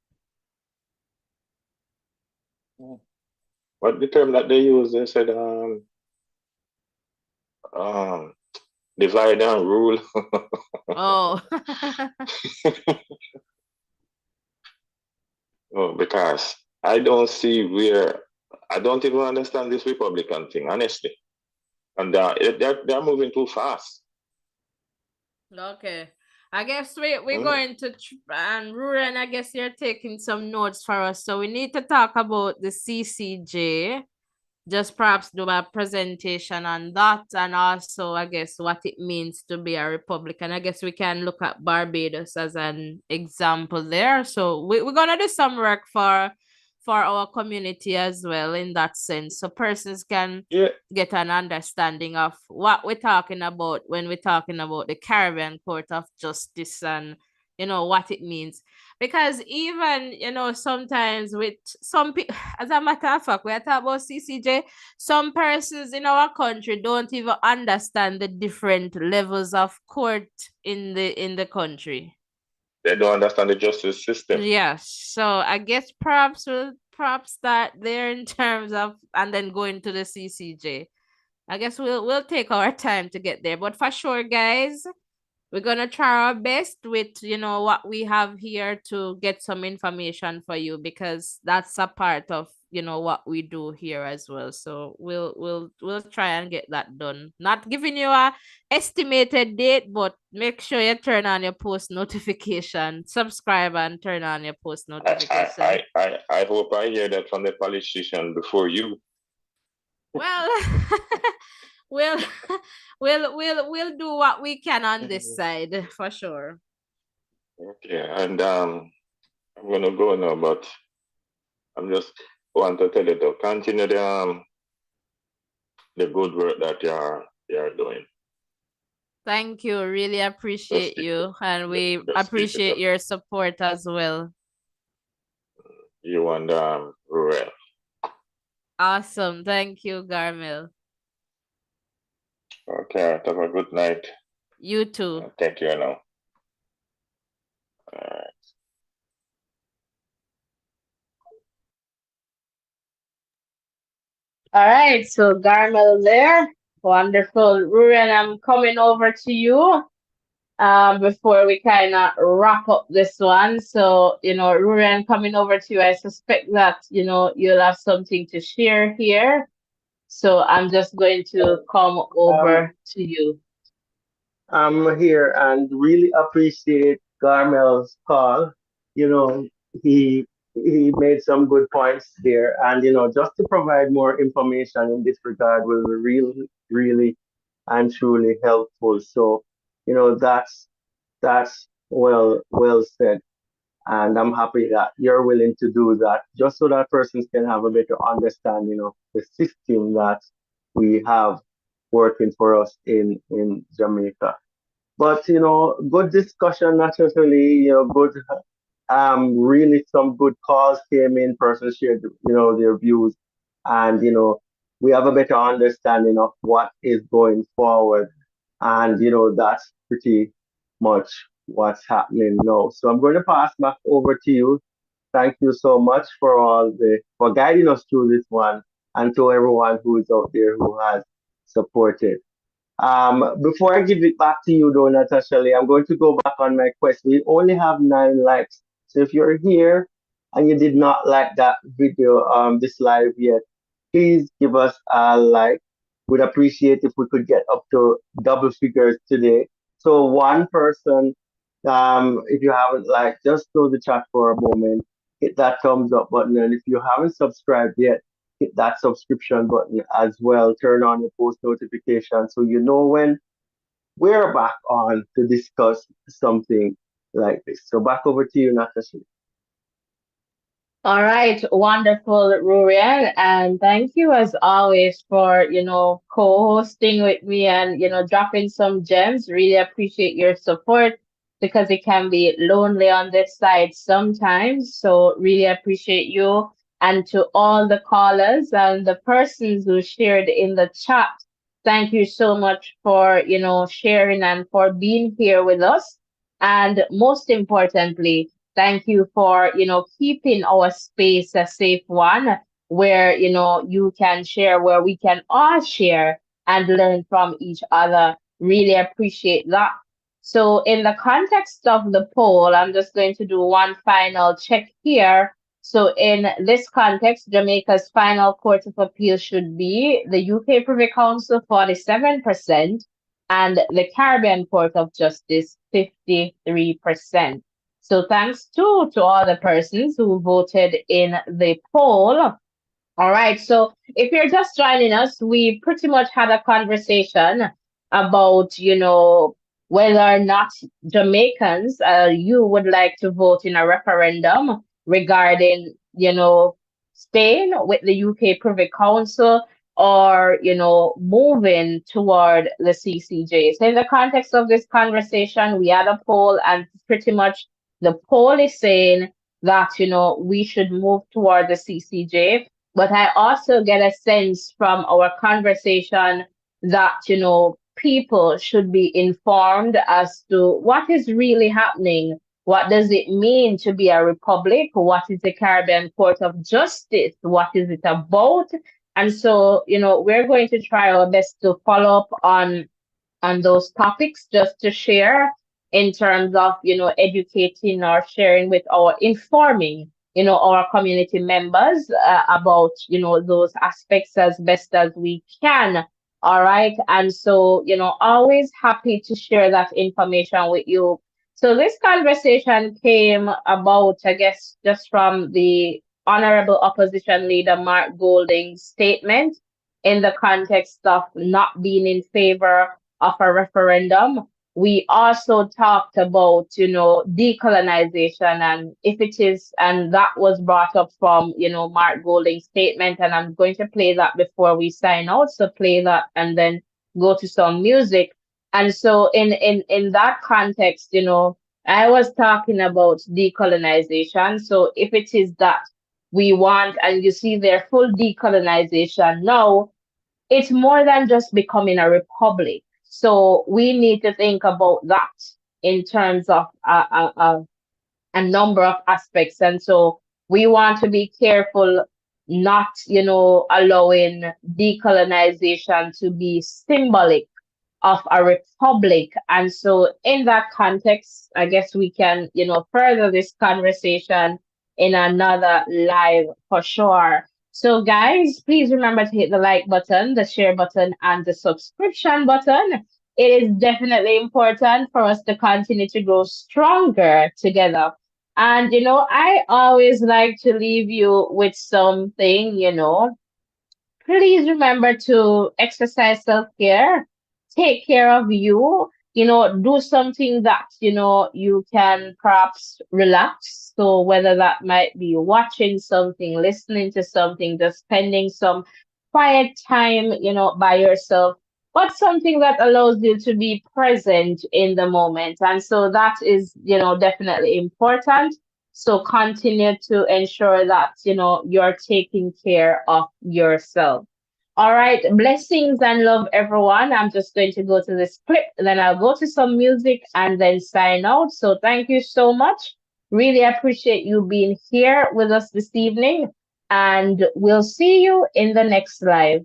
what the term that they use, they said um divide and rule.
Oh.
Oh, because I don't see where, I don't even understand this Republican thing, honestly. And they're moving too fast.
Okay. I guess we're
Mm.
going to and Ruren, I guess you're taking some notes for us. So we need to talk about the CCJ. Just perhaps do a presentation on that, and also I guess what it means to be a Republican. I guess we can look at Barbados as an example there. So we're gonna do some work for our community as well in that sense, so persons can
Yeah,
get an understanding of what we're talking about when we're talking about the Caribbean Court of Justice, and what it means. Because even sometimes with some people, as a matter of fact, we are talking about CCJ, some persons in our country don't even understand the different levels of court in the country.
they don't understand the justice system.
Yes, so I guess perhaps we'll perhaps start there in terms of, and then going to the CCJ. I guess we'll take our time to get there, but for sure, guys, we're gonna try our best with what we have here to get some information for you, because that's a part of what we do here as well. So we'll try and get that done. Not giving you a estimated date, but make sure you turn on your post notification, subscribe and turn on your post notification.
I hope I hear that from the politician before you.
Well, we'll we'll do what we can on this side for sure.
Okay, and I'm gonna go now, but I'm just want to tell you to continue the good work that you are doing.
Thank you. Really appreciate you, and we appreciate your support as well.
You and Ruel.
Awesome. Thank you, Garmel.
Okay, have a good night.
You too.
Thank you now. All right.
All right, so Garmel there. Wonderful. Ruren, I'm coming over to you before we kind of wrap up this one. So, Ruren, coming over to you, I suspect that, you'll have something to share here. So I'm just going to come over to you.
I'm here and really appreciate Garmel's call. You know, he made some good points there, and just to provide more information in this regard will be really and truly helpful. So, that's well said, and I'm happy that you're willing to do that, just so that persons can have a better understanding of the system that we have working for us in Jamaica. But good discussion, naturally. Good. Really, some good calls came in. Persons shared, their views, and we have a better understanding of what is going forward, and that's pretty much what's happening now. So I'm going to pass back over to you. Thank you so much for guiding us through this one, and to everyone who is out there who has supported. Before I give it back to you, though, Natasha Lee, I'm going to go back on my quest. We only have 9 likes. So if you're here and you did not like that video, this live yet, please give us a like. We'd appreciate if we could get up to double figures today. So one person, if you haven't liked, just close the chat for a moment, hit that thumbs up button, and if you haven't subscribed yet, hit that subscription button as well. Turn on your post notification so you know when we're back on to discuss something like this. So back over to you, Natasha.
All right, wonderful, Ruriel, and thank you as always for co-hosting with me and dropping some gems. Really appreciate your support because it can be lonely on this side sometimes. So really appreciate you, and to all the callers and the persons who shared in the chat. Thank you so much for sharing and for being here with us. And most importantly, thank you for, keeping our space a safe one where, you can share, where we can all share and learn from each other. Really appreciate that. So in the context of the poll, I'm just going to do one final check here. So in this context, Jamaica's final court of appeal should be the UK Privy Council 47% and the Caribbean Court of Justice 53%. So thanks to all the persons who voted in the poll. All right, so if you're just joining us, we pretty much had a conversation about, whether or not Jamaicans, you would like to vote in a referendum regarding, staying with the UK Privy Council or, moving toward the CCJ. So in the context of this conversation, we had a poll, and pretty much the poll is saying that, we should move toward the CCJ. But I also get a sense from our conversation that, people should be informed as to what is really happening What does it mean to be a republic? What is the Caribbean Court of Justice? What is it about? And so, we're going to try our best to follow up on those topics just to share in terms of, educating or sharing with our informing, our community members about, those aspects as best as we can. All right. And so, always happy to share that information with you. So this conversation came about, I guess, just from the Honorable Opposition Leader Mark Golding's statement in the context of not being in favor of a referendum. We also talked about, decolonization, and if it is, and that was brought up from, Mark Golding's statement, and I'm going to play that before we sign out. So play that and then go to some music. And so in that context, I was talking about decolonization. So if it is that we want, and you see their full decolonization now, it's more than just becoming a republic. So we need to think about that in terms of a number of aspects. And so we want to be careful not, allowing decolonization to be symbolic of a republic. And so in that context, I guess we can, further this conversation in another live for sure. So guys, please remember to hit the like button, the share button, and the subscription button. It is definitely important for us to continue to grow stronger together. And, I always like to leave you with something, please remember to exercise self-care, take care of you, do something that, you can perhaps relax. So whether that might be watching something, listening to something, just spending some quiet time, by yourself, but something that allows you to be present in the moment. And so that is, definitely important. So continue to ensure that, you're taking care of yourself. All right, blessings and love, everyone. I'm just going to go to this clip, then I'll go to some music and then sign out. So thank you so much. Really appreciate you being here with us this evening, and we'll see you in the next live.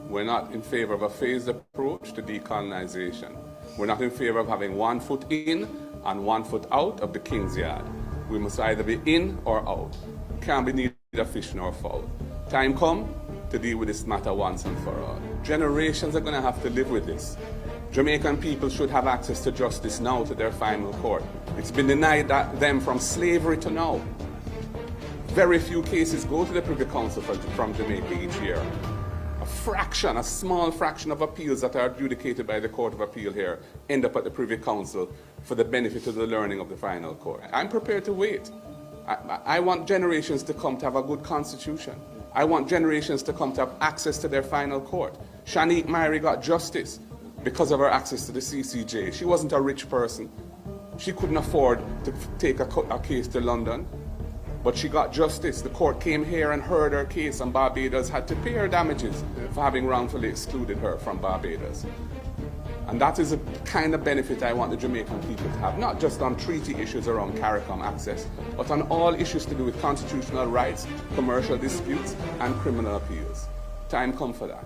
We're not in favor of a phased approach to decolonization. We're not in favor of having 1 foot in and 1 foot out of the King's Yard. We must either be in or out. Can't be neither fish nor fowl. Time come to deal with this matter once and for all. Generations are going to have to live with this. Jamaican people should have access to justice now to their final court. It's been denied them from slavery to now. Very few cases go to the Privy Council from Jamaica each year. A small fraction of appeals that are adjudicated by the Court of Appeal here end up at the Privy Council for the benefit of the learning of the final court. I'm prepared to wait. I want generations to come to have a good constitution. I want generations to come to have access to their final court. Shanique Myrie got justice because of her access to the CCJ. She wasn't a rich person. She couldn't afford to take a case to London. But she got justice. The court came here and heard her case, and Barbados had to pay her damages for having wrongfully excluded her from Barbados. And that is the kind of benefit I want the Jamaican people to have, not just on treaty issues around CARICOM access, but on all issues to do with constitutional rights, commercial disputes, and criminal appeals. Time come for that.